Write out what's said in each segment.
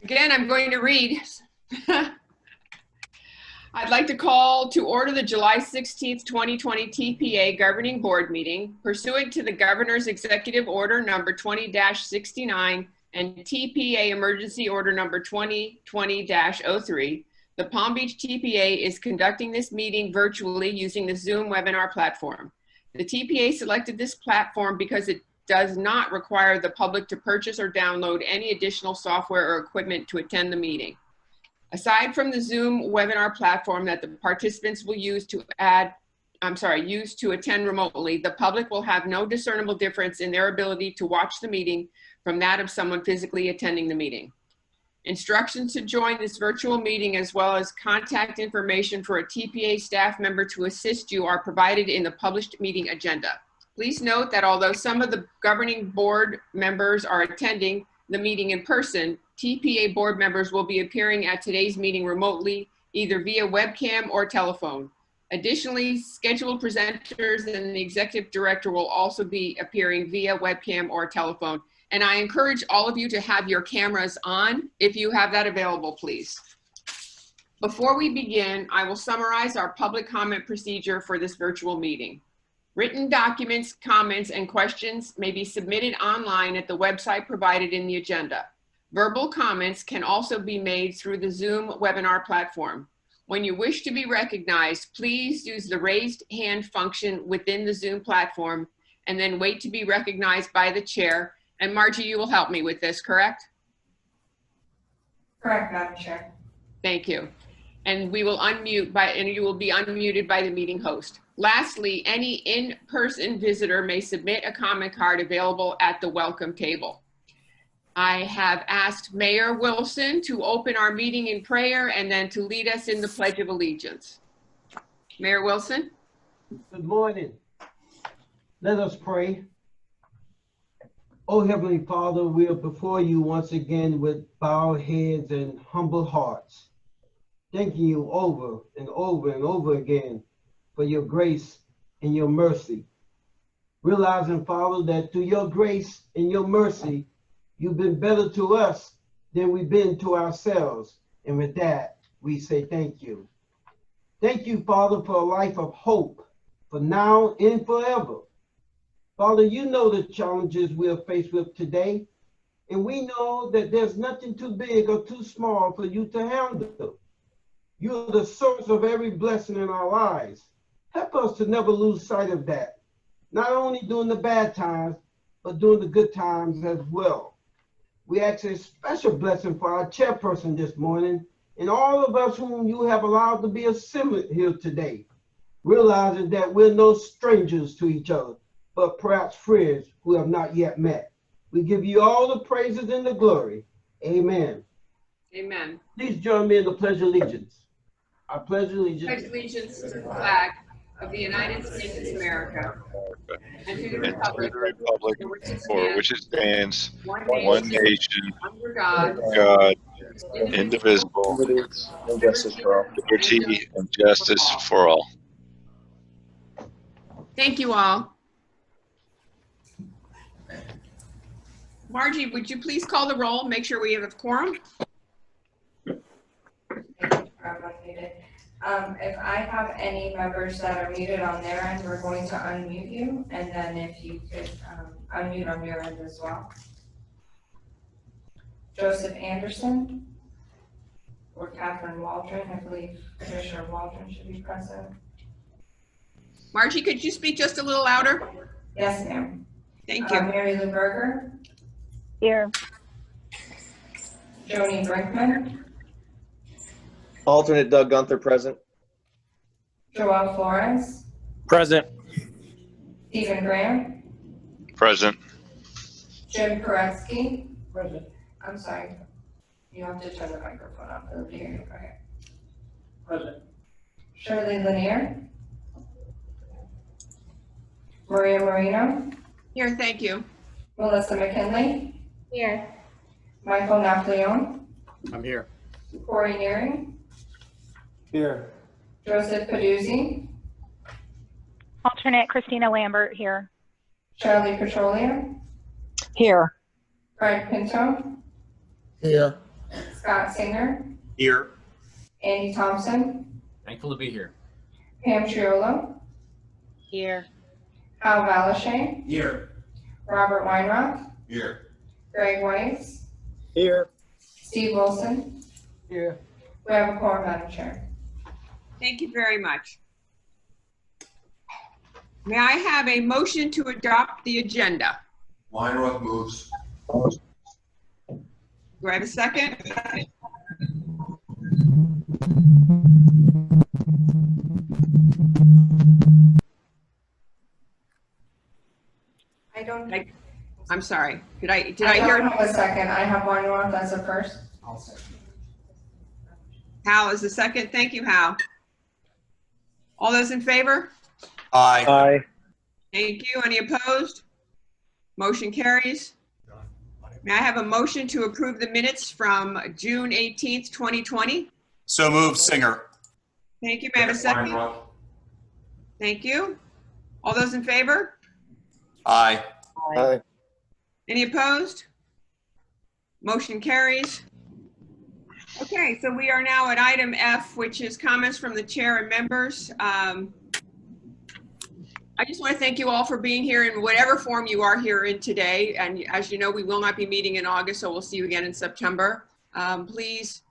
Again, I'm going to read. I'd like to call to order the July 16th, 2020 TPA Governing Board meeting pursuant to the Governor's Executive Order number 20-69 and TPA Emergency Order number 2020-03. The Palm Beach TPA is conducting this meeting virtually using the Zoom webinar platform. The TPA selected this platform because it does not require the public to purchase or download any additional software or equipment to attend the meeting. Aside from the Zoom webinar platform that the participants will use to attend remotely, the public will have no discernible difference in their ability to watch the meeting from that of someone physically attending the meeting. Instructions to join this virtual meeting as well as contact information for a TPA staff member to assist you are provided in the published meeting agenda. Please note that although some of the governing board members are attending the meeting in person, TPA board members will be appearing at today's meeting remotely, either via webcam or telephone. Additionally, scheduled presenters and the executive director will also be appearing via webcam or telephone. And I encourage all of you to have your cameras on if you have that available, please. Before we begin, I will summarize our public comment procedure for this virtual meeting. Written documents, comments, and questions may be submitted online at the website provided in the agenda. Verbal comments can also be made through the Zoom webinar platform. When you wish to be recognized, please use the raised hand function within the Zoom platform and then wait to be recognized by the chair. And Margie, you will help me with this, correct? Correct, Madam Chair. Thank you. And we will unmute and you will be unmuted by the meeting host. Lastly, any in-person visitor may submit a comment card available at the welcome table. I have asked Mayor Wilson to open our meeting in prayer and then to lead us in the Pledge of Allegiance. Mayor Wilson. Good morning. Let us pray. Oh, Heavenly Father, we are before you once again with bowed heads and humble hearts, thanking you over and over and over again for your grace and your mercy. Realizing, Father, that through your grace and your mercy, you've been better to us than we've been to ourselves. And with that, we say thank you. Thank you, Father, for a life of hope for now and forever. Father, you know the challenges we are faced with today, and we know that there's nothing too big or too small for you to handle. You're the source of every blessing in our lives. Help us to never lose sight of that, not only during the bad times, but during the good times as well. We ask a special blessing for our chairperson this morning and all of us whom you have allowed to be assembled here today, realizing that we're no strangers to each other, but perhaps friends who have not yet met. We give you all the praises and the glory. Amen. Amen. Please join me in the Pledge of Allegiance. I pledge allegiance. Pledge allegiance to the flag of the United States of America and to the republic for which it stands, one nation, under God, indivisible, and justice for all. liberty and justice for all. Thank you all. Margie, would you please call the roll? Make sure we have a quorum. If I have any members that are muted on their end, we're going to unmute you. And then if you could unmute on your end as well. Joseph Anderson or Catherine Waldron. I believe Commissioner Waldron should be present. Margie, could you speak just a little louder? Yes, ma'am. Thank you. Mary Lou Berger. Here. Joni Brinkman. Alternate Doug Gunther present. Joel Flores. Present. Stephen Graham. Present. Jim Koretsky. Present. I'm sorry. You have to turn the microphone off for the hearing. Okay. Present. Shirley Lanier. Maria Marino. Here, thank you. Melissa McKinley. Here. Michael Napoleon. I'm here. Corey Nearing. Here. Joseph Paduzzi. Alternate Christina Lambert here. Charlie Petroleum. Here. Craig Pinto. Here. Scott Singer, Here. Andy Thompson, Thankful to be here. Pam Triolo, Here. Hal Valashane, Here. Robert Weinroth, Here. Greg Weiss, Here. Steve Wilson. Here. We have a quorum, Madam Chair. Thank you very much. May I have a motion to adopt the agenda? Weinroth moves. Do I have a second? I don't. I'm sorry. Did I I hear? don't have a second. I have Weinroth as a first. Hal is the second. Thank you, Hal. All those in favor? Aye. Aye. Thank you. Any opposed? Motion carries. May I have a motion to approve the minutes from June 18th, 2020? So moved, Singer. Thank you. May I have a second? Thank you. All those in favor? Aye. Aye. Any opposed? Motion carries. Okay, so we are now at item F, which is comments from the chair and members. I just want to thank you all for being here in whatever form you are here in today. And as you know, we will not be meeting in August, so we'll see you again in September. Please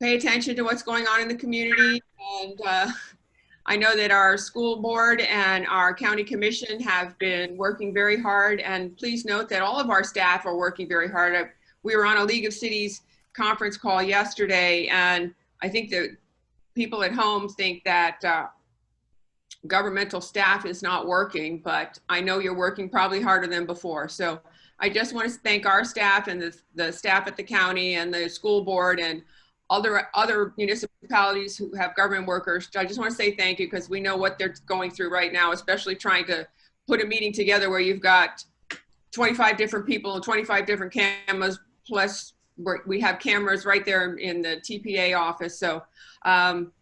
pay attention to what's going on in the community. And I know that our school board and our county commission have been working very hard. And please note that all of our staff are working very hard. We were on a League of Cities conference call yesterday, and I think that people at home think that governmental staff is not working, but I know you're working probably harder than before. So I just want to thank our staff and the staff at the county and the school board and other municipalities who have government workers. I just want to say thank you, because we know what they're going through right now, especially trying to put a meeting together where you've got 25 different people and 25 different cameras, plus we have cameras right there in the TPA office. So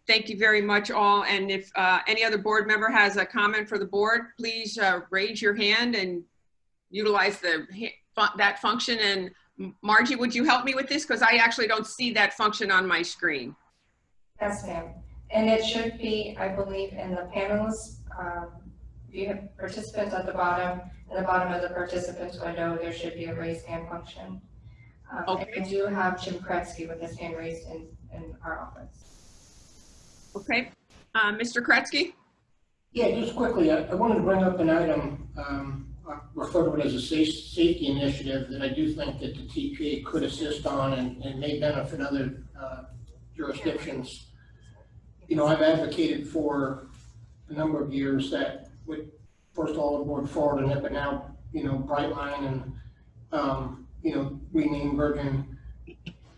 thank you very much all. And if any other board member has a comment for the board, please raise your hand and utilize that function. And Margie, would you help me with this? Because I actually don't see that function on my screen. Yes, ma'am. And it should be, I believe, in the panelists. If you have participants at the bottom of the participants window, there should be a raise hand function. Okay. And I do have Jim Kretzky with his hand raised in our office. Okay. Mr. Kretzky? Yeah, just quickly, I wanted to bring up an item, I refer to it as a safety initiative that I do think that the TPA could assist on and may benefit other jurisdictions. You know, I've advocated for a number of years that with first all aboard Florida and but now, you know, Brightline and, you know, renamed Virgin.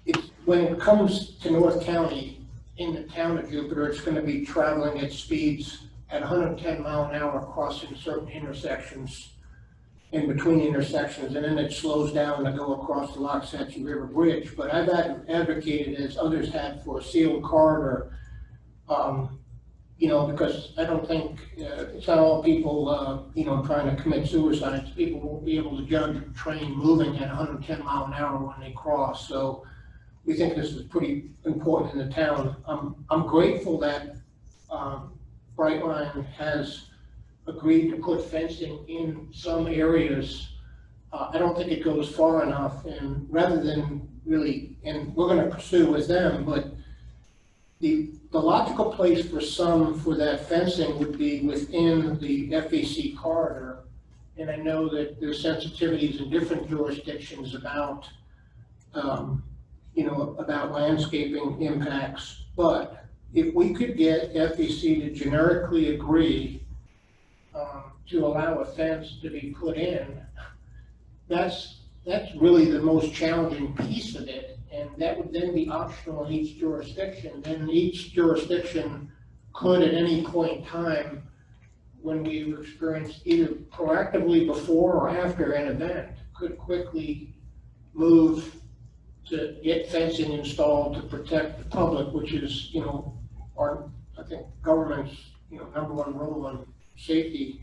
It's, when it comes to North County, in the town of Jupiter, it's going to be traveling at speeds at 110 mile an hour crossing certain intersections, in between intersections, and then it slows down to go across the Loxahatchee River Bridge. But I've advocated, as others have, for a sealed corridor, you know, because I don't think it's not all people, you know, trying to commit suicide. People won't be able to judge a train moving at 110 mile an hour when they cross. So we think this is pretty important in the town. I'm grateful that Brightline has agreed to put fencing in some areas. I don't think it goes far enough, and rather than really, and we're going to pursue with them, but the logical place for that fencing would be within the FAC corridor. And I know that there's sensitivities in different jurisdictions about, you know, about landscaping impacts. But if we could get FAC to generically agree to allow a fence to be put in, that's really the most challenging piece of it. And that would then be optional in each jurisdiction. Then each jurisdiction could at any point in time, when we experience either proactively before or after an event, could quickly move to get fencing installed to protect the public, which is, you know, I think government's, you know, #1 role on safety.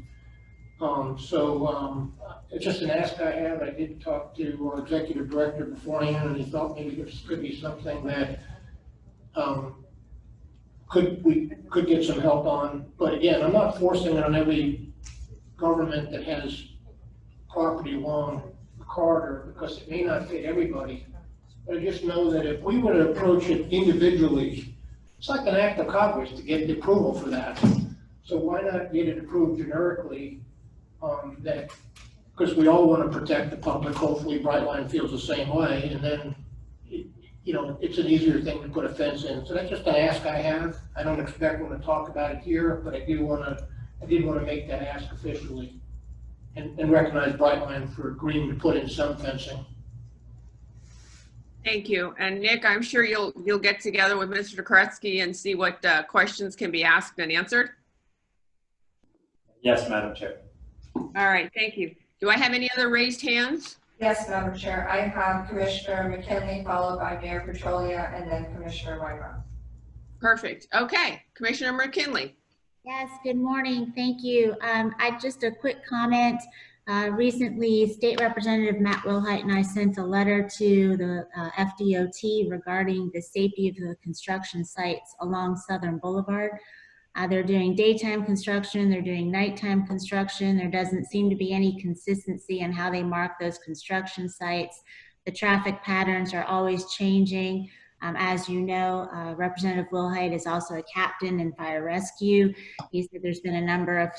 It's just an ask I have. I did talk to our executive director beforehand, and he thought maybe this could be something that we could get some help on. But again, I'm not forcing it on every government that has property along the corridor, because it may not fit everybody. But I just know that if we were to approach it individually, it's like an act of Congress to get the approval for that. So why not get it approved generically? Because we all want to protect the public. Hopefully Brightline feels the same way, and then it's an easier thing to put a fence in. So that's just an ask I have. I don't expect one to talk about it here, but I did want to make that ask officially, and recognize Brightline for agreeing to put in some fencing. Thank you. And Nick, I'm sure you'll get together with Mr. Koretsky and see what questions can be asked and answered. Yes, Madam Chair. All right, thank you. Do I have any other raised hands? Yes, Madam Chair. I have Commissioner McKinley, followed by Mayor Petrolia, and then Commissioner Weinroth. Perfect. Okay, Commissioner McKinley. Yes, good morning. Thank you. Just a quick comment. Recently, State Representative Matt Wilhite and I sent a letter to the FDOT regarding the safety of the construction sites along Southern Boulevard. They're doing daytime construction, they're doing nighttime construction. There doesn't seem to be any consistency in how they mark those construction sites. The traffic patterns are always changing. As you know, Representative Wilhite is also a captain in fire rescue. He said there's been a number of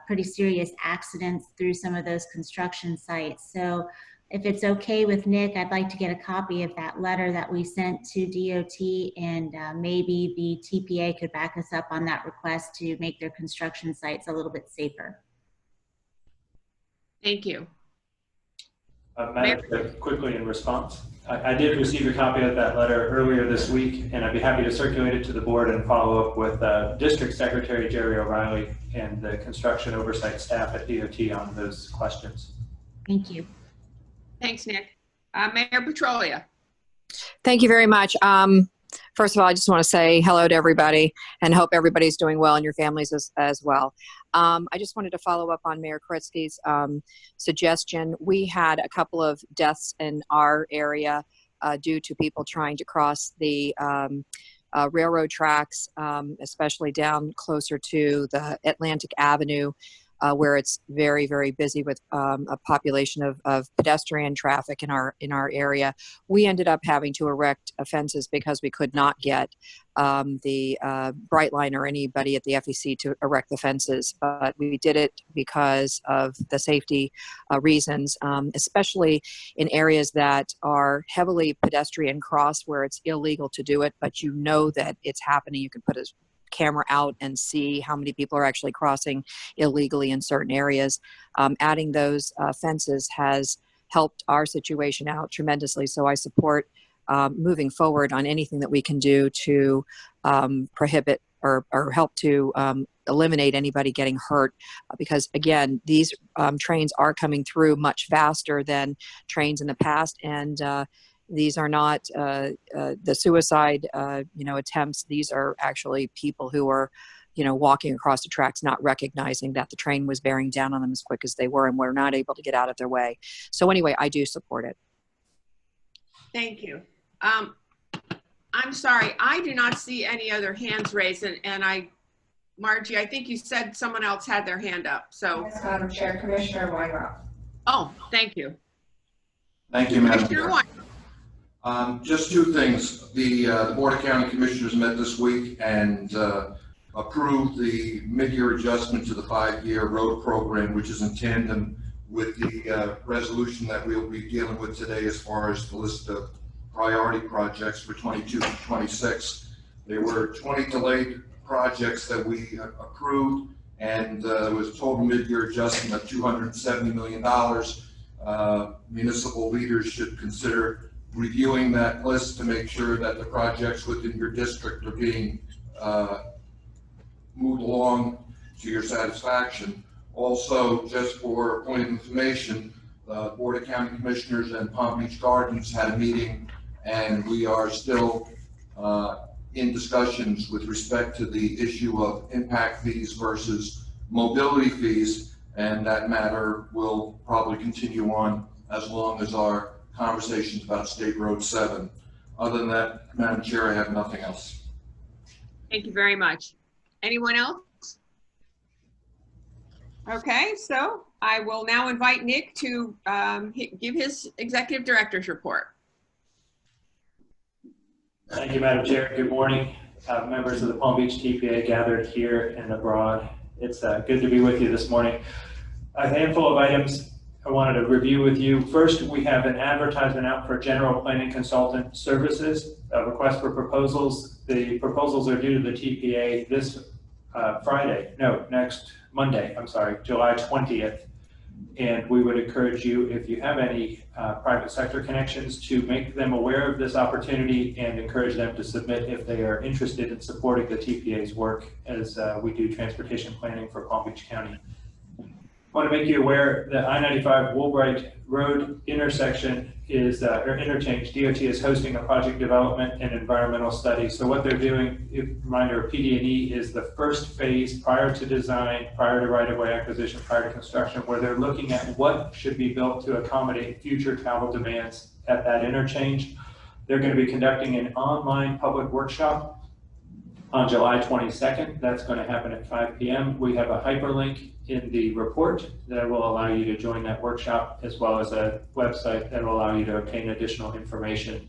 pretty serious accidents through some of those construction sites. So if it's okay with Nick, I'd like to get a copy of that letter that we sent to DOT, and maybe the TPA could back us up on that request to make their construction sites a little bit safer. Thank you. Madam Chair, quickly in response. I did receive a copy of that letter earlier this week, and I'd be happy to circulate it to the board and follow up with District Secretary Jerry O'Reilly and the construction oversight staff at DOT on those questions. Thank you. Thanks, Nick. Mayor Petrolia. Thank you very much. First of all, I just want to say hello to everybody and hope everybody's doing well and your families as well. I just wanted to follow up on Mayor Koretsky's suggestion. We had a couple of deaths in our area due to people trying to cross the railroad tracks, especially down closer to the Atlantic Avenue, where it's very, very busy with a population of pedestrian traffic in our area. We ended up having to erect fences because we could not get the Brightline or anybody at the FEC to erect the fences. But we did it because of the safety reasons, especially in areas that are heavily pedestrian crossed where it's illegal to do it, but you know that it's happening. You can put a camera out and see how many people are actually crossing illegally in certain areas. Adding those fences has helped our situation out tremendously. So I support moving forward on anything that we can do to prohibit or help to eliminate anybody getting hurt, because again, these trains are coming through much faster than trains in the past, and these are not the suicide, attempts. These are actually people who are, walking across the tracks, not recognizing that the train was bearing down on them as quick as they were, and were not able to get out of their way. So anyway, I do support it. Thank you. I'm sorry, I do not see any other hands raised, and Margie, I think you said someone else had their hand up. So. Yes, Madam Chair, Commissioner Weinroth. Oh, thank you. Thank you, Madam Commissioner Chair. Weinroth. Just two things. The Board of County Commissioners met this week and approved the mid-year adjustment to the 5-year road program, which is in tandem with the resolution that we'll be dealing with today as far as the list of priority projects for 22 to 26. There were 20 delayed projects that we approved, and there was a total mid-year adjustment of $270 million. Municipal leaders should consider reviewing that list to make sure that the projects within your district are being moved along to your satisfaction. Also, just for a point of information, the Board of County Commissioners and Palm Beach Gardens had a meeting, and we are still in discussions with respect to the issue of impact fees versus mobility fees. and that matter will probably continue on as long as our conversations about State Road 7. Other than that, Madam Chair, I have nothing else. Thank you very much. Anyone else? Okay, so I will now invite Nick to give his executive director's report. Thank you, Madam Chair. Good morning, members of the Palm Beach TPA gathered here and abroad. It's good to be with you this morning. A handful of items I wanted to review with you. First, we have an advertisement out for general planning consultant services, a request for proposals. The proposals are due to the TPA this next Monday, I'm sorry, July 20th. And we would encourage you, if you have any private sector connections, to make them aware of this opportunity and encourage them to submit if they are interested in supporting the TPA's work as we do transportation planning for Palm Beach County. I want to make you aware that I-95 Woolbright Road intersection is, or interchange, DOT is hosting a project development and environmental study. So what they're doing, reminder, PD&E is the first phase prior to design, prior to right-of-way acquisition, prior to construction, where they're looking at what should be built to accommodate future travel demands at that interchange. They're going to be conducting an online public workshop on July 22nd. That's going to happen at 5 p.m. We have a hyperlink in the report that will allow you to join that workshop, as well as a website that will allow you to obtain additional information.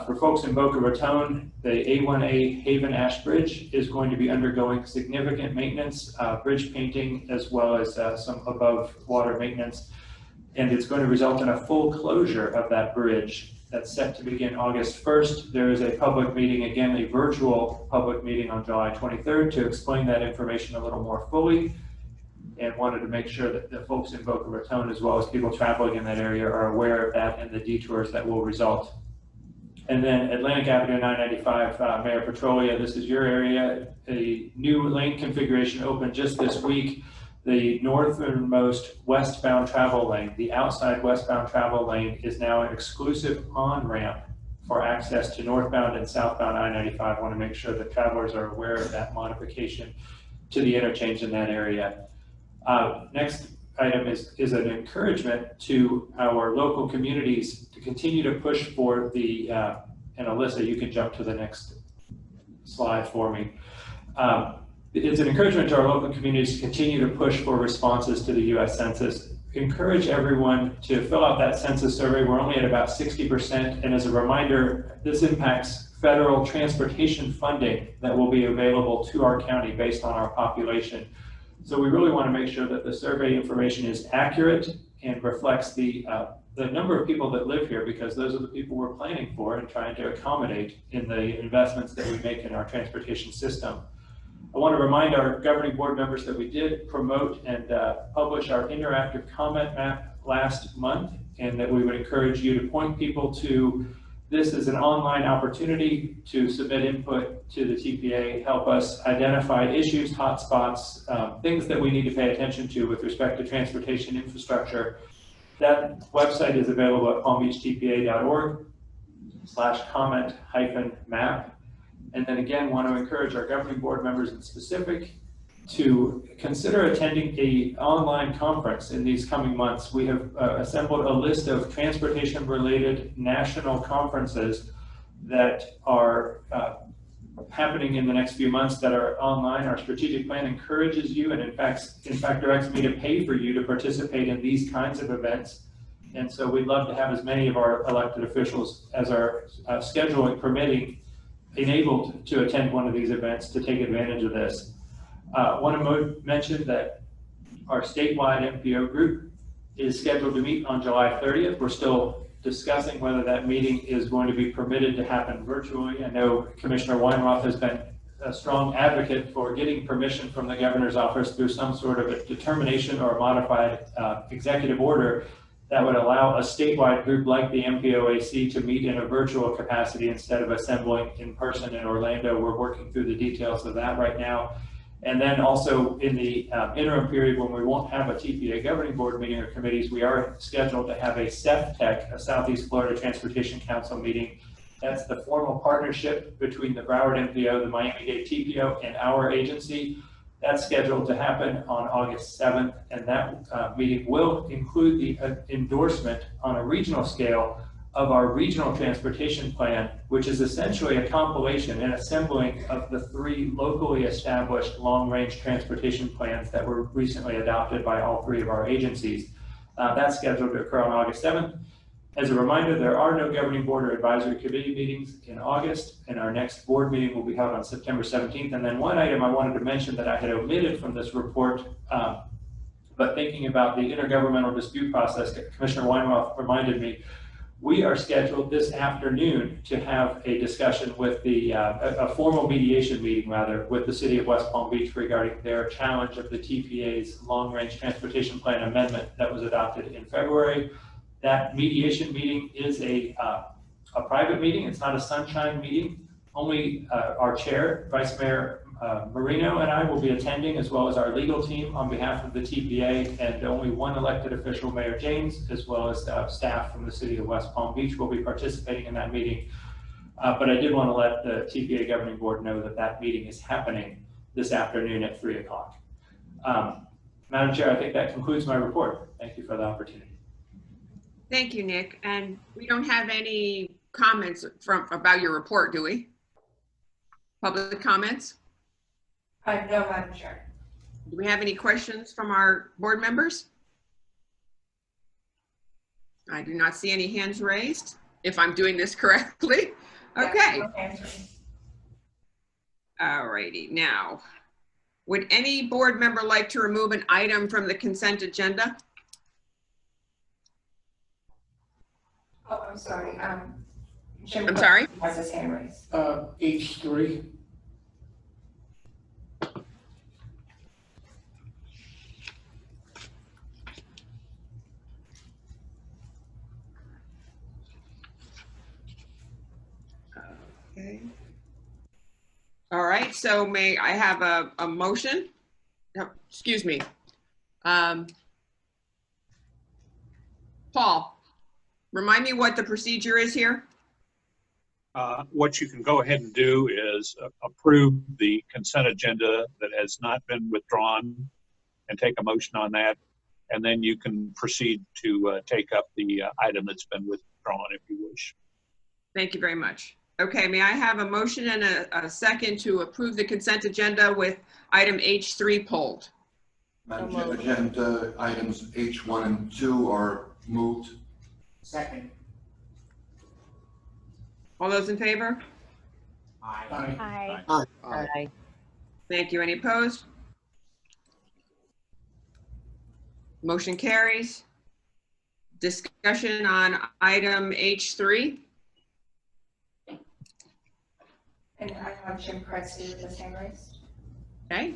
For folks in Boca Raton, the A1A Haven Ash Bridge is going to be undergoing significant maintenance, bridge painting, as well as some above water maintenance. And it's going to result in a full closure of that bridge. That's set to begin August 1st. There is a public meeting, again, a virtual public meeting on July 23rd to explain that information a little more fully, and wanted to make sure that the folks in Boca Raton, as well as people traveling in that area, are aware of that and the detours that will result. And then Atlantic Avenue 995, Mayor Petrolia, this is your area. A new lane configuration opened just this week. The northernmost westbound travel lane, the outside westbound travel lane, is now an exclusive on-ramp for access to northbound and southbound I-95. I want to make sure that travelers are aware of that modification to the interchange in that area. Next item is an encouragement to our local communities to continue to push for the, and Alyssa, you can jump to the next slide for me. It's an encouragement to our local communities to continue to push for responses to the U.S. Census. Encourage everyone to fill out that census survey. We're only at about 60%, and as a reminder, this impacts federal transportation funding that will be available to our county based on our population. So we really want to make sure that the survey information is accurate and reflects the number of people that live here, because those are the people we're planning for and trying to accommodate in the investments that we make in our transportation system. I want to remind our governing board members that we did promote and publish our interactive comment map last month, and that we would encourage you to point people to this as an online opportunity to submit input to the TPA, help us identify issues, hotspots, things that we need to pay attention to with respect to transportation infrastructure. That website is available at palmbeachtpa.org/comment-map. And then again, want to encourage our governing board members in specific to consider attending an online conference in these coming months. We have assembled a list of transportation-related national conferences that are happening in the next few months that are online. Our strategic plan encourages you, and in fact directs me to pay for you to participate in these kinds of events. And so we'd love to have as many of our elected officials as our scheduling permitting enabled to attend one of these events to take advantage of this. I want to mention that our statewide MPO group is scheduled to meet on July 30th. We're still discussing whether that meeting is going to be permitted to happen virtually. I know Commissioner Weinroth has been a strong advocate for getting permission from the governor's office through some sort of a determination or a modified executive order that would allow a statewide group like the MPOAC to meet in a virtual capacity instead of assembling in person in Orlando. We're working through the details of that right now. And then also in the interim period when we won't have a TPA governing board meeting or committees, we are scheduled to have a SEFTEC, a Southeast Florida Transportation Council meeting. That's the formal partnership between the Broward MPO, the Miami-Dade TPO, and our agency, That's scheduled to happen on August 7th, and that meeting will include the endorsement on a regional scale of our regional transportation plan, which is essentially a compilation and assembling of the 3 locally established long-range transportation plans that were recently adopted by all 3 of our agencies. That's scheduled to occur on August 7th. As a reminder, there are no governing board or advisory committee meetings in August, and our next board meeting will be held on September 17th. And then one item I wanted to mention that I had omitted from this report, but thinking about the intergovernmental dispute process, Commissioner Weinroth reminded me, we are scheduled this afternoon to have a discussion with a formal mediation meeting, rather, with the City of West Palm Beach regarding their challenge of the TPA's long-range transportation plan amendment that was adopted in February. That mediation meeting is a private meeting. It's not a sunshine meeting. Only our chair, Vice Mayor Marino, and I will be attending, as well as our legal team on behalf of the TPA, and only one elected official, Mayor James, as well as staff from the City of West Palm Beach will be participating in that meeting. But I did want to let the TPA Governing Board know that that meeting is happening this afternoon at 3 o'clock. Madam Chair, I think that concludes my report. Thank you for the opportunity. Thank you, Nick. And we don't have any comments about your report, do we? Public comments? No, Madam Chair. Do we have any questions from our board members? I do not see any hands raised, if I'm doing this correctly. Okay. All righty. Now, would any board member like to remove an item from the consent agenda? Oh, I'm sorry. Jim I'm sorry? has his hand raised. H3. Okay. All right, so may I have a motion? Oh, excuse me. Paul, remind me what the procedure is here? What you can go ahead and do is approve the consent agenda that has not been withdrawn and take a motion on that. And then you can proceed to take up the item that's been withdrawn if you wish. Thank you very much. Okay, may I have a motion and a second to approve the consent agenda with item H3 pulled? Madam Chair, agenda items H1 and 2 are moved. Second. All those in favor? Aye. Aye. Aye. Thank you. Any opposed? Motion carries. Discussion on item H3. And I have Jim Kretzy with his hand raised. Okay.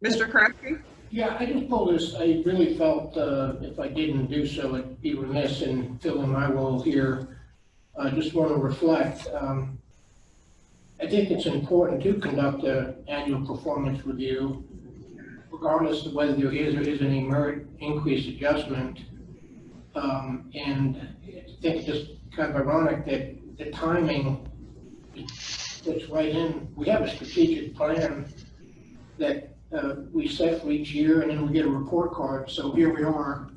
Mr. Kretzy? Yeah, I just pulled this. I really felt if I didn't do so, I'd be remiss in filling my role here. I just want to reflect. I think it's important to conduct an annual performance review, regardless of whether there is or isn't a merit increase adjustment. And I think it's just kind of ironic that the timing fits right in. We have a strategic plan that we set for each year, and then we get a report card. So here we are,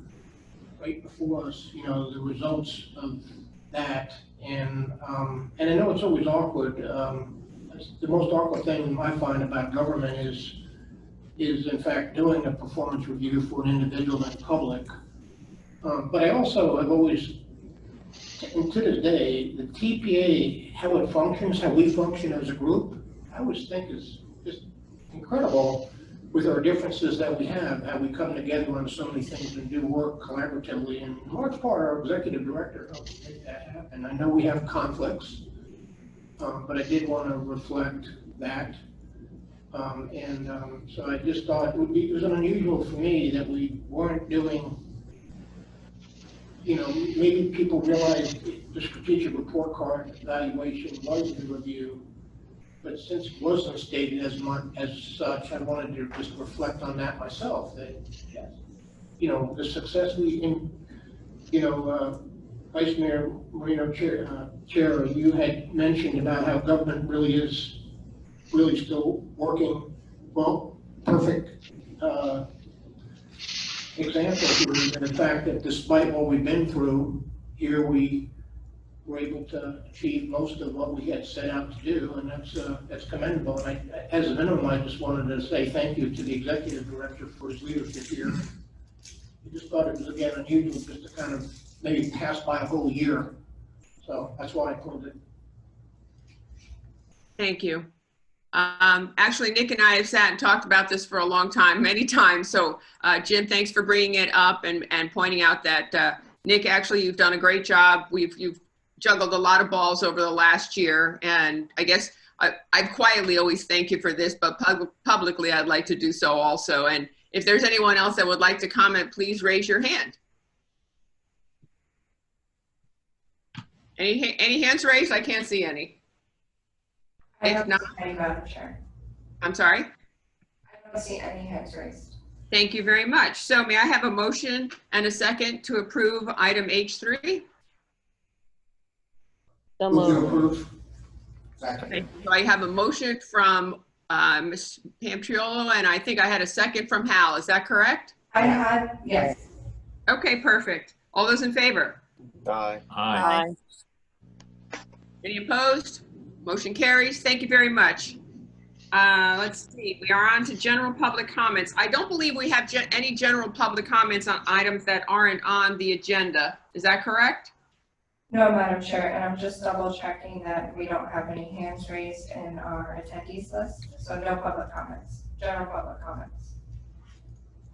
right before us, you know, the results of that. And I know it's always awkward. The most awkward thing I find about government is in fact doing a performance review for an individual in public. But I also have always, and to this day, the TPA, how it functions, how we function as a group, I always think is just incredible with our differences that we have, how we come together on so many things and do work collaboratively. And in large part, our executive director helps make that happen. I know we have conflicts, but I did want to reflect that. So I just thought it was unusual for me that we weren't doing, you know, maybe people realize the strategic report card evaluation was in review, but since it wasn't stated as much as such, I wanted to just reflect on that myself, that, you know, the success Vice Mayor Marino, Chair, you had mentioned about how government really is still working. Well, perfect example here, and the fact that despite what we've been through, here we were able to achieve most of what we had set out to do, and that's commendable. And as a minimum, I just wanted to say thank you to the executive director for his leadership here. I just thought it was, again, unusual just to kind of maybe pass by a whole year. So that's why I pulled it. Thank you. Actually, Nick and I have sat and talked about this for a long time, many times. So Jim, thanks for bringing it up and pointing out that Nick, actually, you've done a great job. You've juggled a lot of balls over the last year. And I guess I quietly always thank you for this, but publicly, I'd like to do so also. And if there's anyone else that would like to comment, please raise your hand. Any hands raised? I can't see any. I don't see any, Madam Chair. I'm sorry? I don't see any hands raised. Thank you very much. So may I have a motion and a second to approve item H3? Move to approve. Okay. So I have a motion from Ms. Pam Triolo, and I think I had a second from Hal. Is that correct? I had, yes. Okay, perfect. All those in favor? Aye. Aye. Any opposed? Motion carries. Thank you very much. Let's see. We are on to general public comments. I don't believe we have any general public comments on items that aren't on the agenda. Is that correct? No, Madam Chair, and I'm just double checking that we don't have any hands raised in our attendees list. So no public comments, general public comments.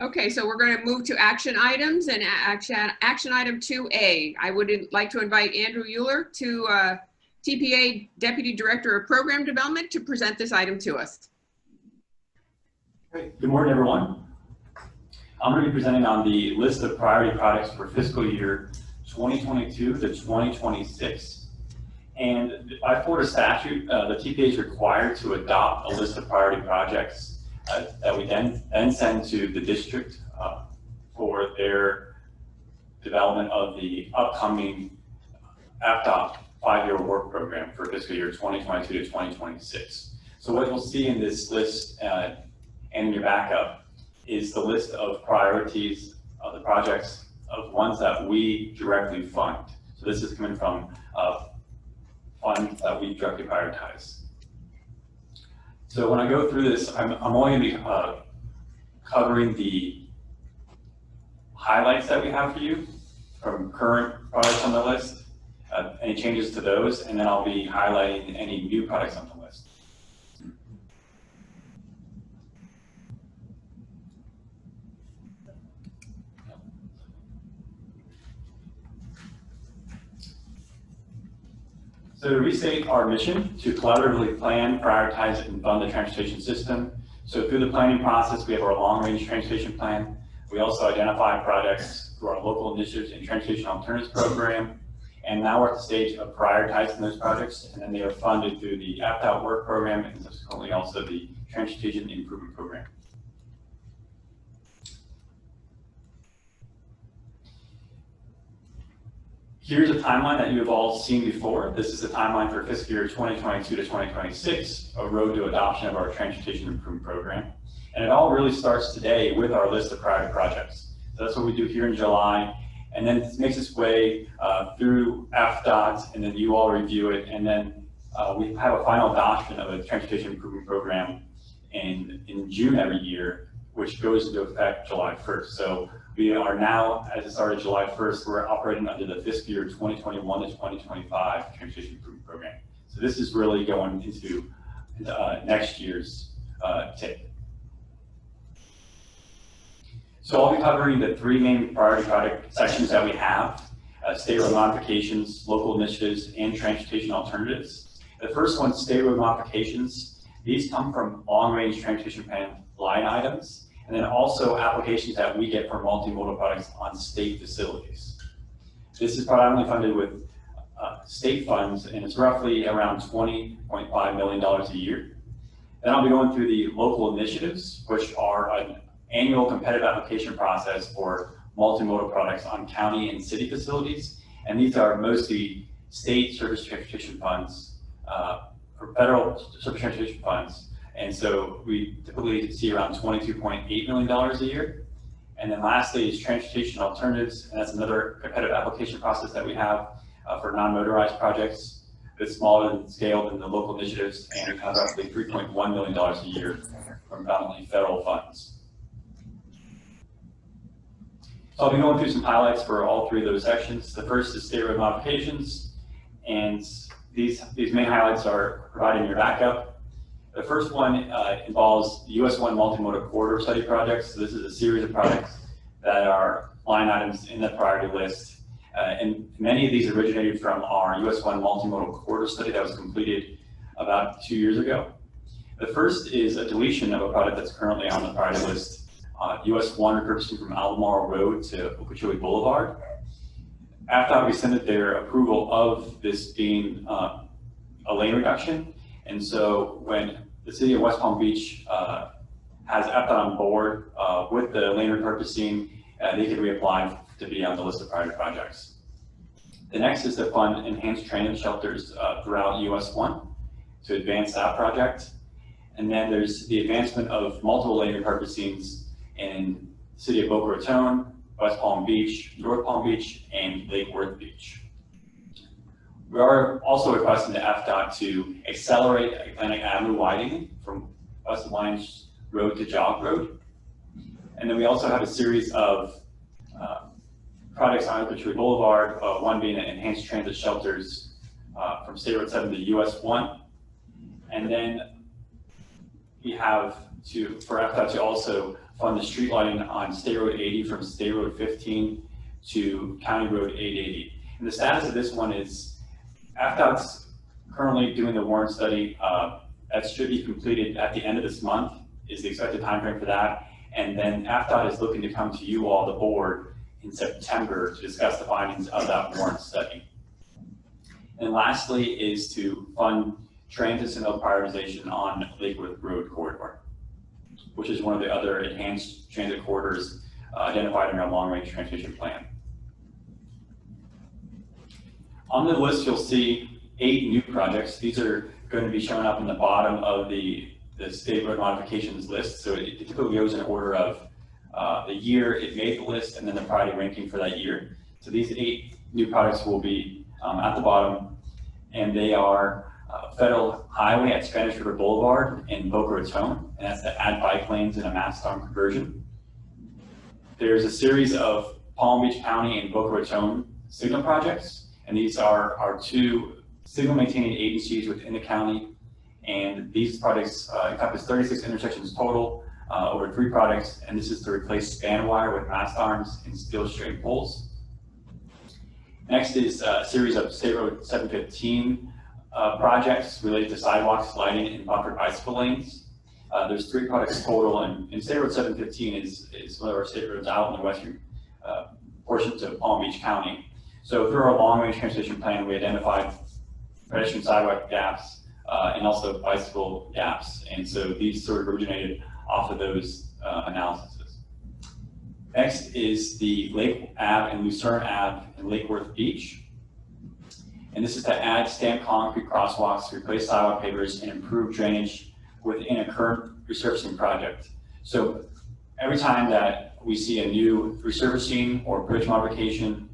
Okay, so we're going to move to action items, and action item 2A. I would like to invite Andrew Euler, to TPA Deputy Director of Program Development, to present this item to us. Great. Good morning, everyone. I'm going to be presenting on the list of priority projects for fiscal year 2022 to 2026. And by Florida statute, the TPA is required to adopt a list of priority projects that we then send to the district for their development of the upcoming APDOT 5-year work program for fiscal year 2022 to 2026. So what you'll see in this list and in your backup is the list of priorities of the projects of ones that we directly fund. So this is coming from funds that we directly prioritize. So when I go through this, I'm only going to be covering the highlights that we have for you from current projects on the list, any changes to those, and then I'll be highlighting any new products on the list. So to restate our mission, to collaboratively plan, prioritize, and fund the transportation system. So through the planning process, we have our long-range transportation plan. We also identify projects through our local initiatives and transportation alternatives program. And now we're at the stage of prioritizing those projects, and then they are funded through the APDOT work program and subsequently also the transportation improvement program. Here's a timeline that you have all seen before. This is the timeline for fiscal year 2022 to 2026, a road to adoption of our transportation improvement program. And it all really starts today with our list of priority projects. So that's what we do here in July. And then it makes its way through APDOT, and then you all review it. And then we have a final adoption of a transportation improvement program in June every year, which goes into effect July 1st. So we are now, as it started July 1st, we're operating under the fiscal year 2021 to 2025 transportation improvement program. So this is really going into next year's tip. So I'll be covering the 3 main priority project sections that we have: state road modifications, local initiatives, and transportation alternatives. The first one, state road modifications. These come from long-range transportation plan line items, and then also applications that we get for multimodal products on state facilities. This is predominantly funded with state funds, and it's roughly around $20.5 million a year. Then I'll be going through the local initiatives, which are an annual competitive application process for multimodal products on county and city facilities. And these are mostly state surface transportation funds, or federal surface transportation funds, And so we typically see around $22.8 million a year. And then lastly is transportation alternatives, and that's another competitive application process that we have for non-motorized projects. It's smaller in scale than the local initiatives, and we have roughly $3.1 million a year from predominantly federal funds. So I'll be going through some highlights for all three of those sections. The first is state road modifications, and these main highlights are provided in your backup. The first one involves US 1 Multimodal Corridor Study projects. So this is a series of projects that are line items in the priority list. And many of these originated from our US 1 Multimodal Corridor Study that was completed about 2 years ago. The first is a deletion of a project that's currently on the priority list, US 1 repurposing from Albemarle Road to Okeechobee Boulevard. AFDOT rescinded their approval of this being a lane reduction. And so when the city of West Palm Beach has AFDOT on board with the lane repurposing, they can reapply to be on the list of priority projects. The next is to fund enhanced transit shelters throughout US 1 to advance that project. And then there's the advancement of multiple lane repurposings in the city of Boca Raton, West Palm Beach, North Palm Beach, and Lakewood Beach. We are also requesting the FDOT to accelerate Atlantic Avenue widening from West Alliance Road to Jog Road. And then we also have a series of projects on Okeechobee Boulevard, one being enhanced transit shelters from State Road 7 to US 1. And then we have for FDOT to also fund the street lighting on State Road 80 from State Road 15 to County Road 880. And the status of this one is FDOT's currently doing the warrant study that should be completed at the end of this month is the expected timeframe for that. And then FDOT is looking to come to you all, the board, in September to discuss the findings of that warrant study. And lastly is to fund transit signal prioritization on Lakewood Road corridor, which is one of the other enhanced transit corridors identified in our long-range transportation plan. On the list, you'll see 8 new projects. These are going to be shown up in the bottom of the state road modifications list. So it typically goes in order of the year it made the list and then the priority ranking for that year. So these 8 new projects will be at the bottom, and they are Federal Highway at Spanish River Boulevard in Boca Raton, and that's to add bike lanes and a mass storm conversion. There's a series of Palm Beach County and Boca Raton signal projects, and these are our 2 signal maintaining agencies within the county, and these projects encompass 36 intersections total over 3 projects, and this is to replace span wire with mast arms and steel straight poles. Next is a series of State Road 715 projects related to sidewalks, lighting, and buffered bicycle lanes. There's 3 projects total, and State Road 715 is one of our state roads out in the western portions of Palm Beach County. So through our long-range transportation plan, we identified pedestrian sidewalk gaps and also bicycle gaps, and so these sort of originated off of those analyses. Next is the Lake Ave and Lucerne Ave in Lake Worth Beach. And this is to add stamped concrete crosswalks, replace sidewalk pavers, and improve drainage within a current resurfacing project. So every time that we see a new resurfacing or bridge modification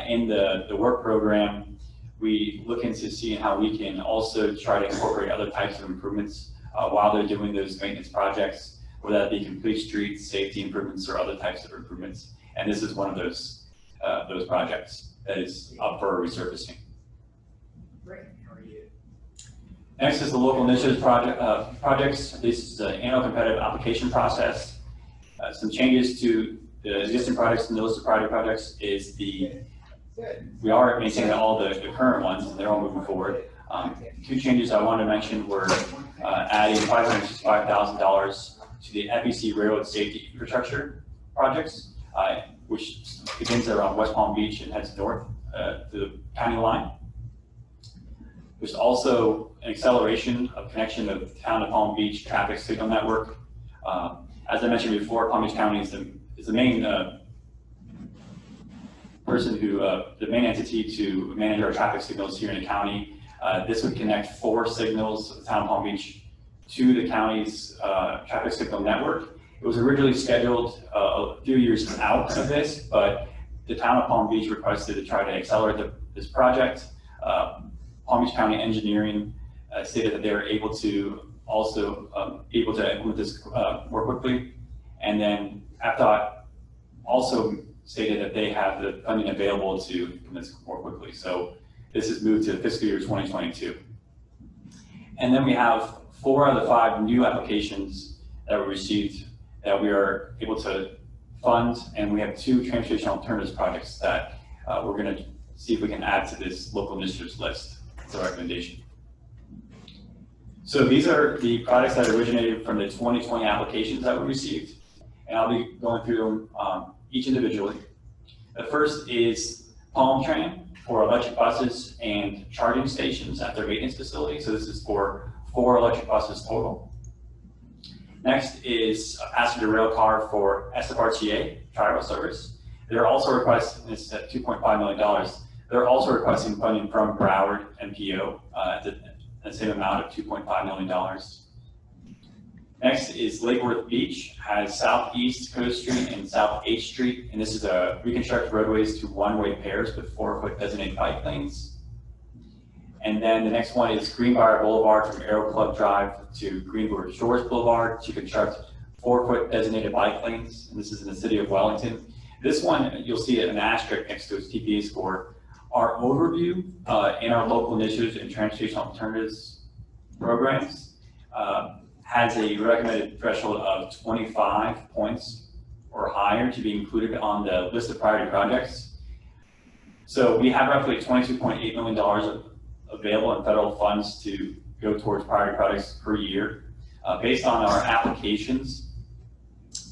in the work program, we look into seeing how we can also try to incorporate other types of improvements while they're doing those maintenance projects, whether that be complete streets, safety improvements, or other types of improvements. And this is one of those projects that is up for resurfacing. Great. How are you? Next is the local initiatives projects. This is the annual competitive application process. Some changes to the existing projects and the list of priority projects is we are maintaining all the current ones, and they're all moving forward. 2 changes I wanted to mention were adding $565,000 to the FEC Railroad Safety Infrastructure projects, which begins around West Palm Beach and heads north to the county line. There's also an acceleration of connection of the town of Palm Beach traffic signal network. As I mentioned before, Palm Beach County is the main the main entity to manage our traffic signals here in the county. This would connect 4 signals of the town of Palm Beach to the county's traffic signal network. It was originally scheduled a few years out of this, but the town of Palm Beach requested to try to accelerate this project. Palm Beach County Engineering stated that they were able to implement this more quickly. And then APDOT also stated that they have the funding available to implement this more quickly. So this is moved to fiscal year 2022. And then we have 4 out of the 5 new applications that were received that we are able to fund, and we have 2 transportation alternatives projects that we're going to see if we can add to this local initiatives list. It's a recommendation. So these are the products that originated from the 2020 applications that we received, and I'll be going through them each individually. The first is Palm Train for electric buses and charging stations at their maintenance facility. So this is for 4 electric buses total. Next is a passenger rail car for SFRTA, Tri-Rail Service. They're also requesting, this is at $2.5 million, they're also requesting funding from Broward MPO at the same amount of $2.5 million. Next is Lakewood Beach, has Southeast Coast Street and South H Street, and this is a reconstruct roadways to one-way pairs with 4-foot designated bike lanes. And then the next one is Greenbrier Boulevard from Aero Club Drive to Greenwood Shores Boulevard to construct 4-foot designated bike lanes, and this is in the city of Wellington. This one, you'll see an asterisk next to its TPA score. Our overview in our local initiatives and transportation alternatives programs has a recommended threshold of 25 points or higher to be included on the list of priority projects. So we have roughly $22.8 million available in federal funds to go towards priority projects per year. Based on our applications,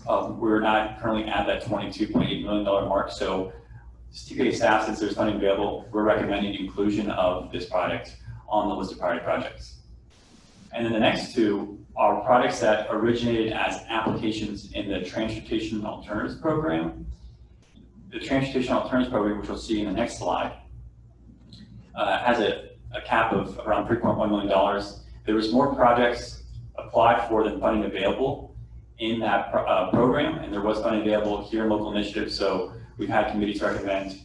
we're not currently at that $22.8 million mark. So TPA staff, since there's funding available, we're recommending inclusion of this project on the list of priority projects. And then the next 2 are projects that originated as applications in the Transportation Alternatives Program. The Transportation Alternatives Program, which we'll see in the next slide, has a cap of around $3.1 million. There was more projects applied for than funding available in that program, and there was funding available here in local initiatives. So we've had committees recommend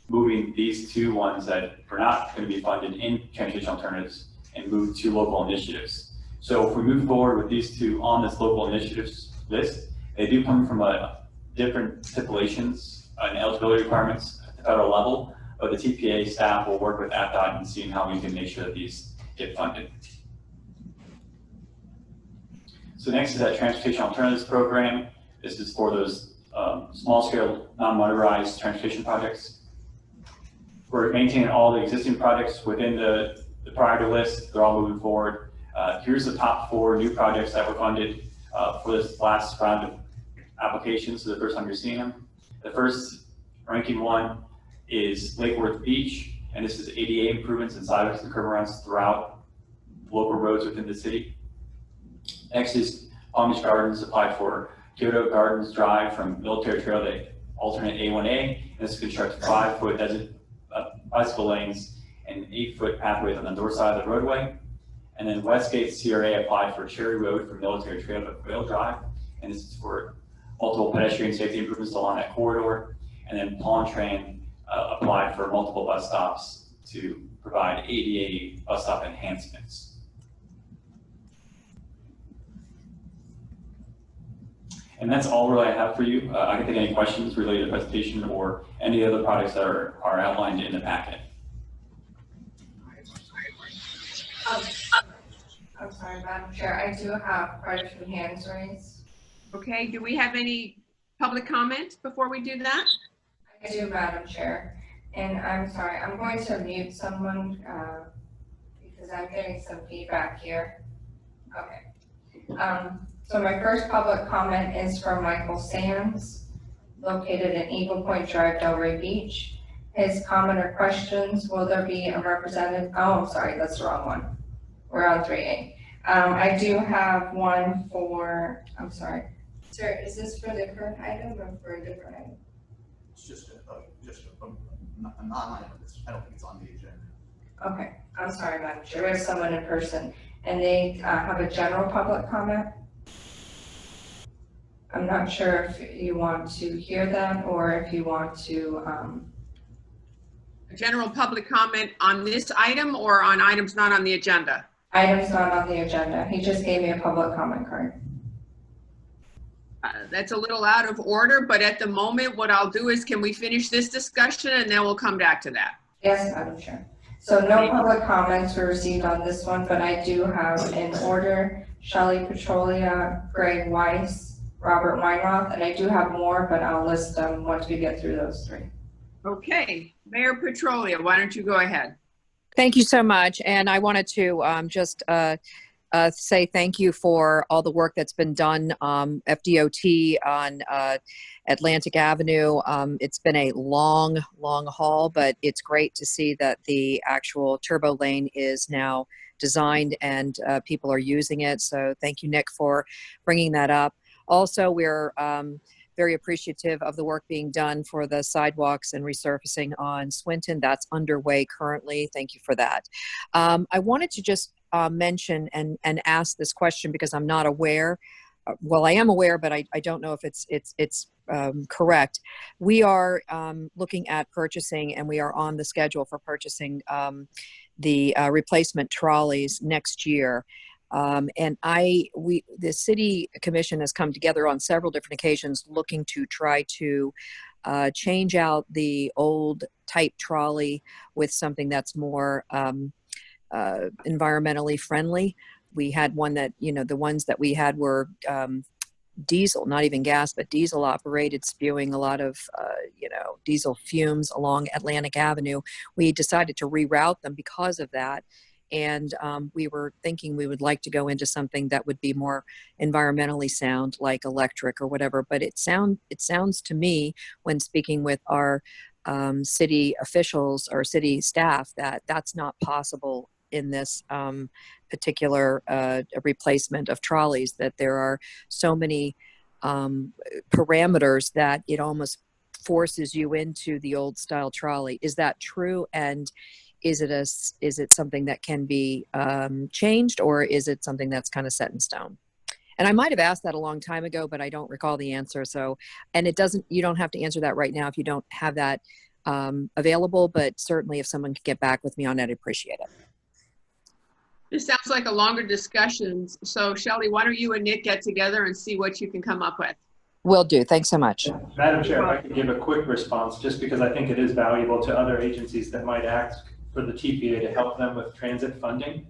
moving these 2 ones that are not going to be funded in transportation alternatives and move to local initiatives. So if we move forward with these 2 on this local initiatives list, they do come from different stipulations and eligibility requirements at the federal level, but the TPA staff will work with APDOT and seeing how we can make sure that these get funded. So next is that Transportation Alternatives Program. This is for those small-scale, non-motorized transportation projects. We're maintaining all the existing projects within the priority list. They're all moving forward. Here's the top 4 new projects that were funded for this last round of applications. So the first time you're seeing them. The first ranking one is Lakewood Beach, and this is ADA improvements and sidewalks and curb runs throughout local roads within the city. Next is Palm Beach Gardens, applied for Kyoto Gardens Drive from Military Trail to alternate A1A, and this is construct 5-foot bicycle lanes and 8-foot pathways on the north side of the roadway. And then Westgate CRA applied for Cherry Road from Military Trail to Quail Drive, and this is for multiple pedestrian safety improvements along that corridor. And then Palm Train applied for multiple bus stops to provide ADA bus stop enhancements. And that's all really I have for you. I can take any questions related to the presentation or any other products that are outlined in the packet. I'm sorry, Madam Chair, I do have quite a few hands raised. Okay, do we have any public comment before we do that? I do, Madam Chair, and I'm sorry, I'm going to mute someone because I'm getting some feedback here. Okay. So my first public comment is from Michael Sands, located in Eagle Point Drive, Delray Beach. His comment or questions, will there be a representative? Oh, I'm sorry, that's the wrong one. We're on 3A. I do have one for, I'm sorry. Sir, is this for the current item or for a different item? It's just a non-item. I don't think it's on the agenda. Okay, I'm sorry, Madam Chair. We have someone in person. and they have a general public comment. I'm not sure if you want to hear that or if you want to, A general public comment on this item or on items not on the agenda? items not on the agenda. He just gave me a public comment card. That's a little out of order, but at the moment, what I'll do is, can we finish this discussion and then we'll come back to that? Yes, Madam Chair. So no public comments were received on this one, but I do have in order Shelley Petrolia, Greg Weiss, Robert Weinroth, and I do have more, but I'll list them once we get through those three. Okay, Mayor Petrolia, why don't you go ahead? Thank you so much. And I wanted to just say thank you for all the work that's been done, FDOT on Atlantic Avenue. It's been a long haul, but it's great to see that the actual turbo lane is now designed and people are using it. So thank you, Nick, for bringing that up. Also, we're very appreciative of the work being done for the sidewalks and resurfacing on Swinton. That's underway currently. Thank you for that. I wanted to just mention and ask this question because I'm not aware. Well, I am aware, but I don't know if it's correct. We are looking at purchasing, and we are on the schedule for purchasing the replacement trolleys next year. And the City Commission has come together on several different occasions looking to try to change out the old type trolley with something that's more environmentally friendly. We had one that, the ones that we had were diesel, not even gas, but diesel operated, spewing a lot of, diesel fumes along Atlantic Avenue. We decided to reroute them because of that. And we were thinking we would like to go into something that would be more environmentally sound, like electric or whatever. But it sounds to me, when speaking with our city officials or city staff, that that's not possible in this particular replacement of trolleys, that there are so many parameters that it almost forces you into the old style trolley. Is that true? And is it something that can be changed, or is it something that's kind of set in stone? And I might have asked that a long time ago, but I don't recall the answer. So, and you don't have to answer that right now if you don't have that available, but certainly if someone could get back with me on that, I'd appreciate it. This sounds like a longer discussion. So Shelley, why don't you and Nick get together and see what you can come up with? Will do. Thanks so much. Madam Chair, if I could give a quick response, just because I think it is valuable to other agencies that might ask for the TPA to help them with transit funding.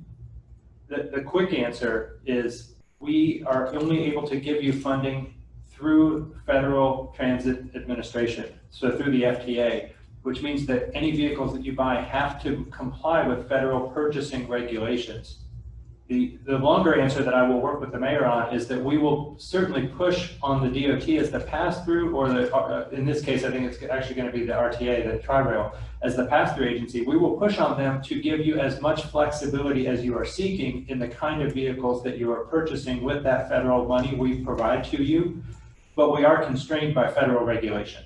The quick answer is we are only able to give you funding through Federal Transit Administration, so through the FTA, which means that any vehicles that you buy have to comply with federal purchasing regulations. The longer answer that I will work with the mayor on is that we will certainly push on the DOT as the pass-through, or in this case, I think it's actually going to be the RTA, the Tri-Rail, as the pass-through agency. We will push on them to give you as much flexibility as you are seeking in the kind of vehicles that you are purchasing with that federal money we provide to you, but we are constrained by federal regulation.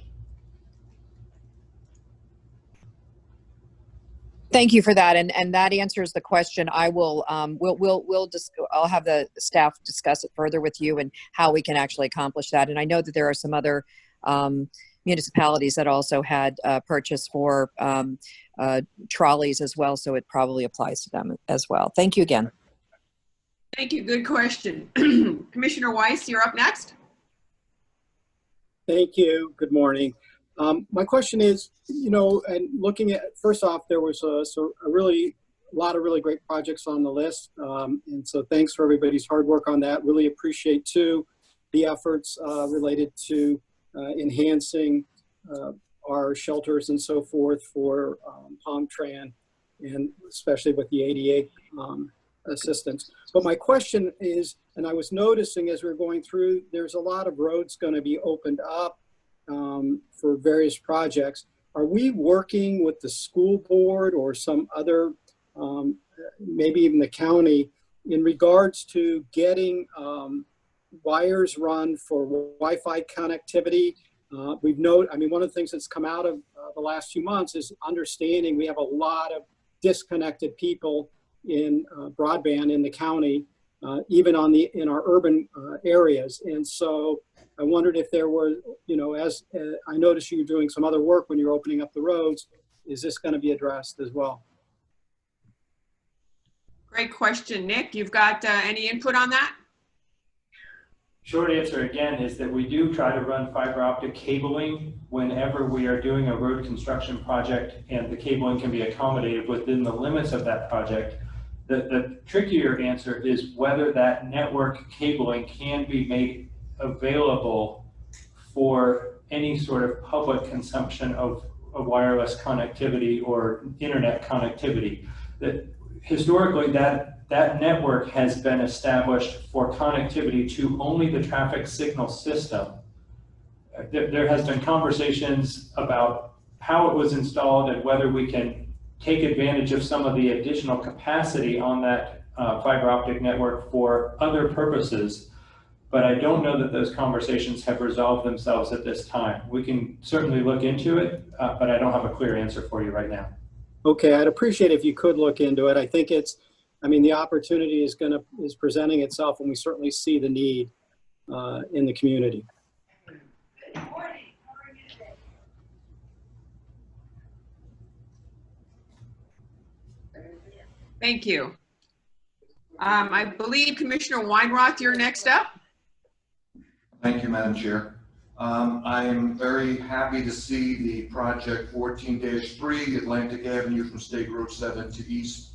Thank you for that, and that answers the question. I will I'll have the staff discuss it further with you and how we can actually accomplish that. And I know that there are some other municipalities that also had purchased for trolleys as well, so it probably applies to them as well. Thank you again. Thank you. Good question. Commissioner Weiss, you're up next. Thank you. Good morning. My question is, and looking at, first off, there was a lot of really great projects on the list. And so thanks for everybody's hard work on that. Really appreciate too the efforts related to enhancing our shelters and so forth for POMTRAN, and especially with the ADA assistance. But my question is, and I was noticing as we were going through, there's a lot of roads going to be opened up for various projects. Are we working with the school board or some other, maybe even the county, in regards to getting wires run for Wi-Fi connectivity? One of the things that's come out of the last few months is understanding we have a lot of disconnected people in broadband in the county, even in our urban areas. And so I wondered if there were, as I noticed you doing some other work when you're opening up the roads, is this going to be addressed as well? Great question. Nick, you've got any input on that? Short answer again is that we do try to run fiber optic cabling whenever we are doing a road construction project, and the cabling can be accommodated within the limits of that project. The trickier answer is whether that network cabling can be made available for any sort of public consumption of wireless connectivity or internet connectivity. That historically that network has been established for connectivity to only the traffic signal system. There has been conversations about how it was installed and whether we can take advantage of some of the additional capacity on that fiber optic network for other purposes. But I don't know that those conversations have resolved themselves at this time. We can certainly look into it, but I don't have a clear answer for you right now. Okay, I'd appreciate if you could look into it. I think the opportunity is presenting itself, and we certainly see the need in the community. Thank you. I believe Commissioner Weinroth, you're next up. Thank you, Madam Chair. I am very happy to see the project 14-3 Atlantic Avenue from State Road 7 to East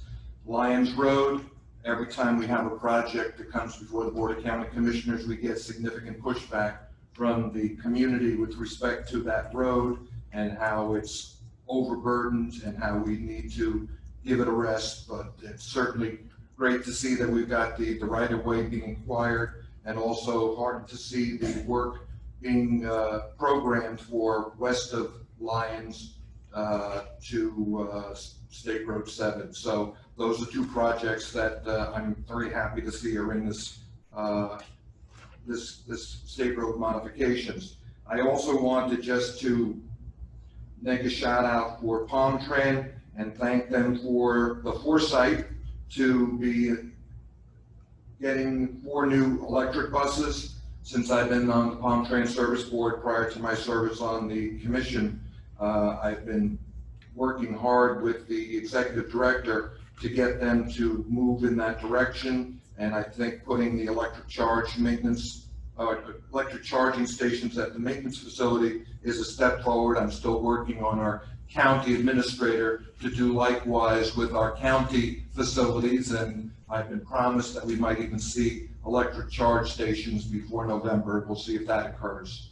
Lyons Road. Every time we have a project that comes before the Board of County Commissioners, we get significant pushback from the community with respect to that road and how it's overburdened and how we need to give it a rest. But it's certainly great to see that we've got the right-of-way being acquired, and also hard to see the work being programmed for west of Lyons to State Road 7. So those are two projects that I'm very happy to see are in this state road modifications. I also wanted just to make a shout out for Palmtran and thank them for the foresight to be getting 4 new electric buses. Since I've been on the Palmtran Service Board prior to my service on the commission, I've been working hard with the executive director to get them to move in that direction. And I think putting the electric charging stations at the maintenance facility is a step forward. I'm still working on our county administrator to do likewise with our county facilities, and I've been promised that we might even see electric charge stations before November. We'll see if that occurs.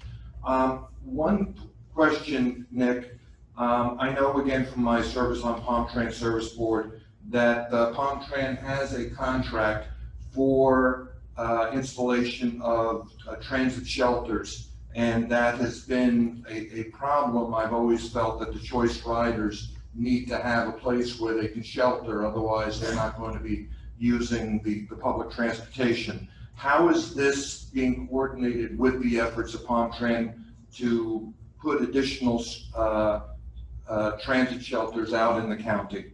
One question, Nick. I know again from my service on Palmtran Service Board that Palmtran has a contract for installation of transit shelters, and that has been a problem. I've always felt that the choice riders need to have a place where they can shelter, otherwise they're not going to be using the public transportation. How is this being coordinated with the efforts of Palmtran to put additional transit shelters out in the county?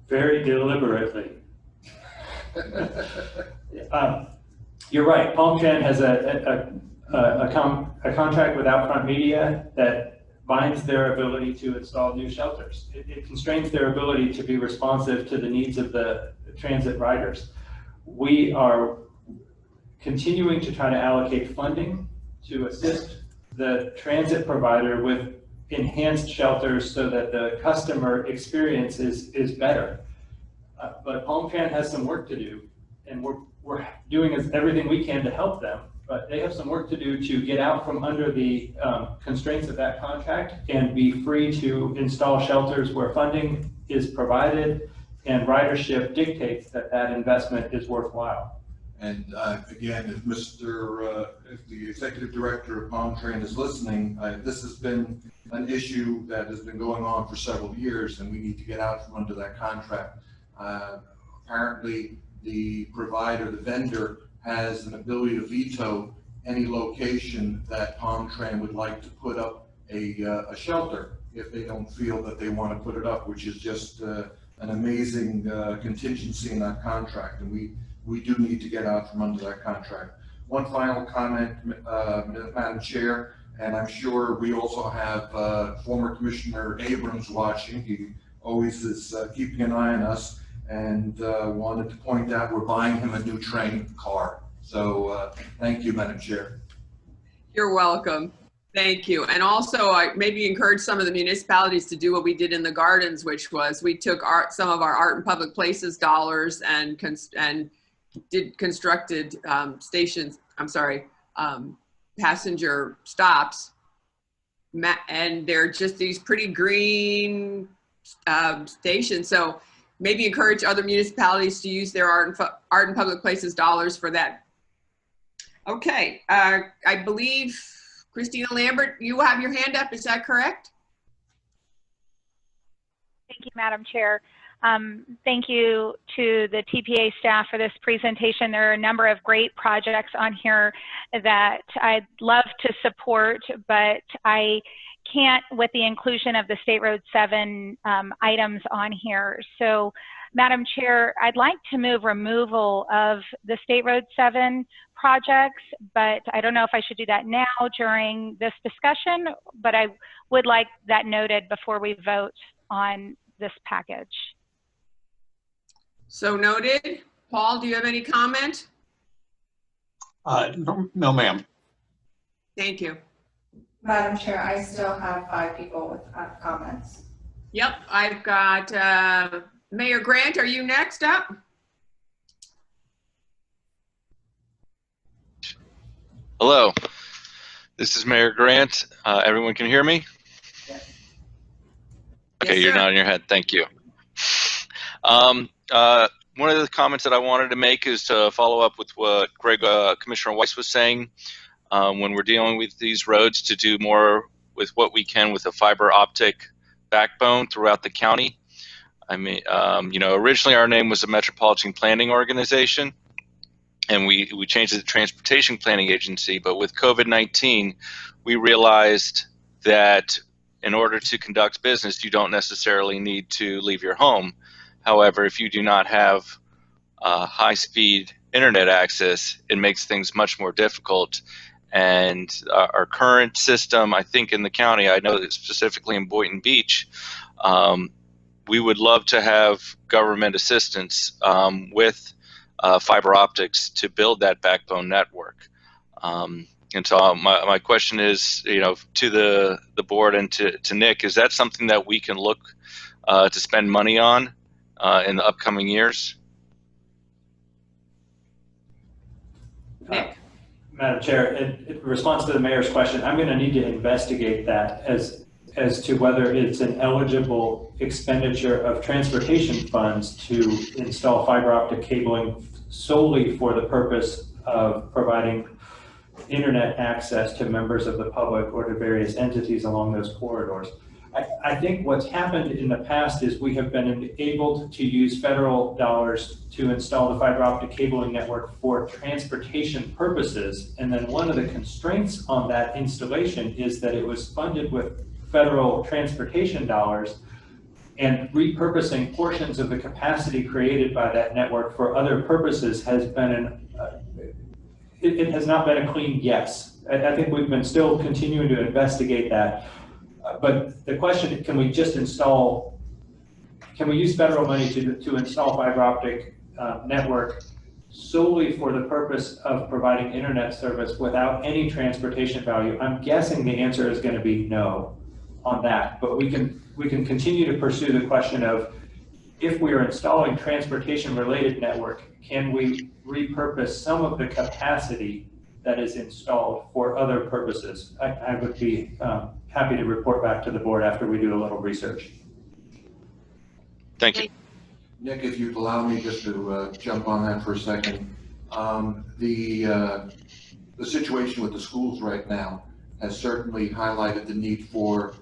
Very deliberately. You're right. Palmtran has a contract with Outfront Media that binds their ability to install new shelters. It constrains their ability to be responsive to the needs of the transit riders. We are continuing to try to allocate funding to assist the transit provider with enhanced shelters so that the customer experience is better. But Palmtran has some work to do, and we're doing everything we can to help them, but they have some work to do to get out from under the constraints of that contract and be free to install shelters where funding is provided and ridership dictates that that investment is worthwhile. And again, if the executive director of Palmtran is listening, this has been an issue that has been going on for several years, and we need to get out from under that contract. Apparently, the provider, the vendor, has an ability to veto any location that Palmtran would like to put up a shelter. if they don't feel that they want to put it up, which is just an amazing contingency in that contract, and we do need to get out from under that contract. One final comment, Madam Chair, and I'm sure we also have former Commissioner Abrams watching. He always is keeping an eye on us, and wanted to point out we're buying him a new train car. So thank you, Madam Chair. You're welcome. Thank you. And also, I maybe encourage some of the municipalities to do what we did in the gardens, which was we took some of our art and public places dollars and did constructed passenger stops. And they're just these pretty green stations. So maybe encourage other municipalities to use their art and public places dollars for that. Okay, I believe Christina Lambert, you have your hand up, is that correct? Thank you, Madam Chair. Thank you to the TPA staff for this presentation. There are a number of great projects on here that I'd love to support, but I can't with the inclusion of the State Road 7 items on here. So, Madam Chair, I'd like to move removal of the State Road 7 projects, but I don't know if I should do that now during this discussion, but I would like that noted before we vote on this package. So noted. Paul, do you have any comment? No, ma'am. Thank you. Madam Chair, I still have 5 people with comments. Yep, I've got Mayor Grant, are you next up? Hello, this is Mayor Grant. Everyone can hear me? Okay, Yes, you're sir. nodding your head. Thank you. One of the comments that I wanted to make is to follow up with what Commissioner Weiss was saying. When we're dealing with these roads, to do more with what we can with a fiber optic backbone throughout the county. I mean, originally our name was the Metropolitan Planning Organization, and we changed it to Transportation Planning Agency. But with COVID-19, we realized that in order to conduct business, you don't necessarily need to leave your home. However, if you do not have high-speed internet access, it makes things much more difficult. And our current system, I think in the county, I know that specifically in Boynton Beach, we would love to have government assistance with fiber optics to build that backbone network. And so my question is, to the board and to Nick, is that something that we can look to spend money on in the upcoming years? Nick. Madam Chair, in response to the mayor's question, I'm going to need to investigate that as to whether it's an eligible expenditure of transportation funds to install fiber optic cabling solely for the purpose of providing internet access to members of the public or to various entities along those corridors. I think what's happened in the past is we have been enabled to use federal dollars to install the fiber optic cabling network for transportation purposes. And then one of the constraints on that installation is that it was funded with federal transportation dollars, and repurposing portions of the capacity created by that network for other purposes has been it has not been a clean yes. I think we've been still continuing to investigate that. But the question, can we use federal money to install fiber optic network solely for the purpose of providing internet service without any transportation value? I'm guessing the answer is going to be no on that, but we can continue to pursue the question of, if we are installing transportation related network, can we repurpose some of the capacity that is installed for other purposes? I would be happy to report back to the board after we do a little research. Thank you. Nick, if you'd allow me just to jump on that for a second. The situation with the schools right now has certainly highlighted the need for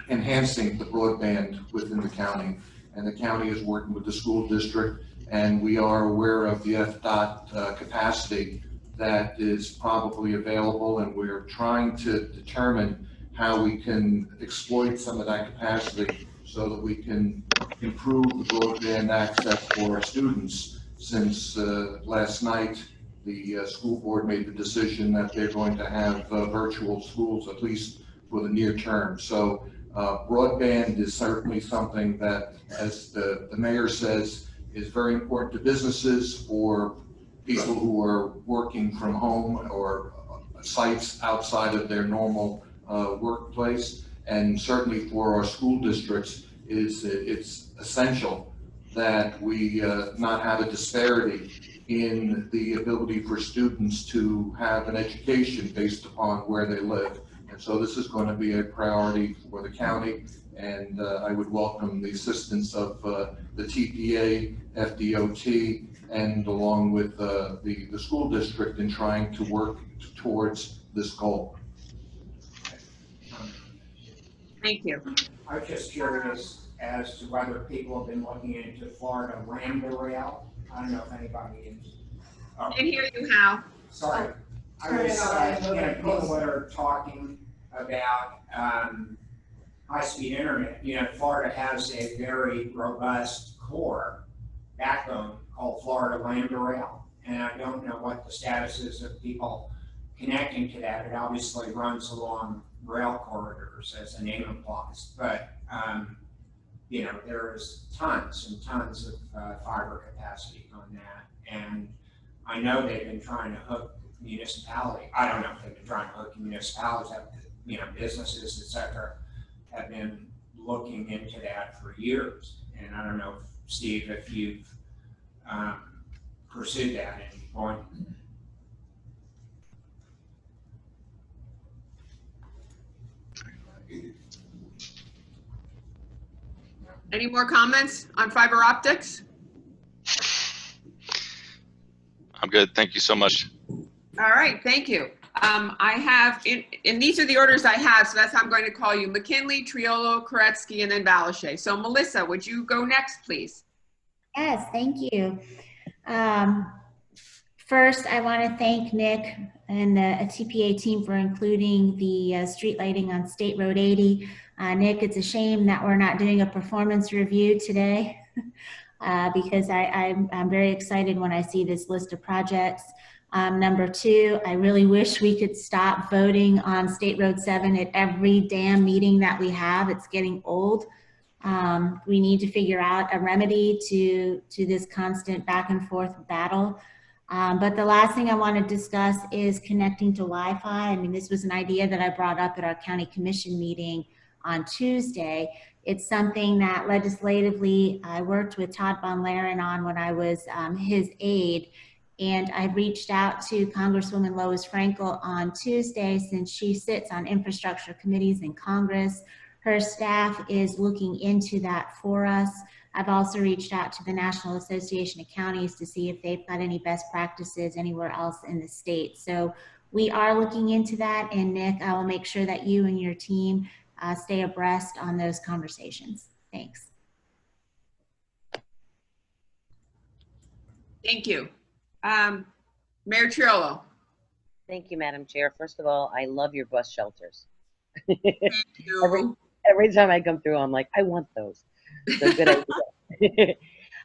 enhancing the broadband within the county. And the county is working with the school district, and we are aware of the FDOT capacity that is probably available, and we're trying to determine how we can exploit some of that capacity so that we can improve the broadband access for our students. Since last night, the school board made the decision that they're going to have virtual schools, at least for the near term. So broadband is certainly something that, as the mayor says, is very important to businesses, for people who are working from home or sites outside of their normal workplace, and certainly for our school districts. It's essential that we not have a disparity in the ability for students to have an education based upon where they live. And so this is going to be a priority for the county, and I would welcome the assistance of the TPA, FDOT, and along with the school district in trying to work towards this goal. Thank you. I was just curious as to whether people have been looking into Florida Lambda Rail. I don't know if anybody is. I can hear you, Hal. Sorry. I was, people that are talking about high-speed internet. You know, Florida has a very robust core backbone called Florida Lambda Rail, and I don't know what the status is of people connecting to that. It obviously runs along rail corridors, as the name implies, but you know, there's tons and tons of fiber capacity on that, and I know they've been trying to hook municipality. I don't know if they've been trying to hook municipalities, you know, businesses, etc., have been looking into that for years, and I don't know, Steve, if you've pursued that at any point. Any more comments on fiber optics? I'm good. Thank you so much. All right, thank you. I have, and these are the orders I have, so that's how I'm going to call you: McKinley, Triolo, Koretsky, and then Balashe. So Melissa, would you go next, please? Yes, thank you. First, I want to thank Nick and the TPA team for including the street lighting on State Road 80. Nick, it's a shame that we're not doing a performance review today because I'm very excited when I see this list of projects. Number two, I really wish we could stop voting on State Road 7 at every damn meeting that we have. It's getting old. We need to figure out a remedy to this constant back and forth battle. But the last thing I want to discuss is connecting to Wi-Fi. I mean, this was an idea that I brought up at our county commission meeting on Tuesday. It's something that legislatively I worked with Todd Von Laren on when I was his aide. And I reached out to Congresswoman Lois Frankel on Tuesday, since she sits on infrastructure committees in Congress. Her staff is looking into that for us. I've also reached out to the National Association of Counties to see if they've got any best practices anywhere else in the state. So we are looking into that, and Nick, I will make sure that you and your team stay abreast on those conversations. Thanks. Thank you. Mayor Triolo. Thank you, Madam Chair. First of all, I love your bus shelters. Thank you. Every time I come through, I'm like, I want those. So good idea.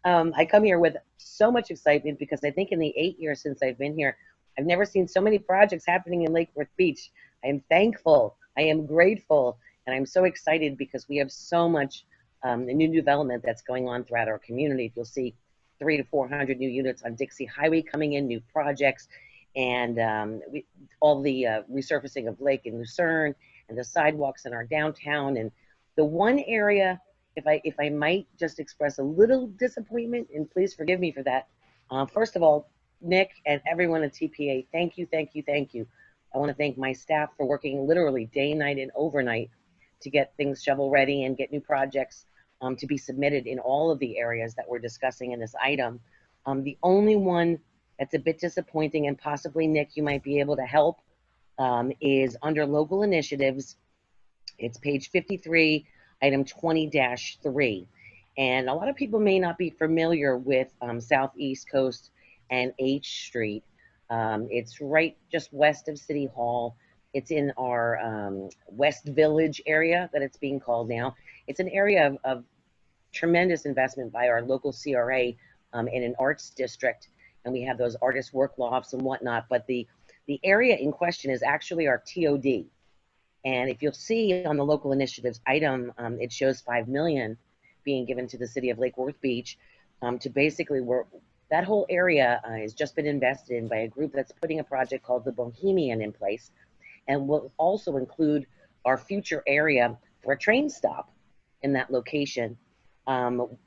I come here with so much excitement because I think in the 8 years since I've been here, I've never seen so many projects happening in Lake Worth Beach. I am thankful, I am grateful, and I'm so excited because we have so much new development that's going on throughout our community. You'll see 300 to 400 new units on Dixie Highway coming in, new projects, and all the resurfacing of Lake and Lucerne, and the sidewalks in our downtown. And the one area, if I might just express a little disappointment, and please forgive me for that. First of all, Nick and everyone at TPA, thank you, thank you, thank you. I want to thank my staff for working literally day, night, and overnight to get things shovel ready and get new projects to be submitted in all of the areas that we're discussing in this item. The only one that's a bit disappointing, and possibly, Nick, you might be able to help, is under local initiatives. It's page 53, item 20-3. And a lot of people may not be familiar with Southeast Coast and H Street. It's right just west of City Hall. It's in our West Village area that it's being called now. It's an area of tremendous investment by our local CRA in an arts district, and we have those artist work lofts and whatnot. But the area in question is actually our TOD. And if you'll see on the local initiatives item, it shows $5 million being given to the city of Lakewood Beach to basically work. That whole area has just been invested in by a group that's putting a project called the Bohemian in place, and will also include our future area for a train stop in that location.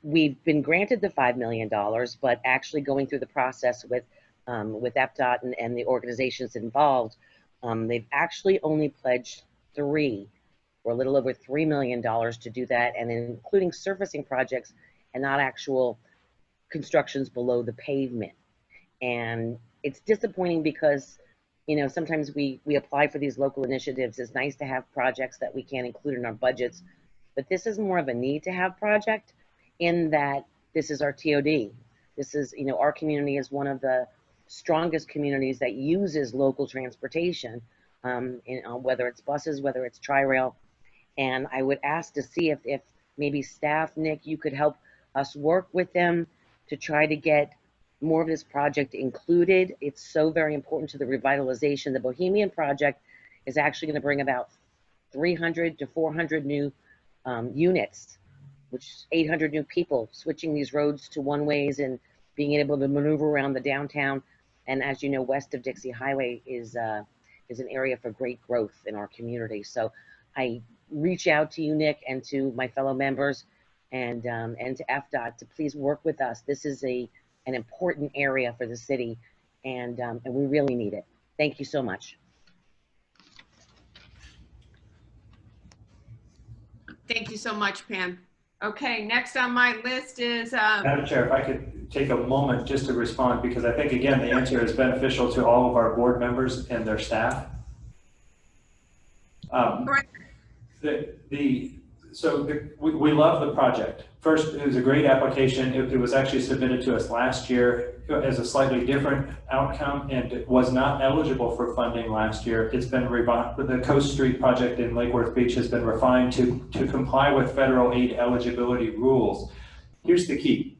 We've been granted the $5 million, but actually going through the process with FDOT and the organizations involved, they've actually only pledged or a little over $3 million to do that, and including surfacing projects and not actual constructions below the pavement. And it's disappointing because, you know, sometimes we apply for these local initiatives. It's nice to have projects that we can include in our budgets, but this is more of a need to have project in that this is our TOD. This is, you know, our community is one of the strongest communities that uses local transportation, whether it's buses, whether it's Tri-Rail. And I would ask to see if maybe staff, Nick, you could help us work with them to try to get more of this project included. It's so very important to the revitalization. The Bohemian project is actually going to bring about 300 to 400 new units, which is 800 new people switching these roads to one-ways and being able to maneuver around the downtown. And as you know, west of Dixie Highway is an area for great growth in our community. So I reach out to you, Nick, and to my fellow members and to FDOT to please work with us. This is an important area for the city, and we really need it. Thank you so much. Thank you so much, Pam. Okay, next on my list is... Madam Chair, if I could take a moment just to respond, because I think, again, the answer is beneficial to all of our board members and their staff. We love the project. First, it was a great application. It was actually submitted to us last year as a slightly different outcome, and it was not eligible for funding last year. It's been refined. The Coast Street project in Lakewood Beach has been refined to comply with federal aid eligibility rules. Here's the key.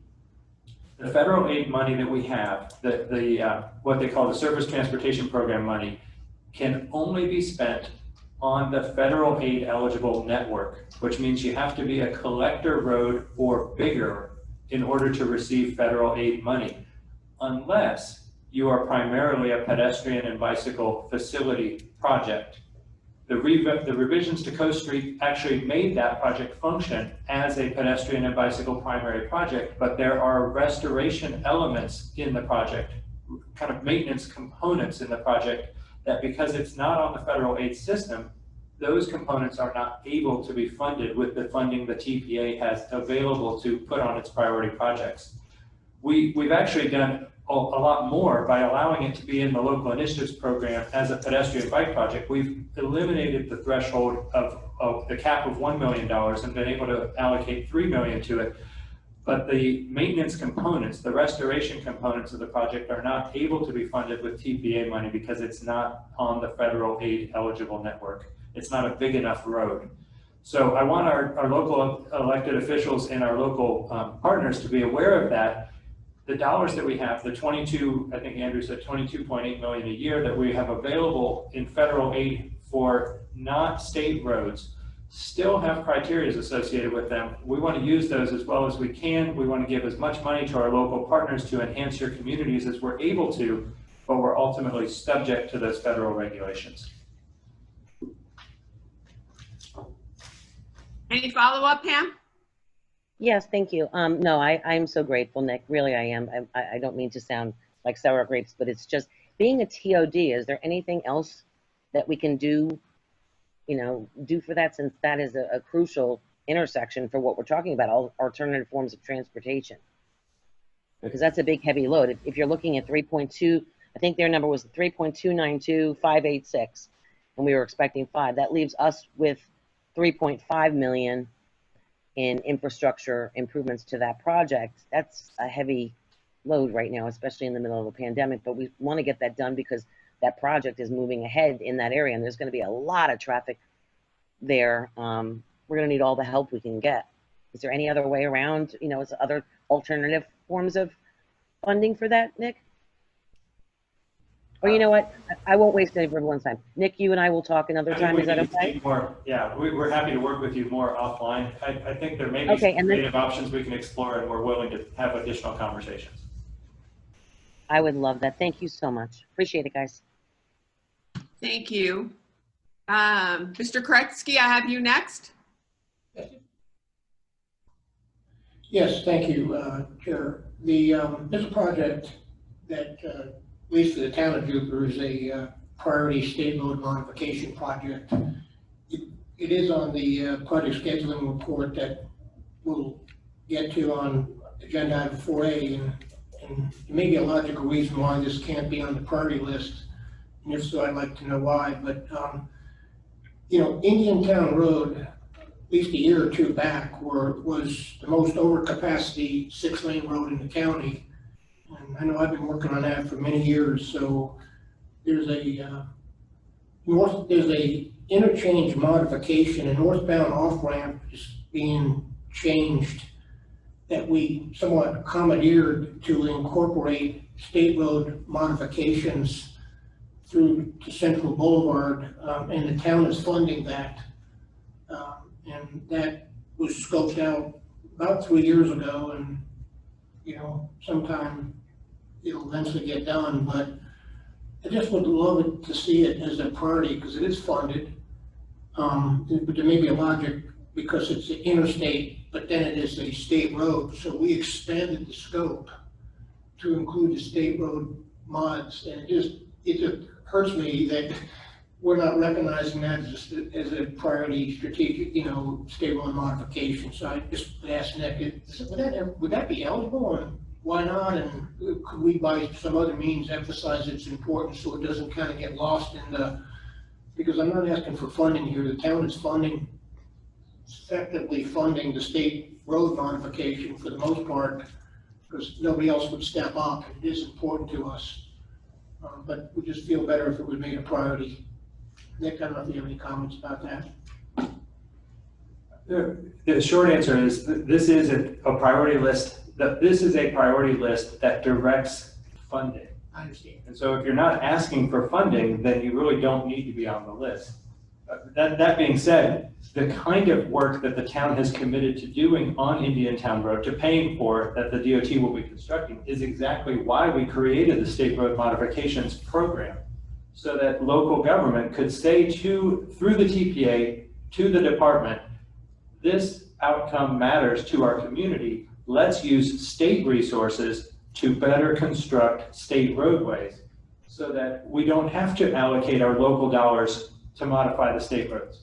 The federal aid money that we have, what they call the Surface Transportation Program money, can only be spent on the federal aid eligible network, which means you have to be a collector road or bigger in order to receive federal aid money, unless you are primarily a pedestrian and bicycle facility project. The revisions to Coast Street actually made that project function as a pedestrian and bicycle primary project, but there are restoration elements in the project, kind of maintenance components in the project, that because it's not on the federal aid system, those components are not able to be funded with the funding the TPA has available to put on its priority projects. We've actually done a lot more by allowing it to be in the local initiatives program as a pedestrian bike project. We've eliminated the threshold of the cap of $1 million and been able to allocate $3 million to it. But the maintenance components, the restoration components of the project are not able to be funded with TPA money because it's not on the federal aid eligible network. It's not a big enough road. So I want our local elected officials and our local partners to be aware of that. The dollars that we have, the 22, I think Andrew said 22.8 million a year that we have available in federal aid for not state roads, still have criteria associated with them. We want to use those as well as we can. We want to give as much money to our local partners to enhance your communities as we're able to, but we're ultimately subject to those federal regulations. Any follow-up, Pam? Yes, thank you. No, I'm so grateful, Nick. Really, I am. I don't mean to sound like sour grapes, but it's just being a TOD. Is there anything else that we can do, do for that, since that is a crucial intersection for what we're talking about, all alternative forms of transportation? Because that's a big, heavy load. If you're looking at 3.2, I think their number was 3.292586, and we were expecting 5. That leaves us with 3.5 million in infrastructure improvements to that project. That's a heavy load right now, especially in the middle of a pandemic, but we want to get that done because that project is moving ahead in that area, and there's going to be a lot of traffic there. We're going to need all the help we can get. Is there any other way around, you know, is there other alternative forms of funding for that, Nick? Or you know what? I won't waste any of everyone's time. Nick, you and I will talk another time. Is that okay? Yeah, we're happy to work with you more offline. I think there may be some creative options we can explore, and we're willing to have additional conversations. I would love that. Thank you so much. Appreciate it, guys. Thank you. Mr. Kretsky, I have you next. Yes, thank you, Chair. There's a project that, at least for the town of Jupiter, is a priority state road modification project. It is on the project scheduling report that we'll get to on agenda item 4A, and there may be a logical reason why this can't be on the priority list, and if so, I'd like to know why. But you know, Indian Town Road, at least a year or two back, was the most overcapacity 6-lane road in the county. And I know I've been working on that for many years. So there's a interchange modification, a northbound off-ramp is being changed that we somewhat commandeered to incorporate state road modifications through to Central Boulevard, and the town is funding that. And that was scoped out about 3 years ago, and you know, sometime it'll eventually get done, but I just would love to see it as a priority because it is funded. But there may be a logic because it's an interstate, but then it is a state road. So we expanded the scope to include the state road mods, and it just hurts me that we're not recognizing that as a priority strategic, you know, state road modification. So I just asked Nick, would that be eligible, and why not? And could we, by some other means, emphasize its importance so it doesn't kind of get lost in the, because I'm not asking for funding here. The town is effectively funding the state road modification for the most part, because nobody else would step up. It is important to us. But we just feel better if it was made a priority. Nick, I don't know if you have any comments about that. The short answer is this is a priority list. This is a priority list that directs funding. I understand. And so if you're not asking for funding, then you really don't need to be on the list. That being said, the kind of work that the town has committed to doing on Indian Town Road, to paying for, that the DOT will be constructing, is exactly why we created the State Road Modifications Program, so that local government could say through the TPA to the department, this outcome matters to our community. Let's use state resources to better construct state roadways so that we don't have to allocate our local dollars to modify the state roads.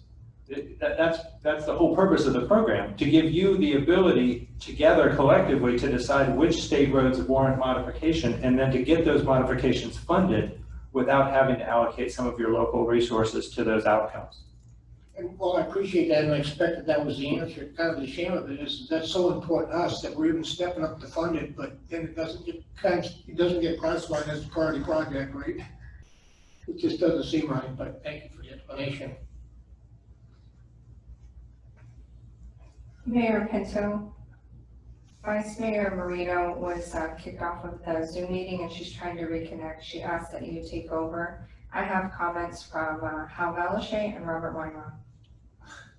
That's the whole purpose of the program, to give you the ability together collectively to decide which state roads warrant modification, and then to get those modifications funded without having to allocate some of your local resources to those outcomes. And well, I appreciate that, and I expect that was the answer. Kind of the shame of it is that's so important to us that we're even stepping up to fund it, but then it doesn't get classified as a priority project, right? It just doesn't seem right. But thank you for the explanation. Mayor Pinto, Vice Mayor Marino was kicked off of the Zoom meeting, and she's trying to reconnect. She asked that you take over. I have comments from Hal Valashay and Robert Weinroth.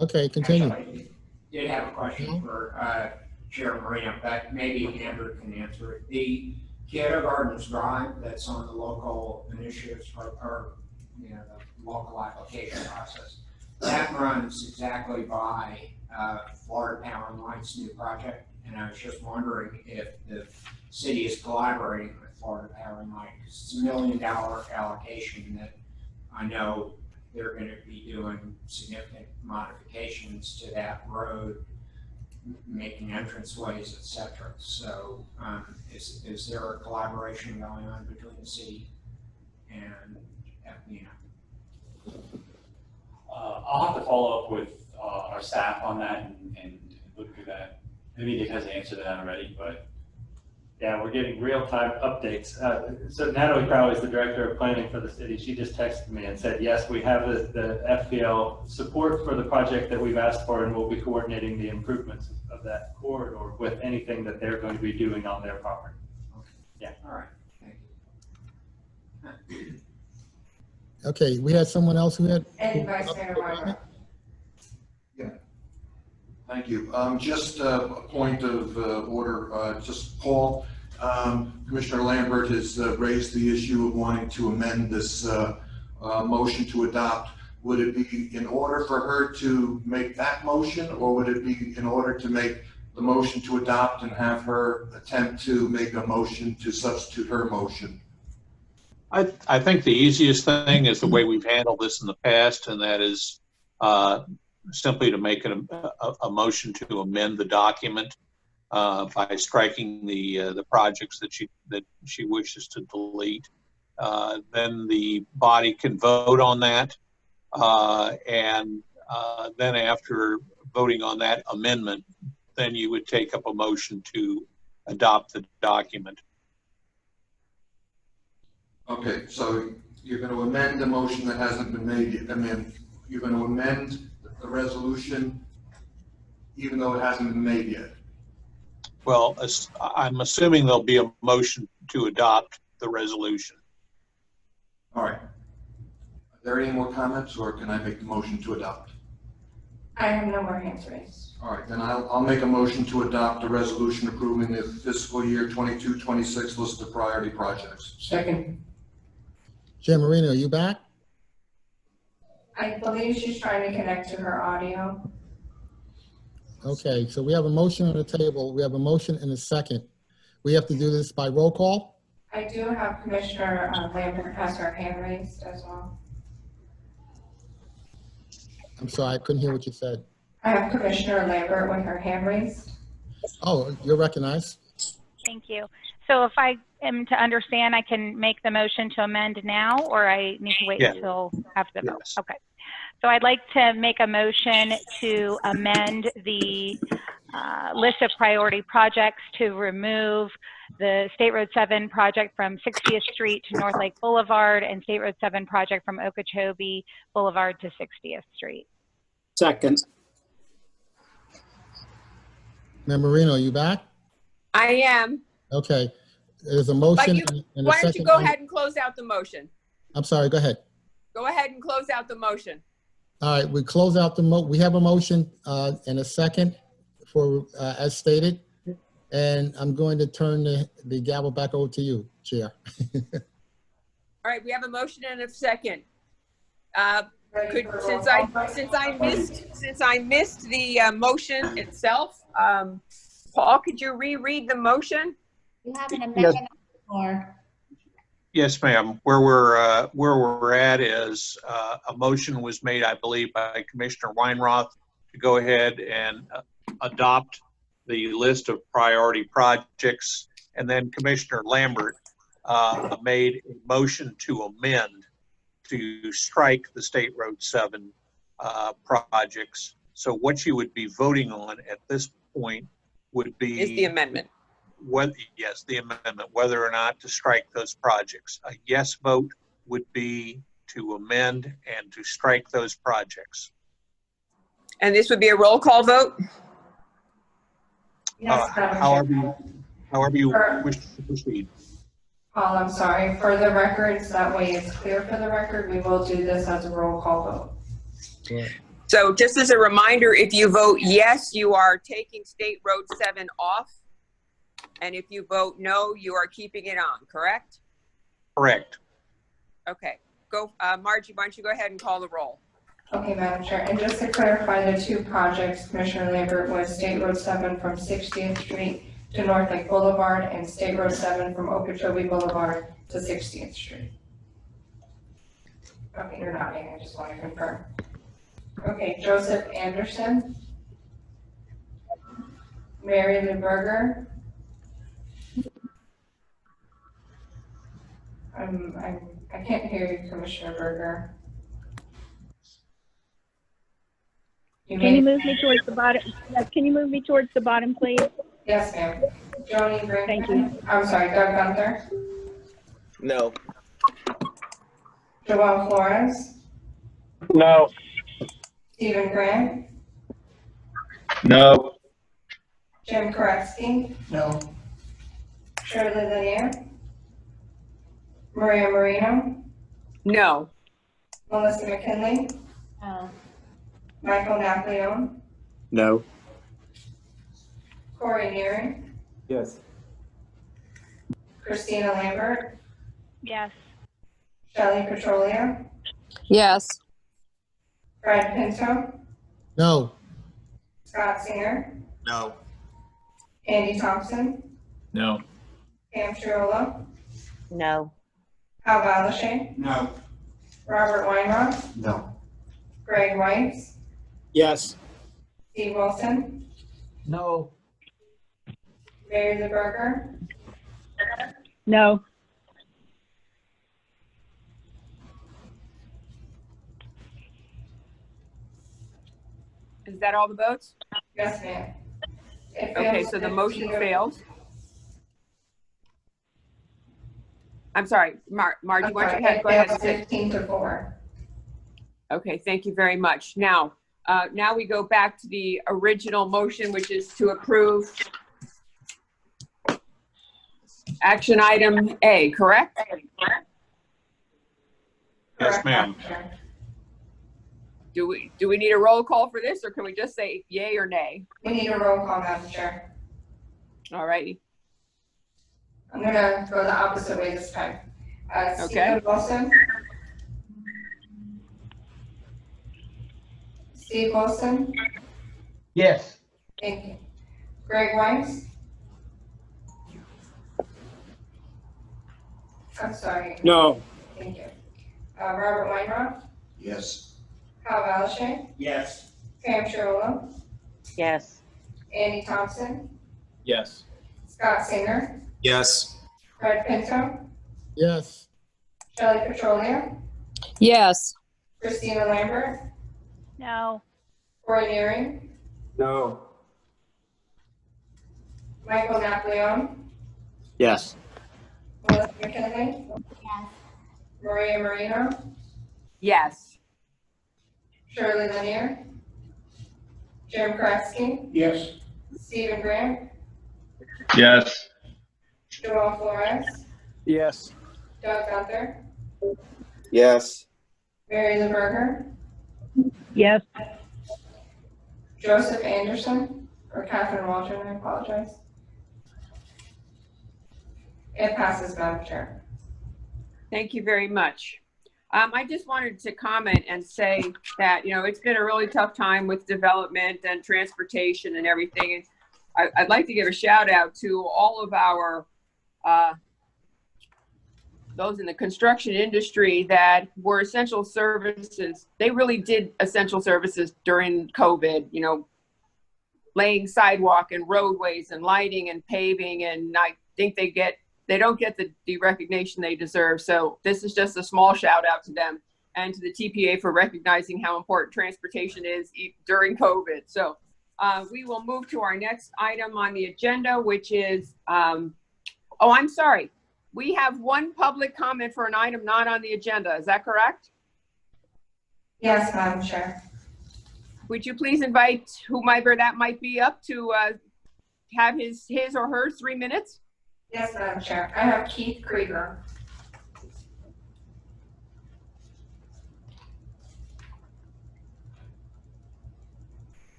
Okay, continue. I did have a question for Chair Marino, but maybe Andrew can answer it. The Kyoto Gardens Drive that's on the local initiatives or you know, the local application process, that runs exactly by Florida Power and Light's new project. And I was just wondering if the city is collaborating with Florida Power and Light, because it's $1 million allocation that I know they're going to be doing significant modifications to that road, making entranceways, etc. So is there a collaboration going on between the city and I'll have to follow up with our staff on that and look through that. Maybe Nick has an answer to that already, but Yeah, we're getting real-time updates. So Natalie Crowley is the director of planning for the city. She just texted me and said, yes, we have the FPL support for the project that we've asked for, and we'll be coordinating the improvements of that corridor with anything that they're going to be doing on their property. Yeah. All right. Thank you. Okay, we had someone else who had. And Vice Mayor Wyman. Yeah. Thank you. Just a point of order, just Paul, Commissioner Lambert has raised the issue of wanting to amend this motion to adopt. Would it be in order for her to make that motion, or would it be in order to make the motion to adopt and have her attempt to make a motion to substitute her motion? I think the easiest thing is the way we've handled this in the past, and that is simply to make a motion to amend the document by striking the projects that she wishes to delete. Then the body can vote on that, and then after voting on that amendment, then you would take up a motion to adopt the document. Okay, so you're going to amend the motion that hasn't been made yet. I mean, you're going to amend the resolution even though it hasn't been made yet. Well, I'm assuming there'll be a motion to adopt the resolution. All right. Are there any more comments, or can I make the motion to adopt? I have no more hands raised. All right, then I'll make a motion to adopt a resolution approving the fiscal year 22-26 list of priority projects. Second. Jim Marino, are you back? I believe she's trying to connect to her audio. Okay, so we have a motion on the table. We have a motion and a second. We have to do this by roll call? I do have Commissioner Lambert has her hand raised as well. I'm sorry, I couldn't hear what you said. I have Commissioner Lambert with her hand raised. Oh, you're recognized. Thank you. So if I am to understand, I can make the motion to amend now, or I need to wait until after the vote? Okay. So I'd like to make a motion to amend the list of priority projects to remove the State Road 7 project from 60th Street to North Lake Boulevard and State Road 7 project from Okeechobee Boulevard to 60th Street. Second. Member Marino, are you back? I am. Okay, there's a motion and a Why don't you second. go ahead and close out the motion? I'm sorry, go ahead. Go ahead and close out the motion. All right, we close out we have a motion and a second for as stated, and I'm going to turn the gavel back over to you, Chair. All right, we have a motion and a second. Since I missed the motion itself, Paul, could you reread the motion? You have an amendment on the floor. Yes, ma'am. Where we're at is a motion was made, I believe, by Commissioner Weinroth to go ahead and adopt the list of priority projects, and then Commissioner Lambert made a motion to amend to strike the State Road 7 projects. So what you would be voting on at this point would be is the amendment. Yes, the amendment, whether or not to strike those projects. A yes vote would be to amend and to strike those projects. And this would be a roll call vote? Yes, however you wish to proceed. Paul, I'm sorry. For the records, that way it's clear for the record, we will do this as a roll call vote. Right. So just as a reminder, if you vote yes, you are taking State Road 7 off. And if you vote no, you are keeping it on, correct? Correct. Okay. Go, Margie, why don't you go ahead and call the roll? Okay, Madam Chair. And just to clarify, the two projects, Commissioner Lambert, was State Road 7 from 60th Street to North Lake Boulevard and State Road 7 from Okeechobee Boulevard to 60th Street. Okay, you're nodding. I just want to confirm. Okay, Joseph Anderson. Mary Lou Berger. I can't hear you, Commissioner Berger. Can you move me towards the bottom? Can you move me towards the bottom, please? Yes, ma'am. Joni Brinkman. Thank you. I'm sorry, Doug Gunther. No. Joel Flores. No. Stephen Grant. No. Jim Koretsky. No. Shirley Lanier. Maria Marino. No. Melissa McKinley. No. Michael Napoleon. No. Corey Neary. Yes. Christina Lambert. Yes. Shelley Petrolia. Yes. Fred Pinto. No. Scott Singer. No. Andy Thompson. No. Pam Chirolo. No. Hal Balache. No. Robert Weinroth. No. Greg White. Yes. Steve Wilson. No. Mary LeBurger. No. Is that all the votes? Yes, ma'am. It Okay, fails so the motion 15 to- fails. I'm sorry, Margie, why don't you go ahead and say. 15 to 4. Okay, thank you very much. Now we go back to the original motion, which is to approve action item A, correct? Yes, ma'am. Do we need a roll call for this, or can we just say yay or nay? We need a roll call, Madam Chair. All righty. I'm gonna go the opposite way this time. Okay. Stephen Wilson. Steve Wilson. Yes. Thank you. Greg Weiss. I'm sorry. No. Thank you. Robert Weinroth. Yes. Hal Balache. Yes. Pam Chirolo. Yes. Andy Thompson. Yes. Scott Singer. Yes. Fred Pinto. Yes. Shelley Petrolia. Yes. Christina Lambert. No. Roy Neary. No. Michael Napoleon. Yes. Melissa McKinley. Yes. Maria Marino. Yes. Shirley Lanier. Jim Koretsky. Yes. Stephen Grant. Yes. Joel Flores. Yes. Doug Gunther. Yes. Mary LeBurger. Yes. Joseph Anderson. Or Catherine Waldron, I apologize. It passes, Madam Chair. Thank you very much. I just wanted to comment and say that, it's been a really tough time with development and transportation and everything. And I'd like to give a shout out to all of our, those in the construction industry that were essential services. They really did essential services during COVID, laying sidewalk and roadways and lighting and paving. And I think they don't get the recognition they deserve. So this is just a small shout out to them and to the TPA for recognizing how important transportation is during COVID. So we will move to our next item on the agenda, which is, I'm sorry. We have one public comment for an item not on the agenda. Is that correct? Yes, Madam Chair. Would you please invite whomever that might be up to have his or her 3 minutes? Yes, Madam Chair. I have Keith Krieger.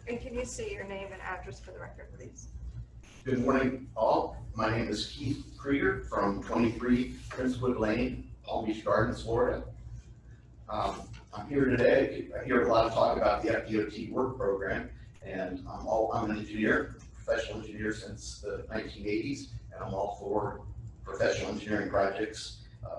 And can you say your name and address for the record, please? Good morning, all. My name is Keith Krieger from 23 Princewood Lane, Palm Beach Gardens, Florida. I'm here today. I hear a lot of talk about the FDOT work program, and I'm an engineer, professional engineer since the 1980s, and I'm all for professional engineering projects,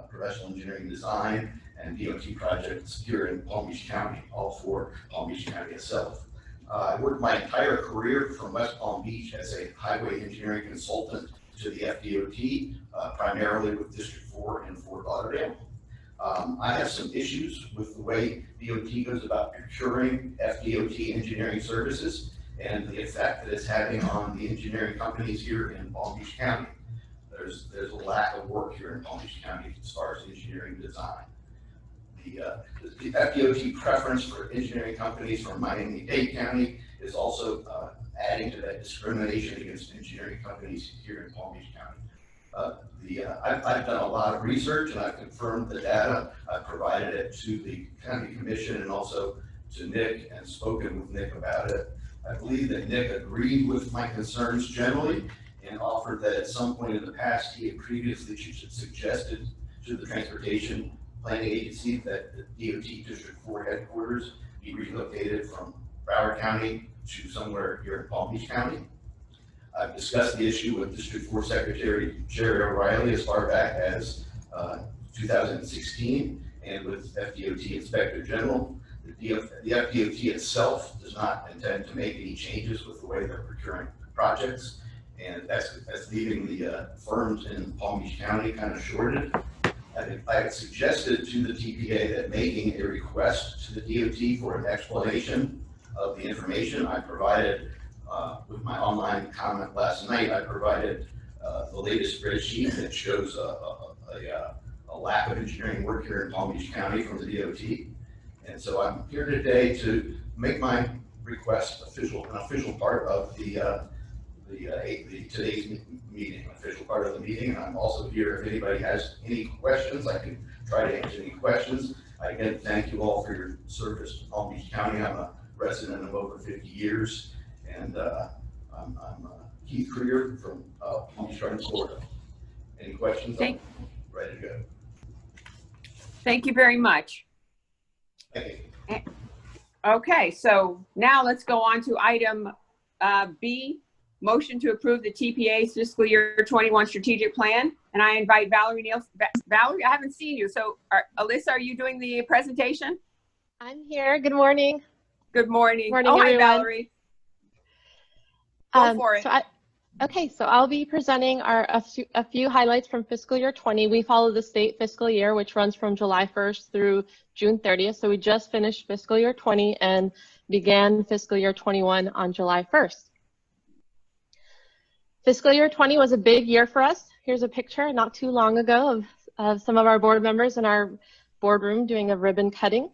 professional engineering design, and DOT projects here in Palm Beach County, all for Palm Beach County itself. I worked my entire career from West Palm Beach as a highway engineering consultant to the FDOT, primarily with District 4 in Fort Lauderdale. I have some issues with the way DOT goes about procuring FDOT engineering services. and the effect that it's having on the engineering companies here in Palm Beach County. There's a lack of work here in Palm Beach County as far as engineering design. The FDOT preference for engineering companies from Miami-Dade County is also adding to that discrimination against engineering companies here in Palm Beach County. I've done a lot of research and I've confirmed the data. I've provided it to the County Commission and also to Nick and spoken with Nick about it. I believe that Nick agreed with my concerns generally and offered that at some point in the past he had previously suggested to the Transportation Planning Agency that the DOT District 4 headquarters be relocated from Broward County to somewhere here in Palm Beach County. I've discussed the issue with District 4 Secretary Jerry O'Reilly as far back as 2016 and with FDOT Inspector General. The FDOT itself does not intend to make any changes with the way they're procuring projects, and that's leaving the firms in Palm Beach County kind of shorted. I had suggested to the TPA that making a request to the DOT for an explanation of the information I provided with my online comment last night. I provided the latest spreadsheet that shows a lack of engineering work here in Palm Beach County from the DOT. And so I'm here today to make my request an official part of today's meeting, official part of the meeting. And I'm also here if anybody has any questions. I can try to answer any questions. I again thank you all for your service to Palm Beach County. I'm a resident of over 50 years, and I'm Keith Krieger from Palm Beach Gardens, Florida. Any questions? I'm ready to go. Thank you very much. Thank you. Okay, so now let's go on to item B, motion to approve the TPA's fiscal year 21 strategic plan. And I invite Valerie Nielsen. Valerie, I haven't seen you. So Alyssa, are you doing the presentation? I'm here. Good morning. Good morning. Morning, hi, everyone. Valerie. Go for it. So I'll be presenting a few highlights from fiscal year 20. We follow the state fiscal year, which runs from July 1st through June 30th. So we just finished fiscal year 20 and began fiscal year 21 on July 1st. Fiscal year 20 was a big year for us. Here's a picture not too long ago of some of our board members in our boardroom doing a ribbon cutting.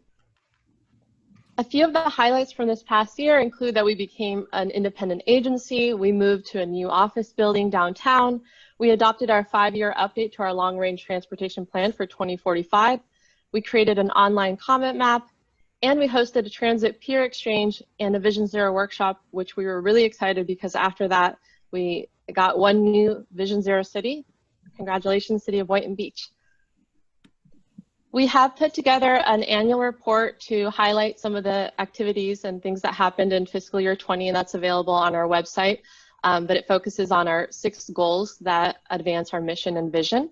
A few of the highlights from this past year include that we became an independent agency, we moved to a new office building downtown, we adopted our 5-year update to our long-range transportation plan for 2045, we created an online comment map, and we hosted a transit peer exchange and a Vision Zero workshop, which we were really excited because after that, we got one new Vision Zero city. Congratulations, City of Boynton Beach. We have put together an annual report to highlight some of the activities and things that happened in fiscal year 20, and that's available on our website. But it focuses on our 6 goals that advance our mission and vision.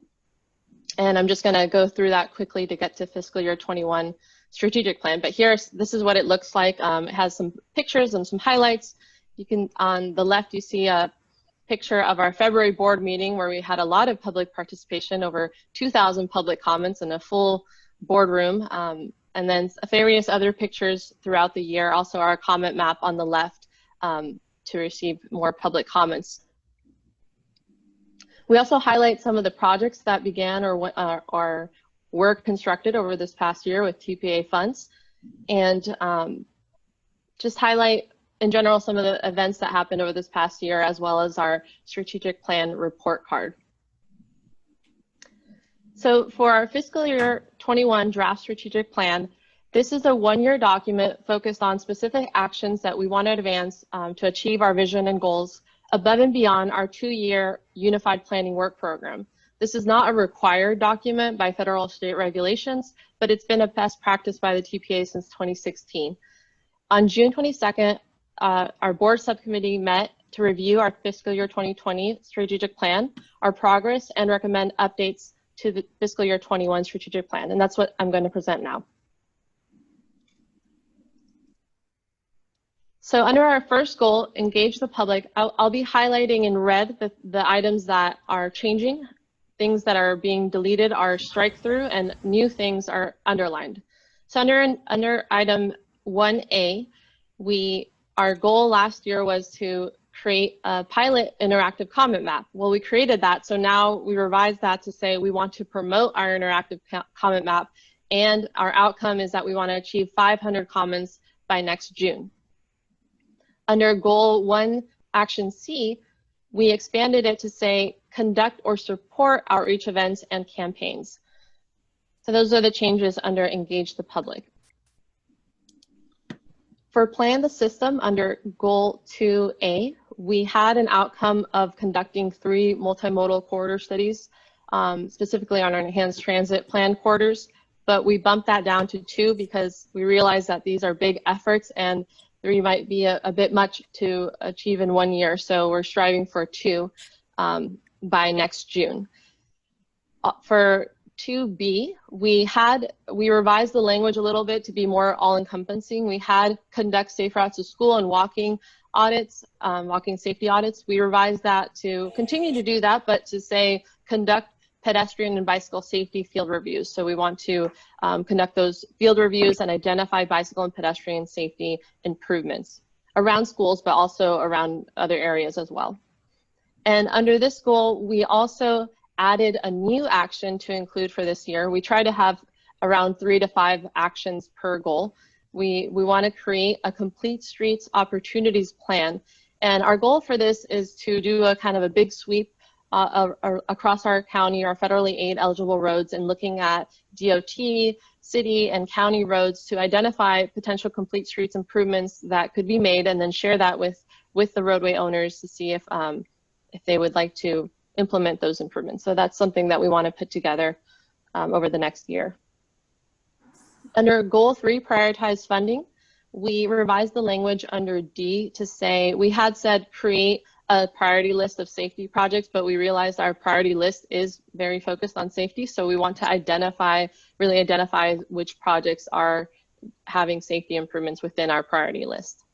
And I'm just going to go through that quickly to get to fiscal year 21 strategic plan. But this is what it looks like. It has some pictures and some highlights. You can, on the left, you see a picture of our February board meeting where we had a lot of public participation, over 2,000 public comments in a full boardroom, and then various other pictures throughout the year. Also our comment map on the left to receive more public comments. We also highlight some of the projects that began or were constructed over this past year with TPA funds, and just highlight in general some of the events that happened over this past year, as well as our strategic plan report card. So for our fiscal year 21 draft strategic plan, this is a 1-year document focused on specific actions that we want to advance to achieve our vision and goals above and beyond our 2-year unified planning work program. This is not a required document by federal state regulations, but it's been a best practice by the TPA since 2016. On June 22nd, our board subcommittee met to review our fiscal year 2020 strategic plan, our progress, and recommend updates to the fiscal year 21 strategic plan. And that's what I'm going to present now. So under our first goal, engage the public, I'll be highlighting in red the items that are changing, things that are being deleted are strike through, and new things are underlined. So under item 1A, we our goal last year was to create a pilot interactive comment map. Well, we created that, so now we revised that to say we want to promote our interactive comment map, and our outcome is that we want to achieve 500 comments by next June. Under Goal 1, Action C, we expanded it to say conduct or support outreach events and campaigns. So those are the changes under Engage the Public. For Plan the System, under Goal 2A, we had an outcome of conducting 3 multimodal corridor studies, specifically on our enhanced transit plan corridors, but we bumped that down to 2 because we realized that these are big efforts and 3 might be a bit much to achieve in 1 year, so we're striving for 2 by next June. For 2B, we revised the language a little bit to be more all-encompassing. We had conduct safe routes to school and walking audits, walking safety audits. We revised that to continue to do that, but to say conduct pedestrian and bicycle safety field reviews. So we want to conduct those field reviews and identify bicycle and pedestrian safety improvements around schools, but also around other areas as well. And under this goal, we also added a new action to include for this year. We try to have around 3 to 5 actions per goal. We want to create a complete streets opportunities plan. And our goal for this is to do a kind of a big sweep across our county, our federally aid eligible roads, and looking at DOT, city, and county roads to identify potential complete streets improvements that could be made, and then share that with the roadway owners to see if they would like to implement those improvements. So that's something that we want to put together over the next year. Under Goal 3, prioritize funding, we revised the language under D to say, we had said create a priority list of safety projects, but we realized our priority list is very focused on safety. So we want to really identify which projects are having safety improvements within our priority list.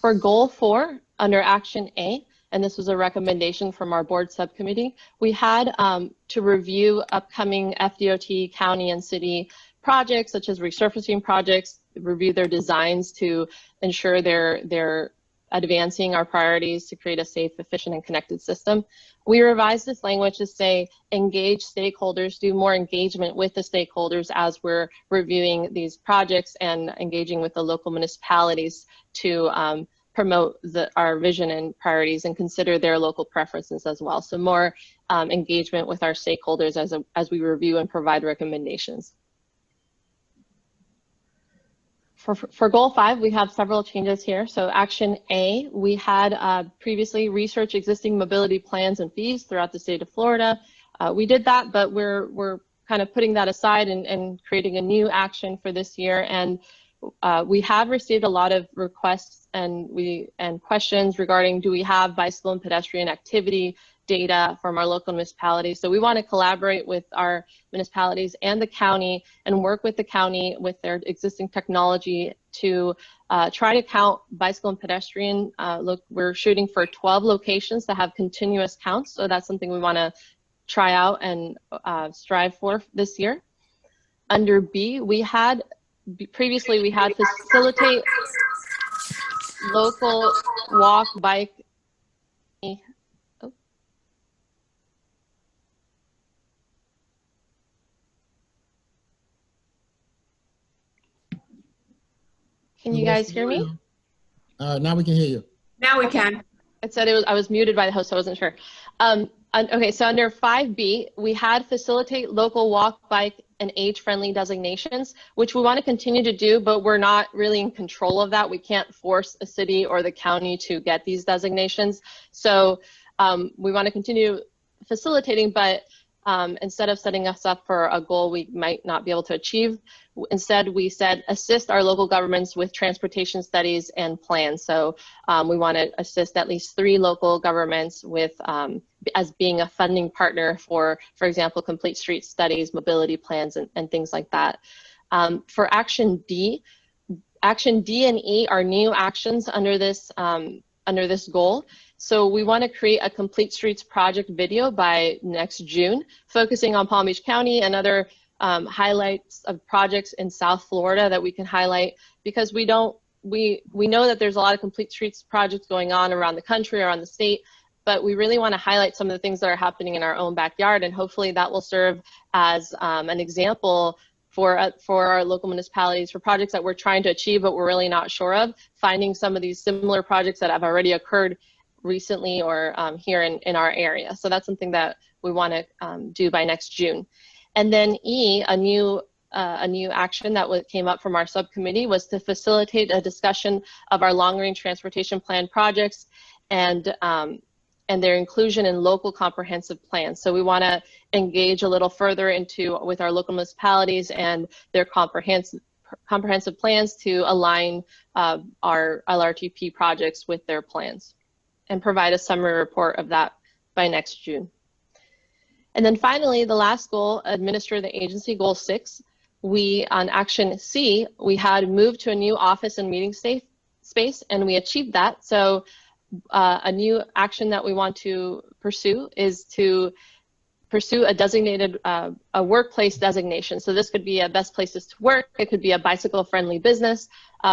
For Goal 4, under Action A, and this was a recommendation from our board subcommittee, we had to review upcoming FDOT, county, and city projects, such as resurfacing projects, review their designs to ensure they're advancing our priorities to create a safe, efficient, and connected system. We revised this language to say engage stakeholders, do more engagement with the stakeholders as we're reviewing these projects and engaging with the local municipalities to promote our vision and priorities and consider their local preferences as well. So more engagement with our stakeholders as we review and provide recommendations. For Goal 5, we have several changes here. So Action A, we had previously researched existing mobility plans and fees throughout the state of Florida. We did that, but we're kind of putting that aside and creating a new action for this year. And we have received a lot of requests and questions regarding, do we have bicycle and pedestrian activity data from our local municipalities? So we want to collaborate with our municipalities and the county and work with the county with their existing technology to try to count bicycle and pedestrian. We're shooting for 12 locations to have continuous counts. So that's something we want to try out and strive for this year. Under B, previously we had facilitate local walk, bike. Can you guys hear me? Now we can hear you. Now we can. It said I was muted by the host, so I wasn't sure. Okay, so under 5B, we had facilitate local walk, bike, and age-friendly designations, which we want to continue to do, but we're not really in control of that. We can't force a city or the county to get these designations. So we want to continue facilitating, but instead of setting us up for a goal we might not be able to achieve, instead we said assist our local governments with transportation studies and plans. So we want to assist at least 3 local governments with as being a funding partner for example, complete street studies, mobility plans, and things like that. For Action D and E are new actions under this goal. So we want to create a complete streets project video by next June, focusing on Palm Beach County and other highlights of projects in South Florida that we can highlight, because we don't we know that there's a lot of complete streets projects going on around the country, around the state, but we really want to highlight some of the things that are happening in our own backyard, and hopefully that will serve as an example for our local municipalities, for projects that we're trying to achieve but we're really not sure of, finding some of these similar projects that have already occurred recently or here in our area. So that's something that we want to do by next June. And then E, a new action that came up from our subcommittee was to facilitate a discussion of our long-range transportation plan projects and their inclusion in local comprehensive plans. So we want to engage a little further with our local municipalities and their comprehensive plans to align our LRTP projects with their plans and provide a summary report of that by next June. And then finally, the last goal, administer the agency, goal 6. On action C, we had moved to a new office and meeting space, and we achieved that. So a new action that we want to pursue is to pursue a designated, a workplace designation. So this could be a best places to work, it could be a bicycle-friendly business.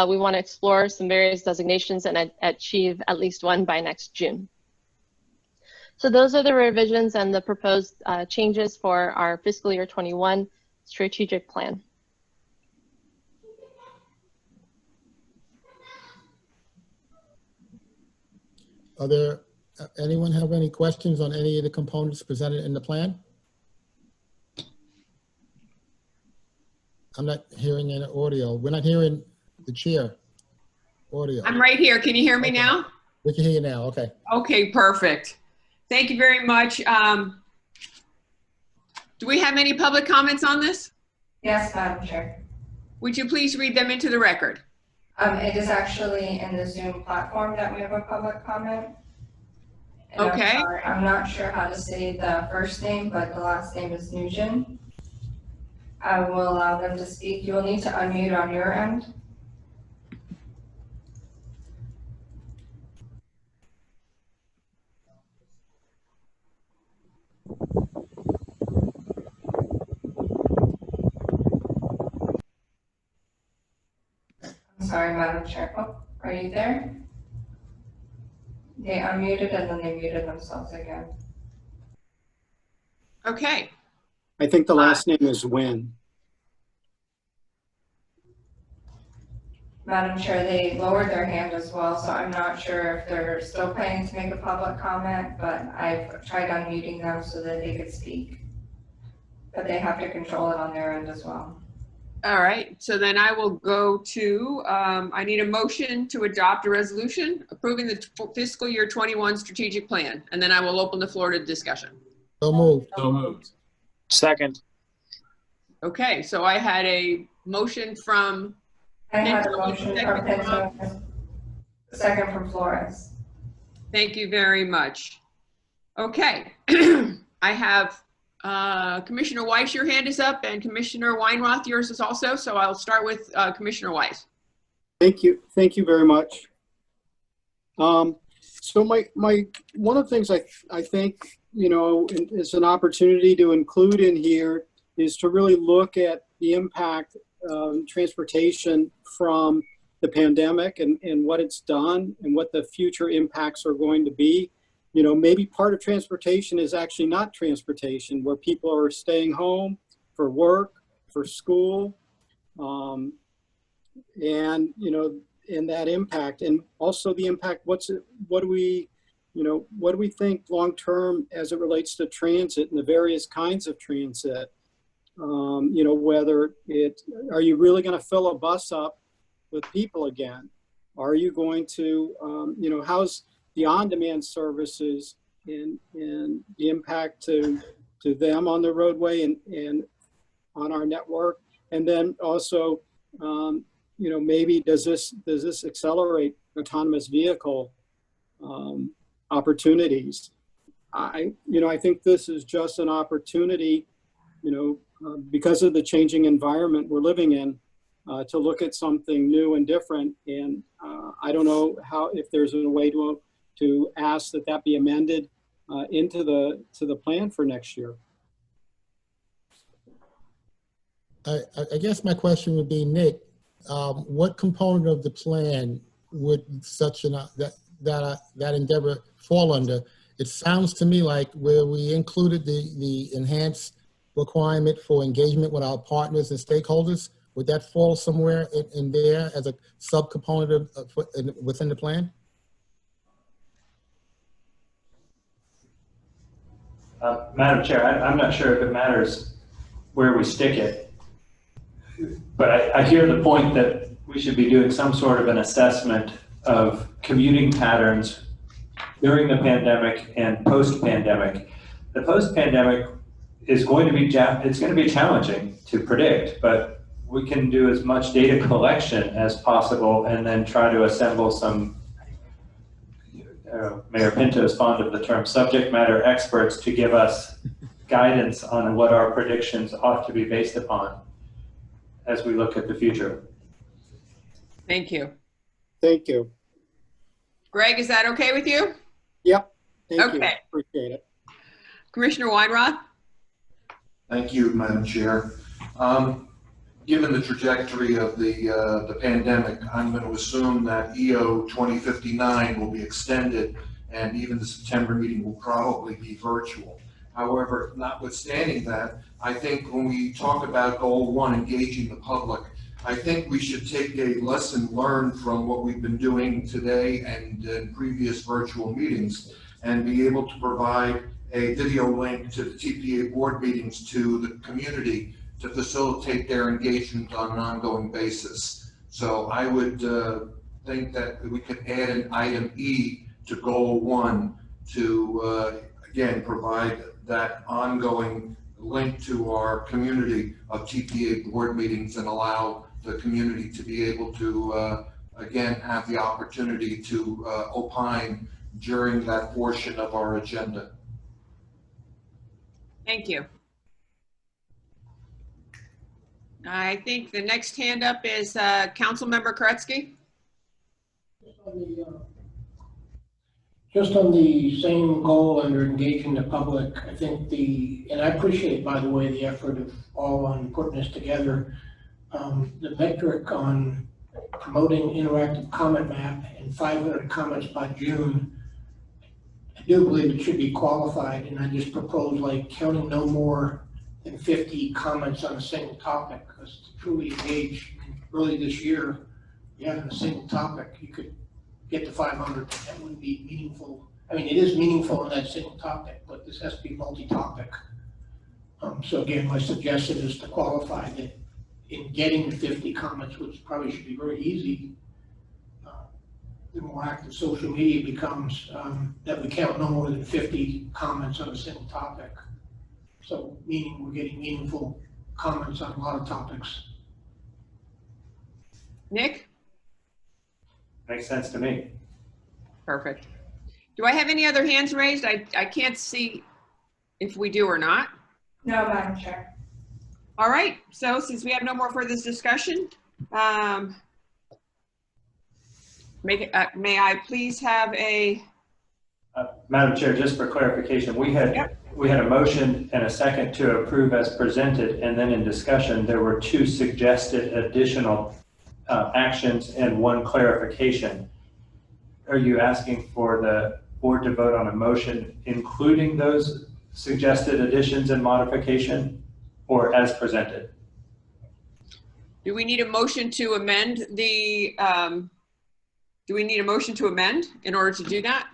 We want to explore some various designations and achieve at least one by next June. So those are the revisions and the proposed changes for our fiscal year 21 strategic plan. Are there, anyone have any questions on any of the components presented in the plan? I'm not hearing any audio. We're not hearing the chair audio. I'm right here. Can you hear me now? We can hear you now, okay. Okay, perfect. Thank you very much. Do we have any public comments on this? Yes, Madam Chair. Would you please read them into the record? It is actually in the Zoom platform that we have a public comment. And okay. I'm not sure how to say the first name, but the last name is Nugent. I will allow them to speak. You will need to unmute on your end. I'm sorry, Madam Chair. Oh, are you there? They unmuted and then they muted themselves again. Okay. I think the last name is Wynn. Madam Chair, they lowered their hand as well, so I'm not sure if they're still planning to make a public comment, but I've tried unmuting them so that they could speak. But they have to control it on their end as well. All right, so then I will go to, I need a motion to adopt a resolution approving the fiscal year 21 strategic plan, and then I will open the floor to discussion. So moved. So moved. Second. Okay, so I had a motion from I had a motion from Pinto, second from Flores. Thank you very much. Okay, I have Commissioner Weiss, your hand is up, and Commissioner Weinroth, yours is also. So I'll start with Commissioner Weiss. Thank you very much. So my one of the things I think, you know, is an opportunity to include in here is to really look at the impact of transportation from the pandemic and what it's done and what the future impacts are going to be. You know, maybe part of transportation is actually not transportation, where people are staying home for work, for school, and, you know, and that impact, and also the impact, what do we think long-term as it relates to transit and the various kinds of transit? You know, whether are you really going to fill a bus up with people again? Are you going to, you know, how's the on-demand services and the impact to them on the roadway and on our network? And then also, you know, maybe does this accelerate autonomous vehicle opportunities? I think this is just an opportunity, you know, because of the changing environment we're living in, to look at something new and different. And I don't know if there's a way to ask that be amended into the plan for next year. I guess my question would be, Nick, what component of the plan would such an that endeavor fall under? It sounds to me like where we included the enhanced requirement for engagement with our partners and stakeholders, would that fall somewhere in there as a subcomponent within the plan? Madam Chair, I'm not sure if it matters where we stick it, but I hear the point that we should be doing some sort of an assessment of commuting patterns during the pandemic and post-pandemic. The post-pandemic is going to be, it's going to be challenging to predict, but we can do as much data collection as possible and then try to assemble some, Mayor Pinto is fond of the term subject matter experts to give us guidance on what our predictions ought to be based upon as we look at the future. Thank you. Thank you. Greg, is that okay with you? Yep. Thank you. Okay. Appreciate it. Commissioner Weinroth? Thank you, Madam Chair. Given the trajectory of the pandemic, I'm going to assume that EO 2059 will be extended, and even the September meeting will probably be virtual. However, notwithstanding that, I think when we talk about Goal 1, engaging the public, I think we should take a lesson learned from what we've been doing today and in previous virtual meetings and be able to provide a video link to the TPA board meetings to the community to facilitate their engagement on an ongoing basis. So I would think that we could add an item E to Goal 1 to, again, provide that ongoing link to our community of TPA board meetings and allow the community to be able to, again, have the opportunity to opine during that portion of our agenda. Thank you. I think the next hand up is Councilmember Koretsky. Just on the same goal under engaging the public, I think and I appreciate, by the way, the effort of all on putting this together. The metric on promoting interactive comment map and 500 comments by June, I do believe it should be qualified, and I just propose like counting no more than 50 comments on a single topic, because to truly engage early this year, yeah, on a single topic, you could get to 500, but that wouldn't be meaningful. I mean, it is meaningful on that single topic, but this has to be multi-topic. So again, my suggestion is to qualify that in getting the 50 comments, which probably should be very easy, the more active social media becomes, that we count no more than 50 comments on a single topic. So meaning we're getting meaningful comments on a lot of topics. Nick? Makes sense to me. Perfect. Do I have any other hands raised? I can't see if we do or not. No, Madam Chair. All right, so since we have no more further discussion, may I please have a... Madam Chair, just for clarification, we had a motion and a second to approve as presented, and then in discussion, there were 2 suggested additional actions and 1 clarification. Are you asking for the board to vote on a motion including those suggested additions and modification, or as presented? Do we need a motion to amend the, do we need a motion to amend in order to do that?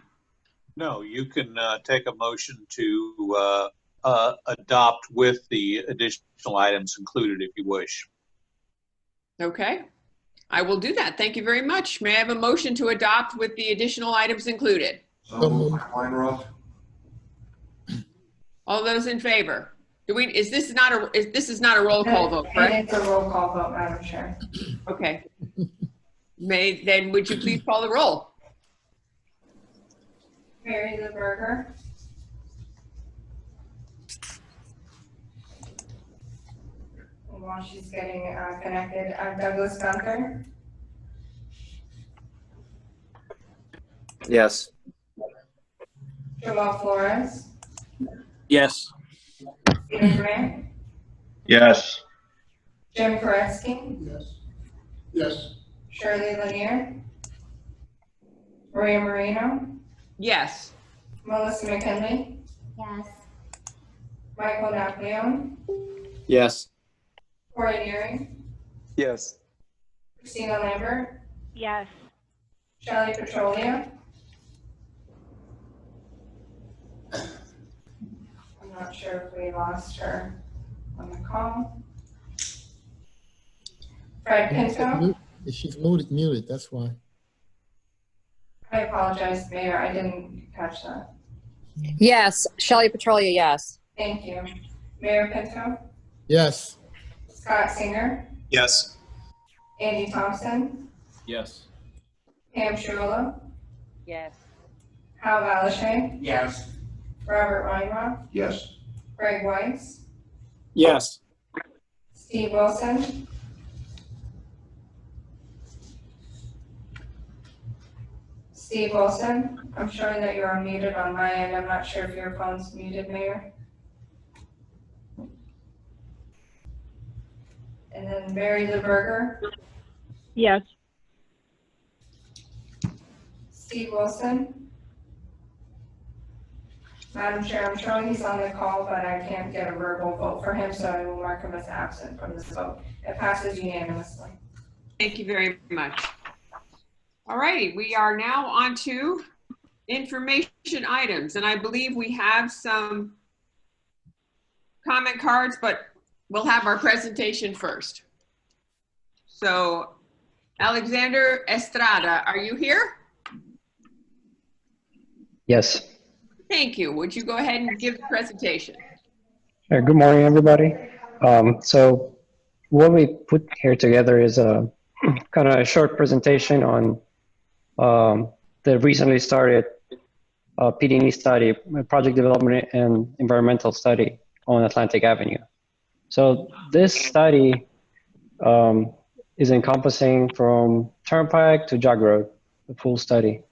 No, you can take a motion to adopt with the additional items included if you wish. Okay, I will do that. Thank you very much. May I have a motion to adopt with the additional items included? Weinroth. All those in favor? This is not a roll call vote, correct? It's a roll call vote, Madam Chair. Okay. Then would you please call the roll? Mary Lou Berger. While she's getting connected, Douglas Gunther. Yes. Jamal Flores. Yes. Peter Grant. Yes. Jim Koretsky. Yes. Yes. Shirley Lanier, Maria Moreno, Yes. Melissa McKinley, Yes. Michael Napoleon, Yes. Corey Neary, Yes. Christina Lambert, Yes. Shelley Petrolia. I'm not sure if we lost her on the call. Fred Pinto. She's muted, that's why. I apologize, Mayor, I didn't catch that. Yes. Shelley Petrolia, yes. Thank you. Mayor Pinto, Yes. Scott Singer, Yes. Andy Thompson, Yes. Pam Shirula, Yes. Hal Valashay, Yes. Robert Weinrock, Yes. Greg Weiss, Yes. Steve Wilson, Steve Wilson, I'm showing that you're unmuted on my end. I'm not sure if your phone's muted, Mayor. And then Mary Lou Berger, Yes. Steve Wilson. Madam Chair, I'm showing he's on the call, but I can't get a verbal vote for him, so I will mark him as absent from this vote. It passes unanimously. Thank you very much. All righty, we are now on to information items, and I believe we have some comment cards, but we'll have our presentation first. So, Alexander Estrada, are you here? Yes. Thank you. Would you go ahead and give the presentation? Good morning, everybody. So what we put here together is a kind of a short presentation on the recently started PD&E study, project development and environmental study on Atlantic Avenue. So this study is encompassing from Turnpike to Jog Road, the full study.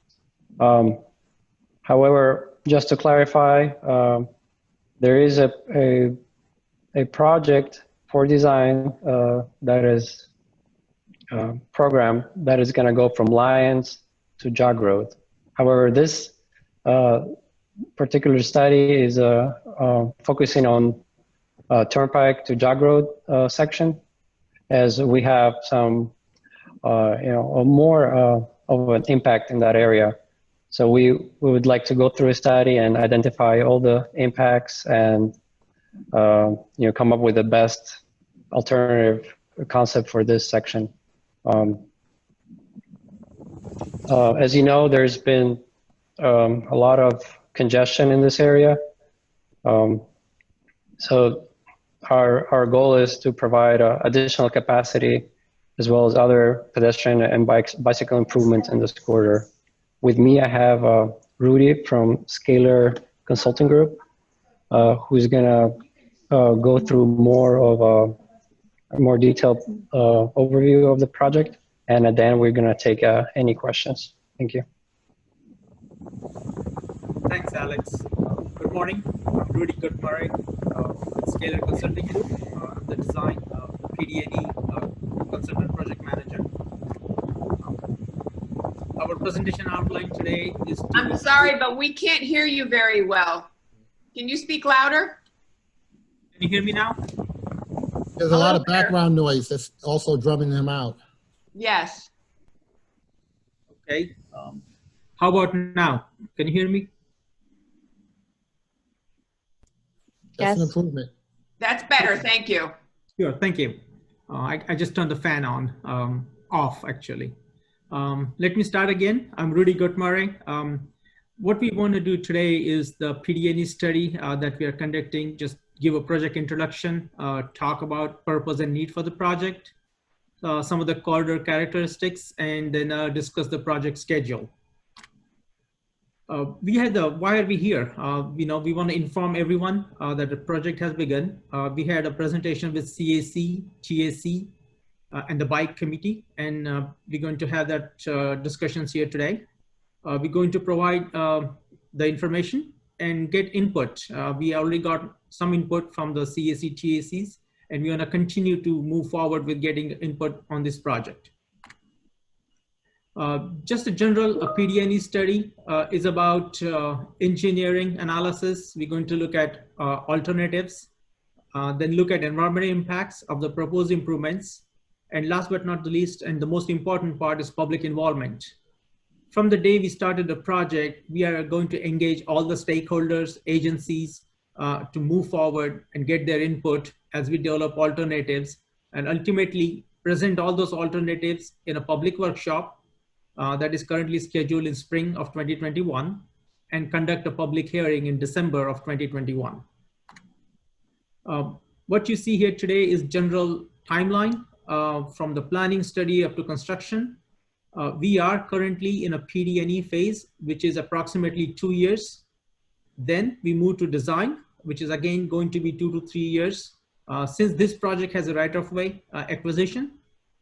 However, just to clarify, there is a project for design that is program that is going to go from Lyons to Jog Road. However, this particular study is focusing on Turnpike to Jog Road section, as we have some, more of an impact in that area. So we would like to go through a study and identify all the impacts and come up with the best alternative concept for this section. As you know, there's been a lot of congestion in this area. So our goal is to provide additional capacity as well as other pedestrian and bicycle improvements in this corridor. With me, I have Rudy from Scalar Consulting Group, who's gonna go through more of a more detailed overview of the project. And then we're gonna take any questions. Thank you. Thanks, Alex. Good morning. I'm Rudy Goodmurray with Scalar Consulting Group. I'm the design PD&E consultant project manager. Our presentation outline today is... I'm sorry, but we can't hear you very well. Can you speak louder? Can you hear me now? There's a lot of background noise that's also drumming him out. Yes. Okay. How about now? Can you hear me? That's an improvement. That's better. Thank you. Sure. Thank you. I just turned the fan on, off actually. Let me start again. I'm Rudy Goodmurray. What we want to do today is the PD&E study that we are conducting. Just give a project introduction, talk about purpose and need for the project, some of the corridor characteristics, and then discuss the project schedule. Why are we here? We want to inform everyone that the project has begun. We had a presentation with CAC, TAC, and the bike committee, and we're going to have that discussions here today. We're going to provide the information and get input. We already got some input from the CAC, TACs, and we're going to continue to move forward with getting input on this project. Just a general PDNE study is about engineering analysis. We're going to look at alternatives, then look at environmental impacts of the proposed improvements. And last but not the least, and the most important part, is public involvement. From the day we started the project, we are going to engage all the stakeholders, agencies to move forward and get their input as we develop alternatives, and ultimately present all those alternatives in a public workshop that is currently scheduled in spring of 2021, and conduct a public hearing in December of 2021. What you see here today is general timeline from the planning study up to construction. We are currently in a PDNE phase, which is approximately 2 years. Then we move to design, which is again going to be 2 to 3 years. Since this project has a right-of-way acquisition,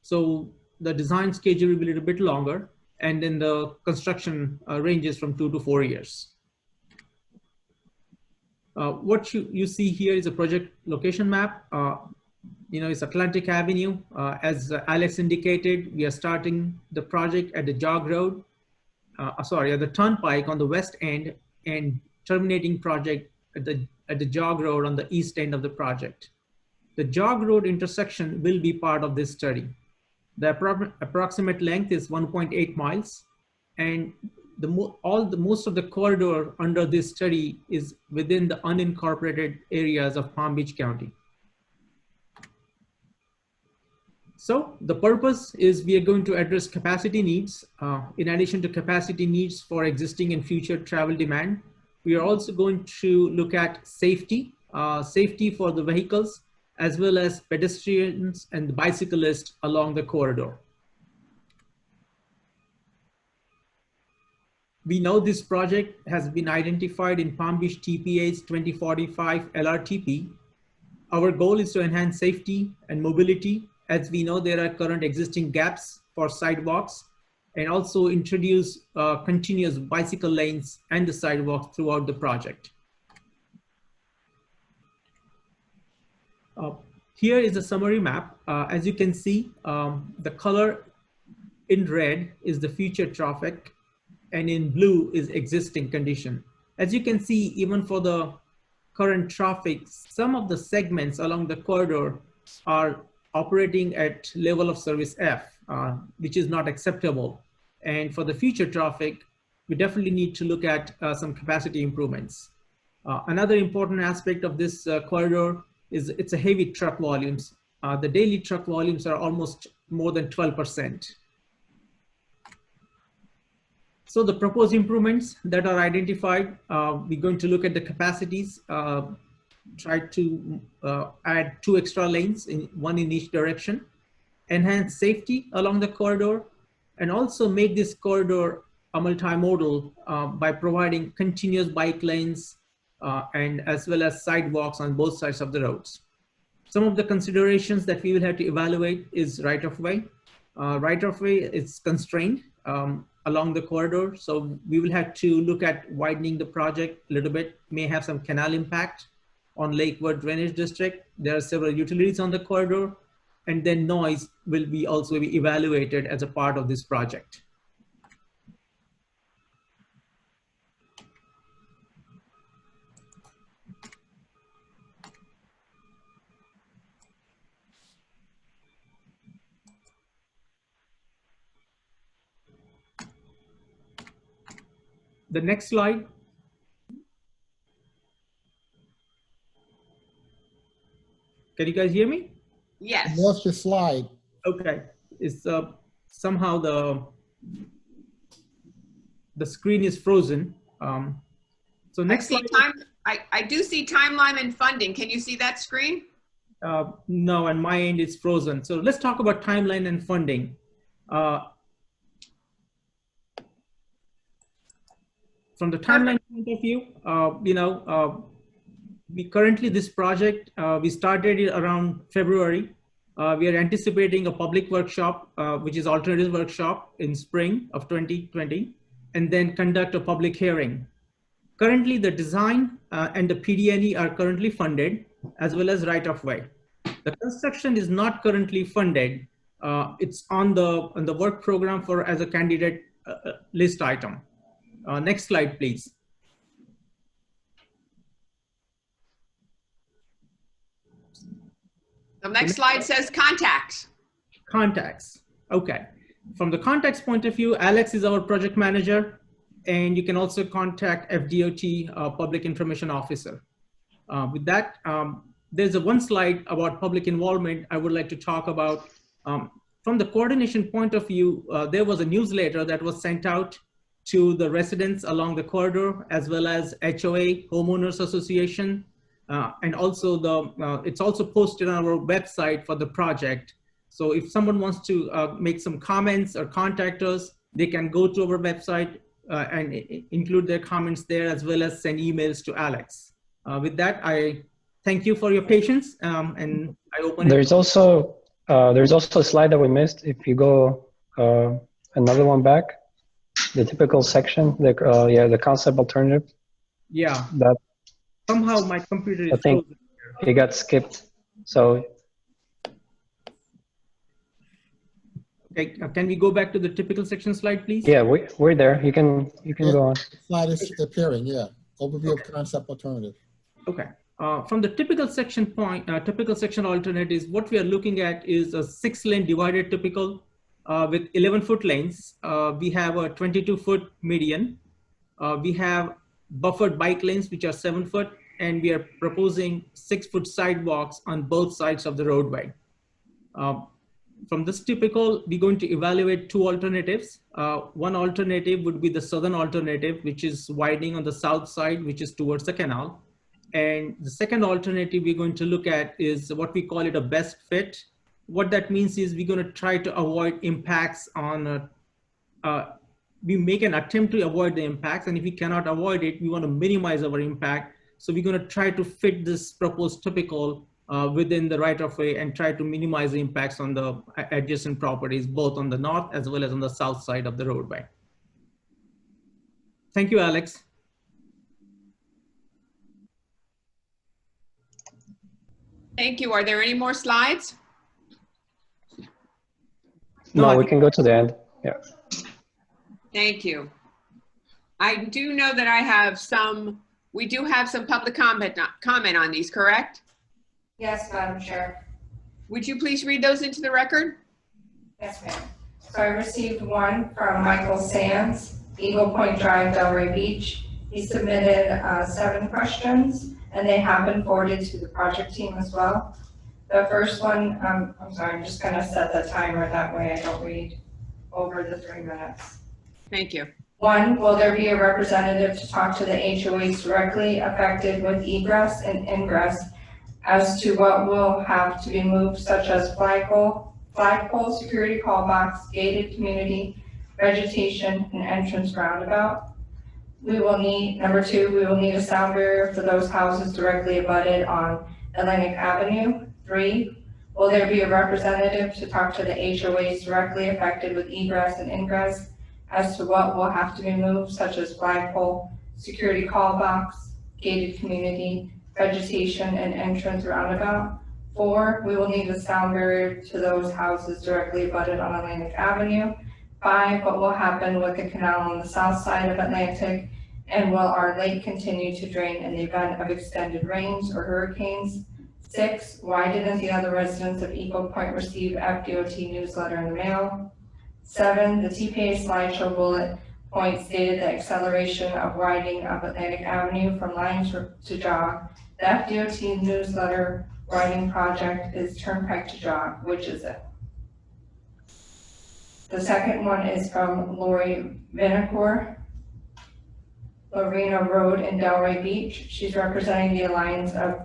so the design schedule will be a little bit longer, and then the construction ranges from 2 to 4 years. What you see here is a project location map. It's Atlantic Avenue. As Alex indicated, we are starting the project at the Jog Road, at the Turnpike on the west end, and terminating project at the Jog Road on the east end of the project. The Jog Road intersection will be part of this study. The approximate length is 1.8 miles, and most of the corridor under this study is within the unincorporated areas of Palm Beach County. So the purpose is we are going to address capacity needs. In addition to capacity needs for existing and future travel demand, we are also going to look at safety, safety for the vehicles, as well as pedestrians and bicyclists along the corridor. We know this project has been identified in Palm Beach TPA's 2045 LRTP. Our goal is to enhance safety and mobility, as we know there are current existing gaps for sidewalks, and also introduce continuous bicycle lanes and the sidewalks throughout the project. Here is a summary map. As you can see, the color in red is the future traffic, and in blue is existing condition. As you can see, even for the current traffic, some of the segments along the corridor are operating at level of service F, which is not acceptable. And for the future traffic, we definitely need to look at some capacity improvements. Another important aspect of this corridor is it's a heavy truck volumes. The daily truck volumes are almost more than 12%. So the proposed improvements that are identified, we're going to look at the capacities, try to add 2 extra lanes, one in each direction, enhance safety along the corridor, and also make this corridor a multimodal by providing continuous bike lanes and as well as sidewalks on both sides of the roads. Some of the considerations that we will have to evaluate is right-of-way. Right-of-way is constrained along the corridor, so we will have to look at widening the project a little bit, may have some canal impact on Lakewood Drainage District. There are several utilities on the corridor, and then noise will be also be evaluated as a part of this project. The next slide. Can you guys hear me? Yes. I lost your slide. Okay. It's somehow the screen is frozen. So next slide. I do see timeline and funding. Can you see that screen? No, on my end it's frozen. So let's talk about timeline and funding. From the timeline point of view, we currently, this project, we started it around February. We are anticipating a public workshop, which is alternative workshop in spring of 2020, and then conduct a public hearing. Currently, the design and the PDNE are currently funded, as well as right-of-way. The construction is not currently funded, It's on the work program for as a candidate list item. Next slide, please. The next slide says contacts. Contacts. Okay. From the contacts point of view, Alex is our project manager, and you can also contact FDOT, Public Information Officer. With that, there's one slide about public involvement I would like to talk about. From the coordination point of view, there was a newsletter that was sent out to the residents along the corridor, as well as HOA, Homeowners Association, and also it's also posted on our website for the project. So if someone wants to make some comments or contact us, they can go to our website and include their comments there, as well as send emails to Alex. With that, I thank you for your patience, and I open There's also a slide that we missed. If you go another one back, the typical section, the concept alternative. Yeah. That somehow my computer is I think frozen. it got skipped. So. Okay, can we go back to the typical section slide, please? Yeah, we're there. You can go on. Slide is appearing. Yeah. Overview of concept alternative. Okay. From the typical section point, typical section alternatives, what we are looking at is a 6-lane divided typical with 11-foot lanes. We have a 22-foot median. We have buffered bike lanes, which are 7-foot, and we are proposing 6-foot sidewalks on both sides of the roadway. From this typical, we're going to evaluate 2 alternatives. One alternative would be the southern alternative, which is widening on the south side, which is towards the canal. And the second alternative we're going to look at is what we call it a best fit. What that means is we're going to try to avoid impacts on, we make an attempt to avoid the impacts, and if we cannot avoid it, we want to minimize our impact. So we're going to try to fit this proposed typical within the right of way and try to minimize the impacts on the adjacent properties, both on the north as well as on the south side of the roadway. Thank you, Alex. Thank you. Are there any more slides? No, we can go to the end. Yeah. Thank you. I do know that I have we do have some public comment on these, correct? Yes, Madam Chair. Would you please read those into the record? Yes, ma'am. So I received one from Michael Sands, Eagle Point Drive, Delray Beach. He submitted 7 questions, and they have been forwarded to the project team as well. The first one, I'm sorry, I'm just gonna set the timer, that way I don't read over the 3 minutes. Thank you. 1, will there be a representative to talk to the HOAs directly affected with egress and ingress as to what will have to be moved, such as flagpole, security call box, gated community, vegetation, and entrance roundabout? We will need, number 2, we will need a sound barrier for those houses directly abutted on Atlantic Avenue. 3, will there be a representative to talk to the HOAs directly affected with egress and ingress as to what will have to be moved, such as flagpole, security call box, gated community, vegetation, and entrance roundabout? 4, we will need a sound barrier to those houses directly abutted on Atlantic Avenue. 5, what will happen with the canal on the south side of Atlantic, and will our lake continue to drain in the event of extended rains or hurricanes? 6, why didn't the other residents of Eagle Point receive FDOT newsletter in the mail? 7, the TPA slideshow bullet point stated the acceleration of widening of Atlantic Avenue from Lions to Jog. The FDOT newsletter widening project is Turnpike to Jog. Which is it? The second one is from Lori Vinacour, Lorena Road in Delray Beach. She's representing the Alliance of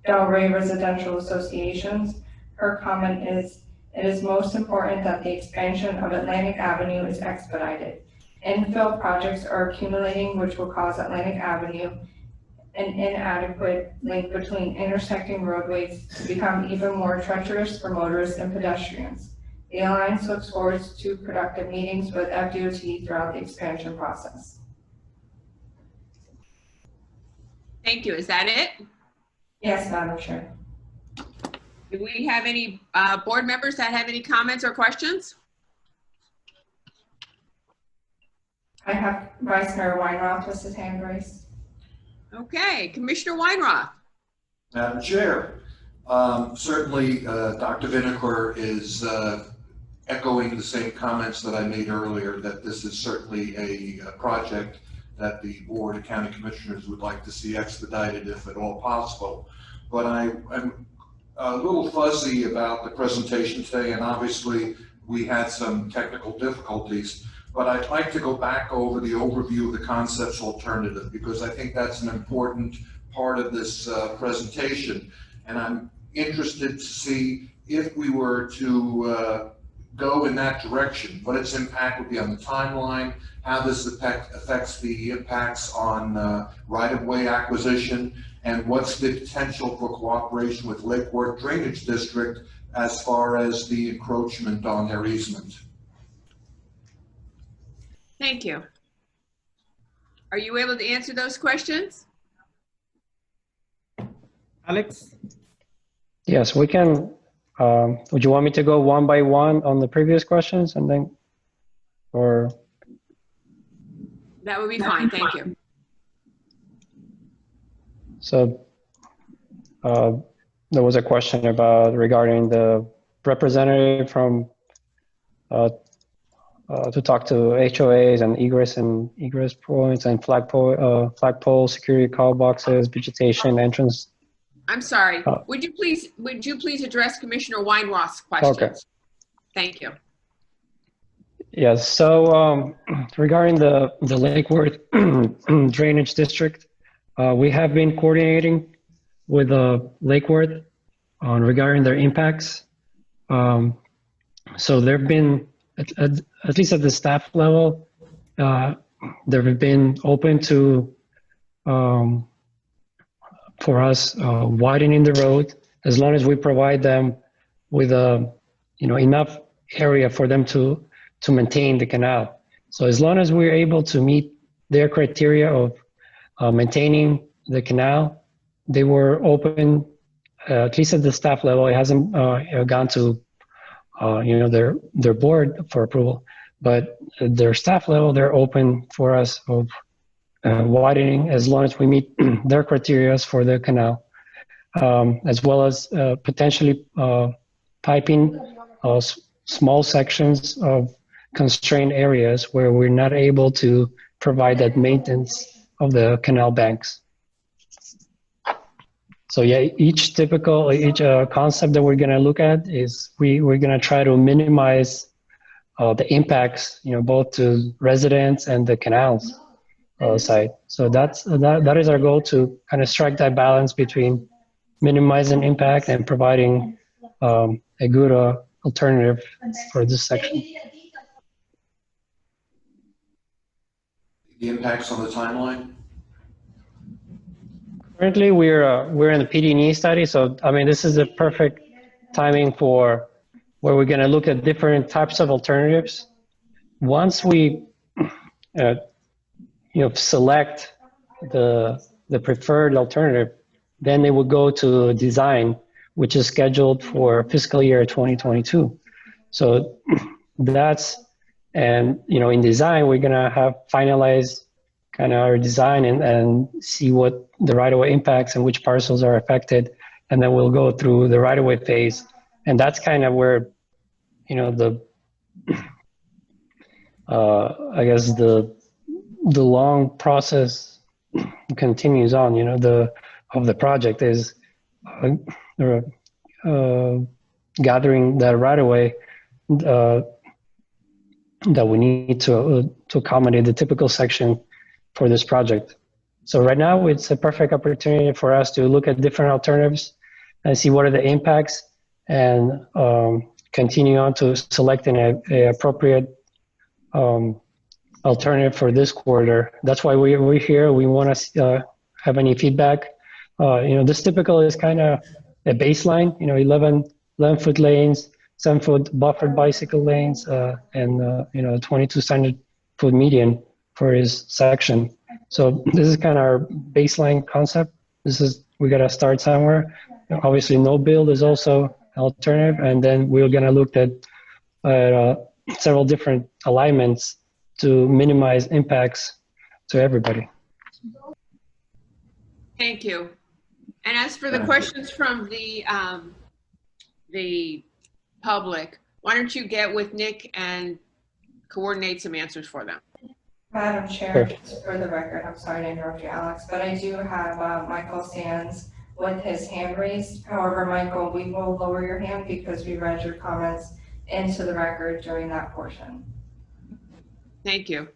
Delray Residential Associations. Her comment is, it is most important that the expansion of Atlantic Avenue is expedited. Infill projects are accumulating, which will cause Atlantic Avenue, an inadequate link between intersecting roadways, to become even more treacherous for motorists and pedestrians. The Alliance looks forward to productive meetings with FDOT throughout the expansion process. Thank you. Is that it? Yes, Madam Chair. Do we have any board members that have any comments or questions? I have Vice Mayor Weinroth with his hand raised. Okay, Commissioner Weinroth. Madam Chair, certainly Dr. Vinegar is echoing the same comments that I made earlier, that this is certainly a project that the Board of County Commissioners would like to see expedited if at all possible. But I'm a little fuzzy about the presentation today, and obviously we had some technical difficulties, but I'd like to go back over the overview of the concepts alternative, because I think that's an important part of this presentation. And I'm interested to see if we were to go in that direction, what its impact would be on the timeline, how this affects the impacts on right-of-way acquisition, and what's the potential for cooperation with Lakewood Drainage District as far as the encroachment on their easement. Thank you. Are you able to answer those questions? Alex? Yes, we can. Would you want me to go one by one on the previous questions and then, or? That would be fine, thank you. So there was a question about regarding the representative from to talk to HOAs and egress points and flagpole, security call boxes, vegetation, entrance. I'm sorry. Would you please address Commissioner Weinroth's questions? Okay. Thank you. Yes. So regarding the Lakewood Drainage District, we have been coordinating with Lakewood on regarding their impacts. So there have been, at least at the staff level, they have been open to for us widening the road, as long as we provide them with enough area for them to maintain the canal. So as long as we're able to meet their criteria of maintaining the canal, they were open, at least at the staff level. It hasn't gone to their board for approval, but at their staff level, they're open for us of widening as long as we meet their criteria for the canal, as well as potentially piping small sections of constrained areas where we're not able to provide that maintenance of the canal banks. So yeah, each concept that we're going to look at is we're going to try to minimize the impacts, both to residents and the canals side. So that is our goal, to kind of strike that balance between minimizing impact and providing a good alternative for this section. The impacts on the timeline? Currently, we're in the PD&E study, so I mean, this is the perfect timing for where we're going to look at different types of alternatives. Once we select the preferred alternative, then they will go to design, which is scheduled for fiscal year 2022. So in design, we're gonna have finalized kind of our design and see what the right-of-way impacts and which parcels are affected, and then we'll go through the right-of-way phase, and that's kind of where I guess the long process continues on. Of the project is gathering that right away that we need to accommodate the typical section for this project. So right now it's a perfect opportunity for us to look at different alternatives and see what are the impacts, and continue on to selecting a appropriate alternative for this quarter. That's why we're here. We want to have any feedback. This typical is kind of a baseline, 11-foot lanes, 7-foot buffered bicycle lanes, and 22 standard foot median for his section. So this is kind of our baseline concept. We got to start somewhere. Obviously, no build is also alternative, and then we're gonna look at several different alignments to minimize impacts to everybody. Thank you. And as for the questions from the public, why don't you get with Nick and coordinate some answers for them? Madam Chair, just for the record, I'm sorry to interrupt you, Alex, but I do have Michael Sands with his hand raised. However, Michael, we will lower your hand because we read your comments into the record during that portion. Thank you.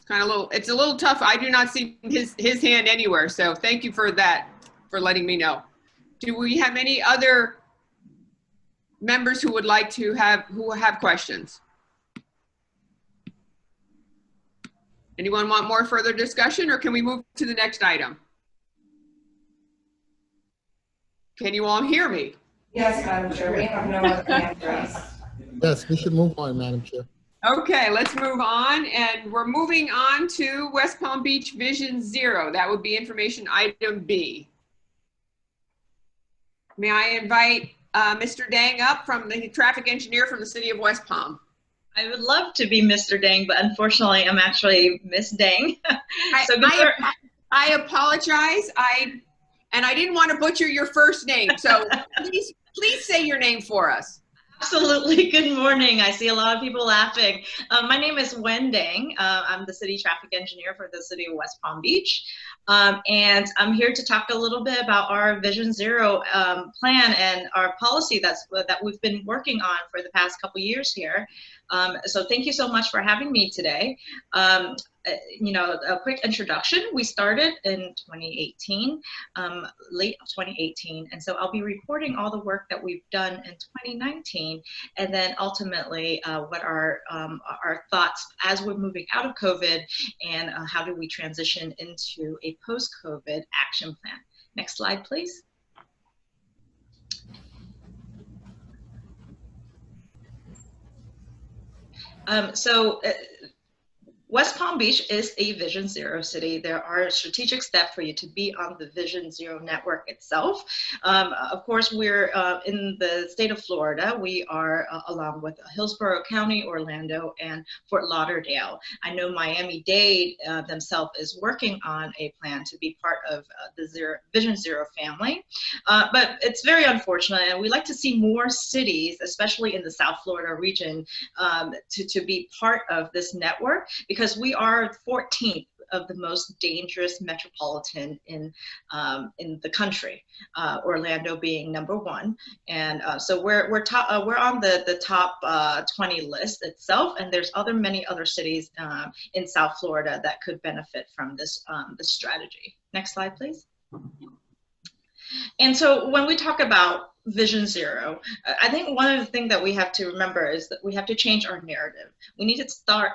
It's a little tough. I do not see his hand anywhere. So thank you for that, for letting me know. Do we have any other members who would like to have questions? Anyone want more further discussion, or can we move to the next item? Can you all hear me? Yes, Madam Chair, we have no other hand raised. Yes, we should move on, Madam Chair. Okay, let's move on, and we're moving on to West Palm Beach Vision Zero. That would be information item B. May I invite Mr. Dang up, from the traffic engineer from the city of West Palm. I would love to be Mr. Dang, but unfortunately I'm actually Miss Dang. So I apologize. I didn't want to butcher your first name, so please say your name for us. Absolutely. Good morning. I see a lot of people laughing. My name is Wen Dang. I'm the city traffic engineer for the city of West Palm Beach. And I'm here to talk a little bit about our Vision Zero plan and our policy that we've been working on for the past couple years here. So thank you so much for having me today. You know, a quick introduction. We started in 2018, late 2018, and so I'll be reporting all the work that we've done in 2019, and then ultimately what our thoughts as we're moving out of COVID, and how do we transition into a post-COVID action plan. Next slide, please. West Palm Beach is a Vision Zero city. There are strategic steps for you to be on the Vision Zero network itself. Of course, we're in the state of Florida. We are along with Hillsborough County, Orlando, and Fort Lauderdale. I know Miami-Dade themselves is working on a plan to be part of the Vision Zero family. But it's very unfortunate, and we like to see more cities, especially in the South Florida region, to be part of this network, because we are 14th of the most dangerous metropolitan in the country, Orlando being #1, and so we're on the top 20 list itself, and there's many other cities in South Florida that could benefit from this strategy. Next slide, please. And so when we talk about Vision Zero, I think one of the things that we have to remember is that we have to change our narrative. We need to start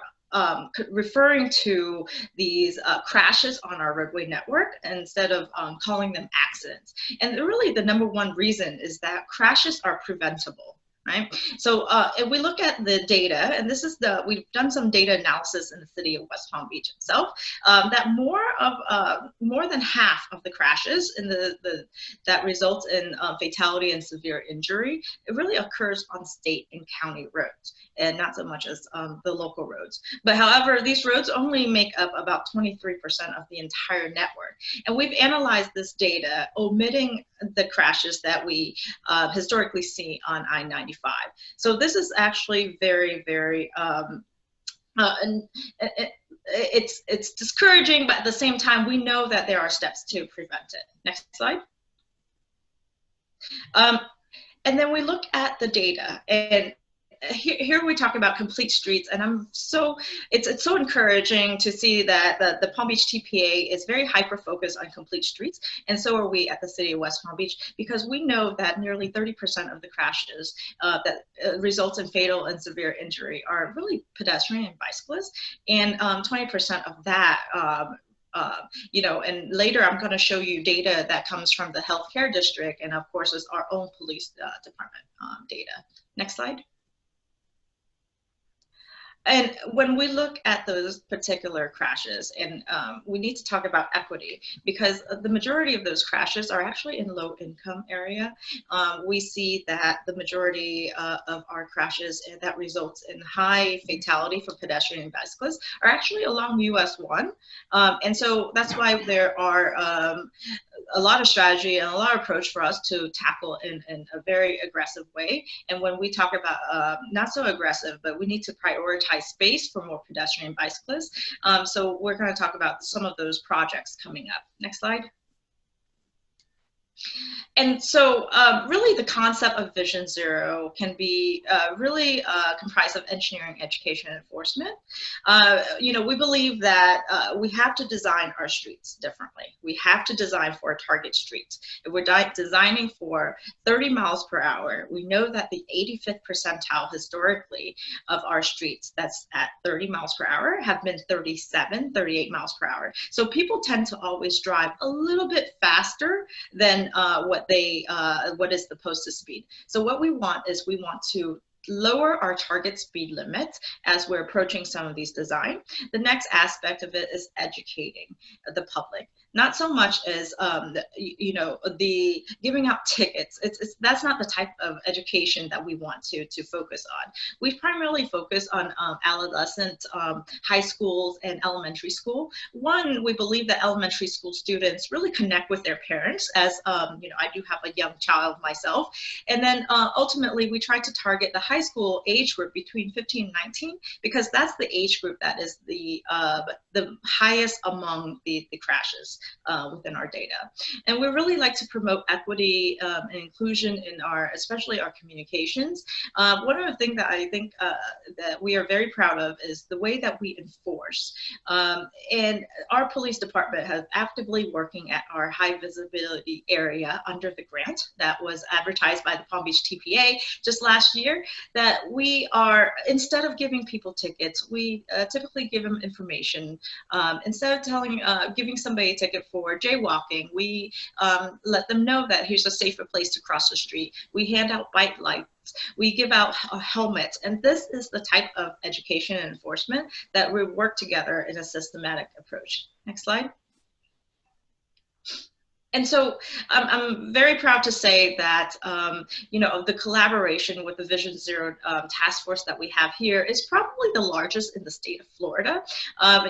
referring to these crashes on our roadway network instead of calling them accidents. And really the #1 reason is that crashes are preventable. Right? So if we look at the data, and this is we've done some data analysis in the city of West Palm Beach itself, that more than half of the crashes in that results in fatality and severe injury, it really occurs on state and county roads, and not so much as the local roads. But however, these roads only make up about 23% of the entire network. And we've analyzed this data, omitting the crashes that we historically see on I-95. So this is actually very, very, it's discouraging, but at the same time, we know that there are steps to prevent it. Next slide. And then we look at the data, and here we talk about complete streets, and it's so encouraging to see that the Palm Beach TPA is very hyper-focused on complete streets, and so are we at the city of West Palm Beach, because we know that nearly 30% of the crashes that results in fatal and severe injury are really pedestrian and bicyclists, and 20% of that you know, and later I'm going to show you data that comes from the healthcare district, and of course is our own police department data. Next slide. And when we look at those particular crashes, and we need to talk about equity, because the majority of those crashes are actually in low income area. We see that the majority of our crashes that results in high fatality for pedestrian and bicyclists are actually along US 1. And so that's why there are a lot of strategy and a lot of approach for us to tackle in a very aggressive way. And when we talk about not so aggressive, but we need to prioritize space for more pedestrian and bicyclists. So we're going to talk about some of those projects coming up. Next slide. And so really the concept of Vision Zero can be really comprised of engineering, education, and enforcement. You know, we believe that we have to design our streets differently. We have to design for a target street. If we're designing for 30 miles per hour, we know that the 85th percentile historically of our streets that's at 30 miles per hour have been 37, 38 miles per hour. So people tend to always drive a little bit faster than what is the posted speed. So what we want is we want to lower our target speed limit as we're approaching some of these design. The next aspect of it is educating the public. Not so much as you know, the giving out tickets. That's not the type of education that we want to focus on. We primarily focus on adolescent, high schools, and elementary school. One, we believe that elementary school students really connect with their parents, as you know, I do have a young child myself. And then ultimately, we try to target the high school age group between 15 and 19, because that's the age group that is the highest among the crashes within our data. And we really like to promote equity and inclusion in especially our communications. One of the things that I think that we are very proud of is the way that we enforce. And our police department has actively working at our high visibility area under the grant that was advertised by the Palm Beach TPA just last year, that we are, instead of giving people tickets, we typically give them information. Instead of giving somebody a ticket for jaywalking, we let them know that here's a safer place to cross the street. We hand out bike lights. We give out helmets. And this is the type of education and enforcement that we work together in a systematic approach. Next slide. And so I'm very proud to say that, you know, the collaboration with the Vision Zero task force that we have here is probably the largest in the state of Florida.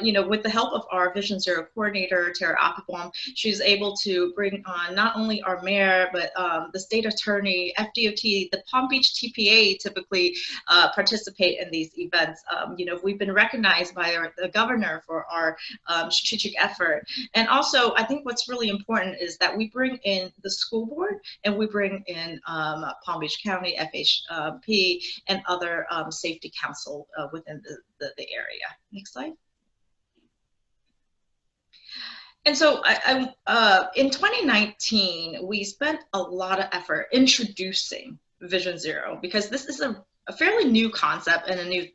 You know, with the help of our Vision Zero coordinator, Tara Applebaum, she's able to bring on not only our mayor, but the state attorney, FDOT, the Palm Beach TPA typically participate in these events. You know, we've been recognized by the governor for our strategic effort. And also, I think what's really important is that we bring in the school board and we bring in Palm Beach County, FHP, and other safety council within the area. Next slide. And so in 2019, we spent a lot of effort introducing Vision Zero, because this is a fairly new concept and a new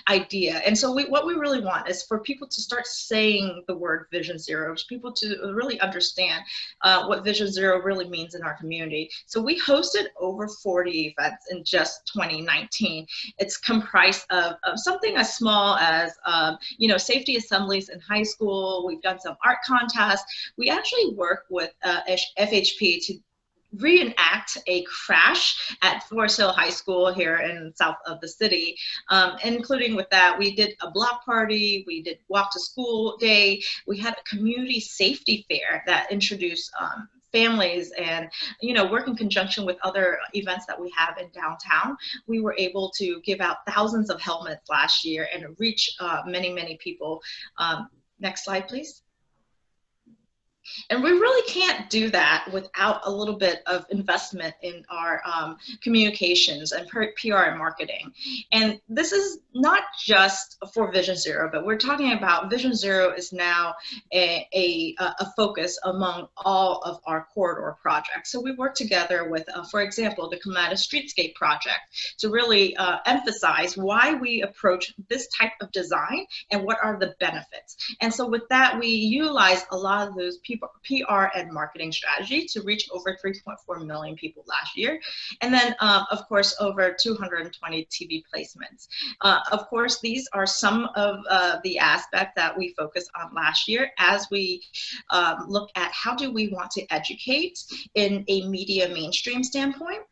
idea. And so what we really want is for people to start saying the word Vision Zero, people to really understand what Vision Zero really means in our community. So we hosted over 40 events in just 2019. It's comprised of something as small as, you know, safety assemblies in high school. We've done some art contests. We actually work with FHP to reenact a crash at Forest Hill High School here in south of the city. Including with that, we did a block party, we did walk to school day, we had a community safety fair that introduced families, and, you know, work in conjunction with other events that we have in downtown. We were able to give out thousands of helmets last year and reach many, many people. Next slide, please. And we really can't do that without a little bit of investment in our communications and PR and marketing. And this is not just for Vision Zero, but we're talking about Vision Zero is now a focus among all of our corridor projects. So we work together with, for example, the Clematis Streetscape Project to really emphasize why we approach this type of design and what are the benefits. And so with that, we utilize a lot of those people PR and marketing strategy to reach over 3.4 million people last year. And then, of course, over 220 TV placements. Of course, these are some of the aspects that we focused on last year as we look at how do we want to educate in a media mainstream standpoint.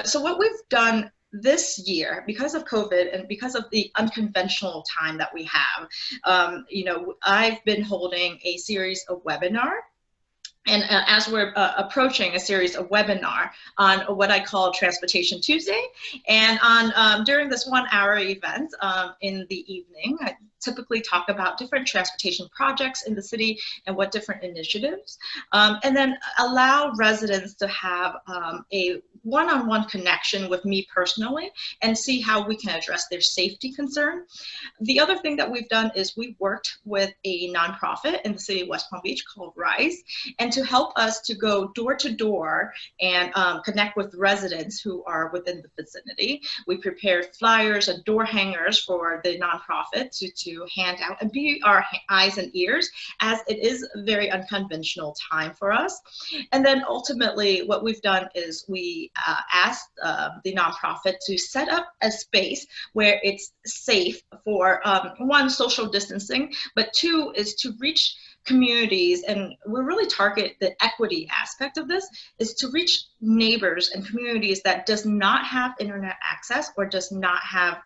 So what we've done this year, because of COVID and because of the unconventional time that we have, you know, I've been holding a series of webinars. And as we're approaching a series of webinar on what I call Transportation Tuesday, and on during this 1 hour event in the evening, I typically talk about different transportation projects in the city and what different initiatives, and then allow residents to have a one-on-one connection with me personally and see how we can address their safety concern. The other thing that we've done is we worked with a nonprofit in the city of West Palm Beach called RISE, and to help us to go door to door and connect with residents who are within the vicinity. We prepared flyers and door hangers for the nonprofit to hand out and be our eyes and ears, as it is a very unconventional time for us. And then ultimately what we've done is we asked the nonprofit to set up a space where it's safe for one, social distancing, but two is to reach communities, and we really target the equity aspect of this, is to reach neighbors and communities that does not have internet access or does not have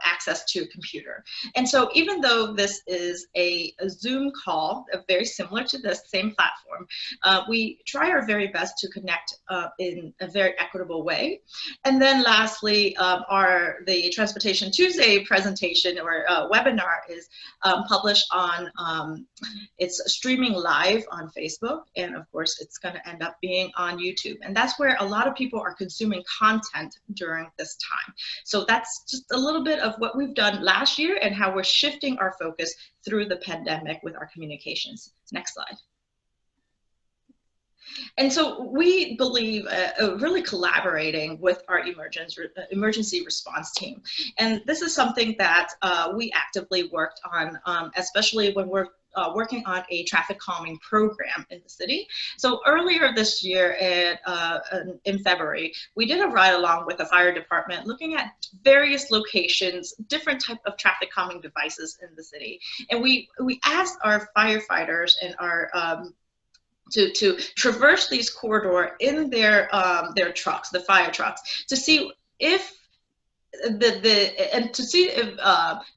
access to a computer. And so even though this is a Zoom call, very similar to this same platform, we try our very best to connect in a very equitable way. And then lastly, the Transportation Tuesday presentation or webinar is published on, it's streaming live on Facebook, and of course it's going to end up being on YouTube. And that's where a lot of people are consuming content during this time. So that's just a little bit of what we've done last year and how we're shifting our focus through the pandemic with our communications. Next slide. And so we believe really collaborating with our emergency response team. And this is something that we actively worked on, especially when we're working on a traffic calming program in the city. So earlier this year in February, we did a ride along with the fire department looking at various locations, different type of traffic calming devices in the city. And we asked our firefighters and our to traverse these corridors in their trucks, the fire trucks, to see if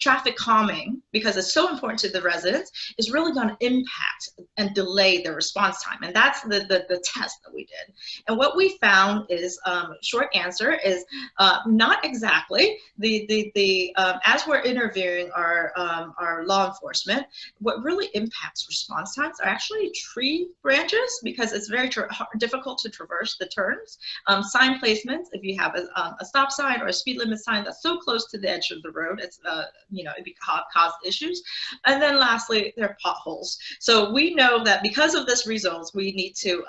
traffic calming, because it's so important to the residents, is really going to impact and delay the response time. And that's the test that we did. And what we found is, short answer is not exactly. As we're interviewing our law enforcement, what really impacts response times are actually tree branches, because it's very difficult to traverse the turns. Sign placements, if you have a stop sign or a speed limit sign that's so close to the edge of the road, it's it cause issues. And then lastly, there are potholes. So we know that because of this results, we need to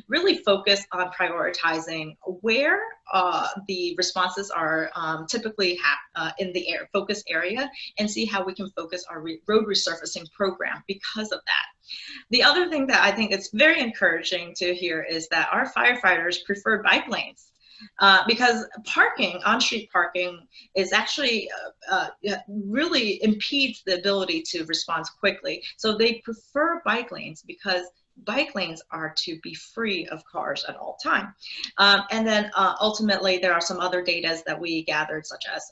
really focus on prioritizing where the responses are typically in the focus area, and see how we can focus our road resurfacing program because of that. The other thing that I think is very encouraging to hear is that our firefighters prefer bike lanes. Because on-street parking is actually really impedes the ability to respond quickly. So they prefer bike lanes because bike lanes are to be free of cars at all time. And then ultimately there are some other data that we gathered, such as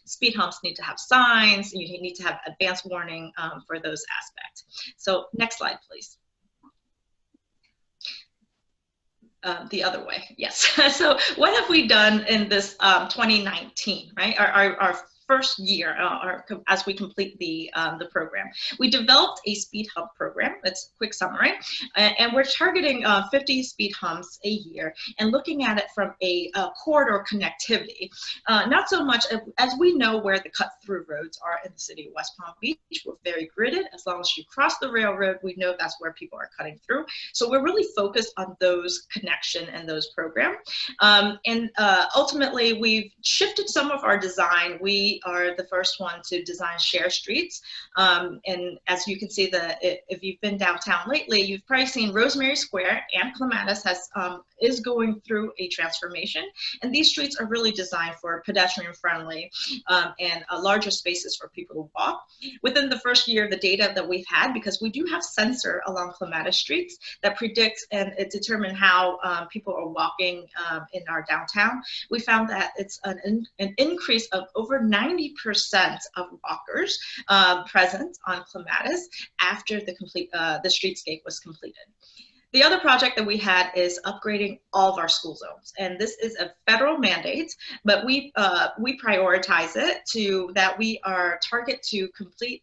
speed humps need to have signs, you need to have advance warning for those aspects. So next slide, please. The other way, yes. So what have we done in this 2019, right? Our first year as we complete the program. We developed a speed hump program. That's a quick summary. And we're targeting 50 speed humps a year and looking at it from a corridor connectivity. Not so much, as we know where the cut-through roads are in the city of West Palm Beach. We're very gridded. As long as you cross the railroad, we know that's where people are cutting through. So we're really focused on those connection and those programs. And ultimately, we've shifted some of our design. We are the first one to design shared streets. And as you can see, if you've been downtown lately, you've probably seen Rosemary Square and Clematis is going through a transformation. And these streets are really designed for pedestrian friendly and larger spaces for people to walk. Within the first year, the data that we've had, because we do have sensor along Clematis streets that predicts and it determines how people are walking in our downtown, we found that it's an increase of over 90% of walkers present on Clematis after the streetscape was completed. The other project that we had is upgrading all of our school zones, and this is a federal mandate, but we prioritize it to that we are target to complete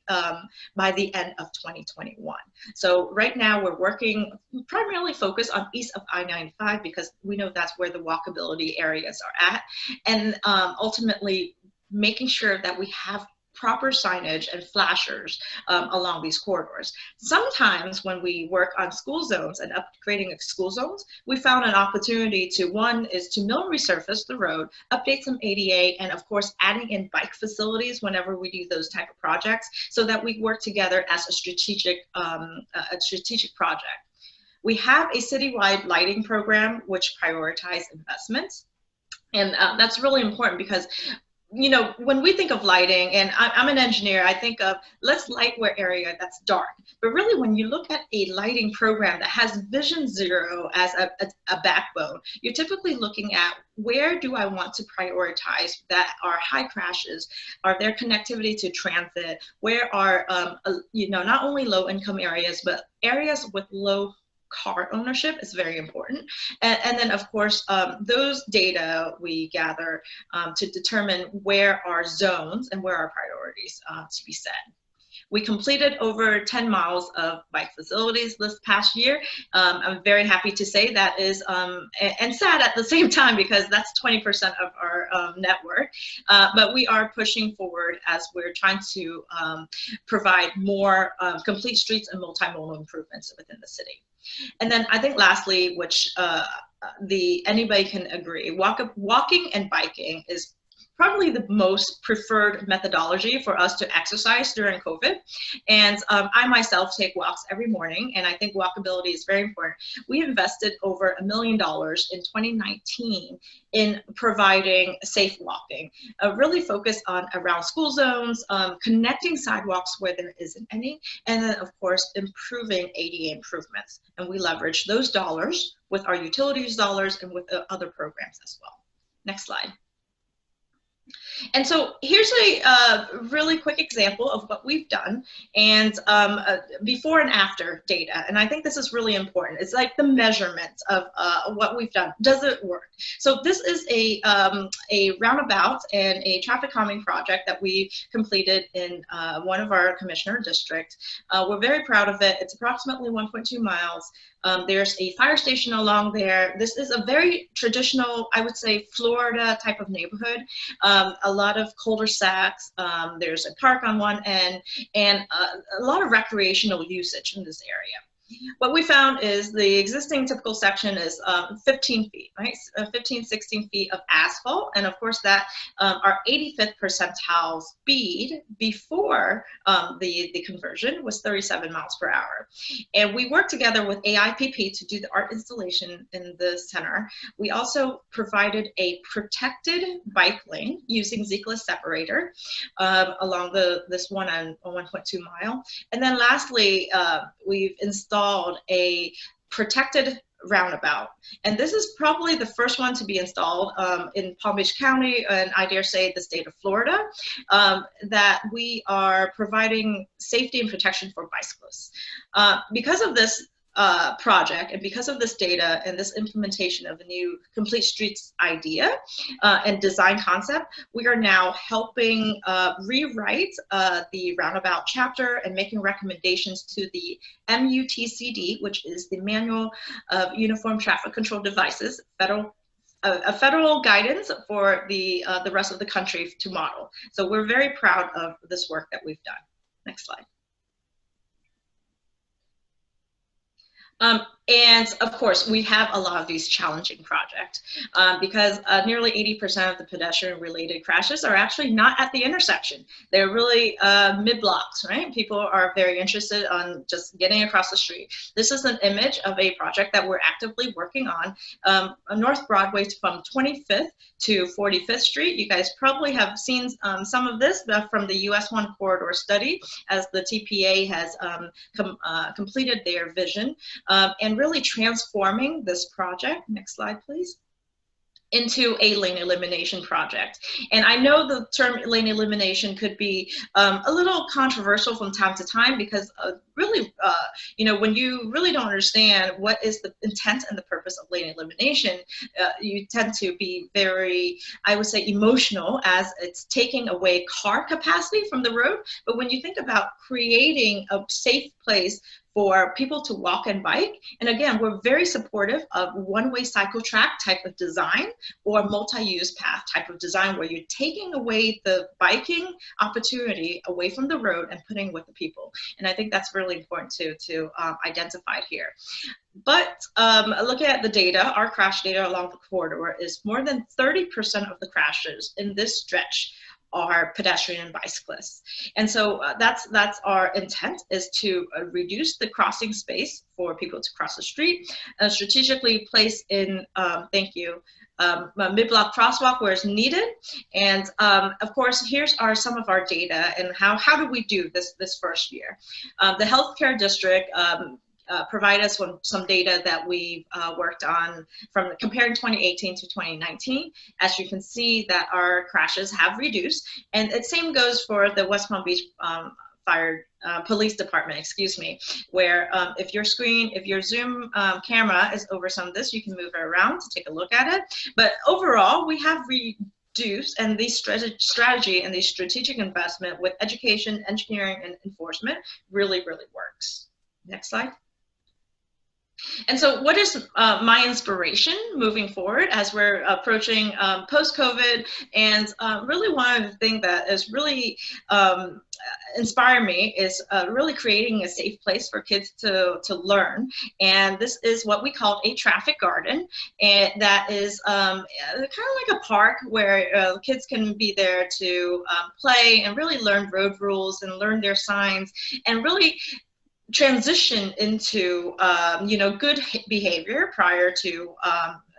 by the end of 2021. So right now we're working primarily focused on east of I-95 because we know that's where the walkability areas are at, and ultimately making sure that we have proper signage and flashers along these corridors. Sometimes when we work on school zones and upgrading of school zones, we found an opportunity to, one is to mill resurface the road, update some ADA, and of course adding in bike facilities whenever we do those type of projects so that we work together as a strategic project. We have a citywide lighting program which prioritizes investments. And that's really important because you know, when we think of lighting, and I'm an engineer, I think of let's light where area that's dark. But really, when you look at a lighting program that has Vision Zero as a backbone, you're typically looking at where do I want to prioritize that are high crashes, are there connectivity to transit, where are, you know, not only low income areas, but areas with low car ownership is very important. And then of course, those data we gather to determine where our zones and where our priorities to be set. We completed over 10 miles of bike facilities this past year. I'm very happy to say that is, and sad at the same time because that's 20% of our network. But we are pushing forward as we're trying to provide more complete streets and multimodal improvements within the city. And then I think lastly, which anybody can agree, walking and biking is probably the most preferred methodology for us to exercise during COVID. And I myself take walks every morning, and I think walkability is very important. We invested over $1 million in 2019 in providing safe walking, really focused on around school zones, connecting sidewalks where there isn't any, and then of course, improving ADA improvements. And we leverage those dollars with our utilities dollars and with other programs as well. Next slide. And so here's a really quick example of what we've done and before and after data. And I think this is really important. It's like the measurement of what we've done. Does it work? So this is a roundabout and a traffic calming project that we completed in one of our commissioner districts. We're very proud of it. It's approximately 1.2 miles. There's a fire station along there. This is a very traditional, I would say, Florida type of neighborhood. A lot of cul-de-sacs. There's a park on one end and a lot of recreational usage in this area. What we found is the existing typical section is 15 feet, right? 15, 16 feet of asphalt. And of course that our 85th percentile speed before the conversion was 37 miles per hour. And we worked together with AIPP to do the art installation in the center. We also provided a protected bike lane using Zeekless separator along this 1.2 mile. And then lastly, we've installed a protected roundabout. And this is probably the first one to be installed in Palm Beach County, and I dare say the state of Florida, that we are providing safety and protection for bicyclists. Because of this project and because of this data and this implementation of the new complete streets idea and design concept, we are now helping rewrite the roundabout chapter and making recommendations to the MUTCD, which is the Manual of Uniform Traffic Control Devices, a federal guidance for the rest of the country to model. So we're very proud of this work that we've done. Next slide. And of course, we have a lot of these challenging projects because nearly 80% of the pedestrian-related crashes are actually not at the intersection. They're really mid-blocks, right? People are very interested on just getting across the street. This is an image of a project that we're actively working on North Broadway from 25th to 45th Street. You guys probably have seen some of this from the US 1 corridor study as the TPA has completed their vision. And really transforming this project, next slide please, into a lane elimination project. And I know the term lane elimination could be a little controversial from time to time because really, you know, when you really don't understand what is the intent and the purpose of lane elimination, you tend to be very, I would say, emotional as it's taking away car capacity from the road. But when you think about creating a safe place for people to walk and bike. And again, we're very supportive of one-way cycle track type of design or multi-use path type of design where you're taking away the biking opportunity away from the road and putting with the people. And I think that's really important to identify here. But looking at the data, our crash data along the corridor is more than 30% of the crashes in this stretch are pedestrian and bicyclists. And so that's our intent, is to reduce the crossing space for people to cross the street, strategically place in, thank you, mid-block crosswalk where it's needed. And of course, here's some of our data and how do we do this first year. The healthcare district provide us with some data that we've worked on from comparing 2018 to 2019. As you can see that our crashes have reduced, and the same goes for the West Palm Beach Police Department, excuse me, where if your Zoom camera is over some of this, you can move it around to take a look at it. But overall, we have reduced, and this strategy and the strategic investment with education, engineering, and enforcement really, really works. Next slide. And so what is my inspiration moving forward as we're approaching post-COVID? And really one of the things that is really inspired me is really creating a safe place for kids to learn. And this is what we call a traffic garden. And that is kind of like a park where kids can be there to play and really learn road rules and learn their signs and really transition into you know, good behavior prior to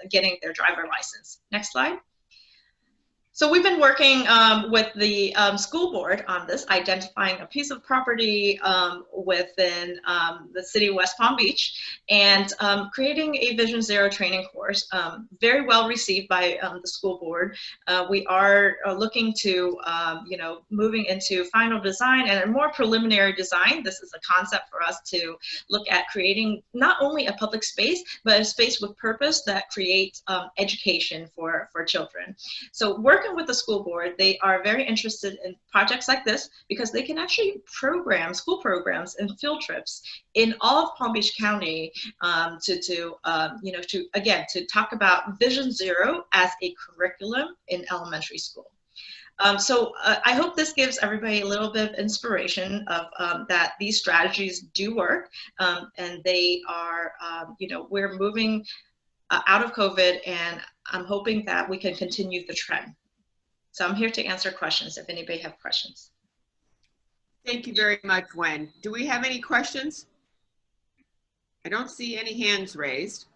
getting their driver license. Next slide. So we've been working with the school board on this, identifying a piece of property within the city of West Palm Beach and creating a Vision Zero training course, very well received by the school board. We are looking to, you know, moving into final design and a more preliminary design. This is a concept for us to look at creating not only a public space, but a space with purpose that creates education for children. So working with the school board, they are very interested in projects like this because they can actually program school programs and field trips in all of Palm Beach County you know, to talk about Vision Zero as a curriculum in elementary school. So I hope this gives everybody a little bit of inspiration of that these strategies do work, and they are, you know, we're moving out of COVID, and I'm hoping that we can continue the trend. So I'm here to answer questions if anybody have questions. Thank you very much, Wen. Do we have any questions? I don't see any hands raised.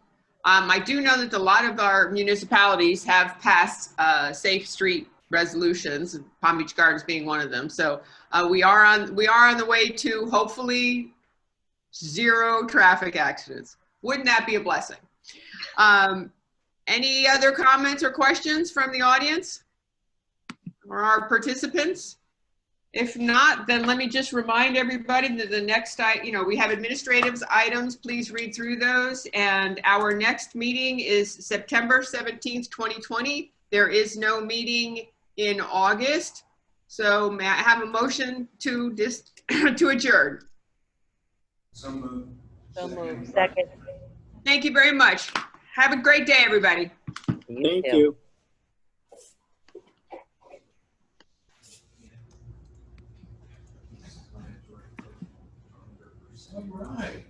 I do know that a lot of our municipalities have passed safe street resolutions, Palm Beach Gardens being one of them. So we are on the way to hopefully zero traffic accidents. Wouldn't that be a blessing? Any other comments or questions from the audience or our participants? If not, then let me just remind everybody that the next, you know, we have administrative items. Please read through those. And our next meeting is September 17th, 2020. There is no meeting in August. So may I have a motion to adjourn? So moved. So moved. Second. Thank you very much. Have a great day, everybody. Thank you. All right.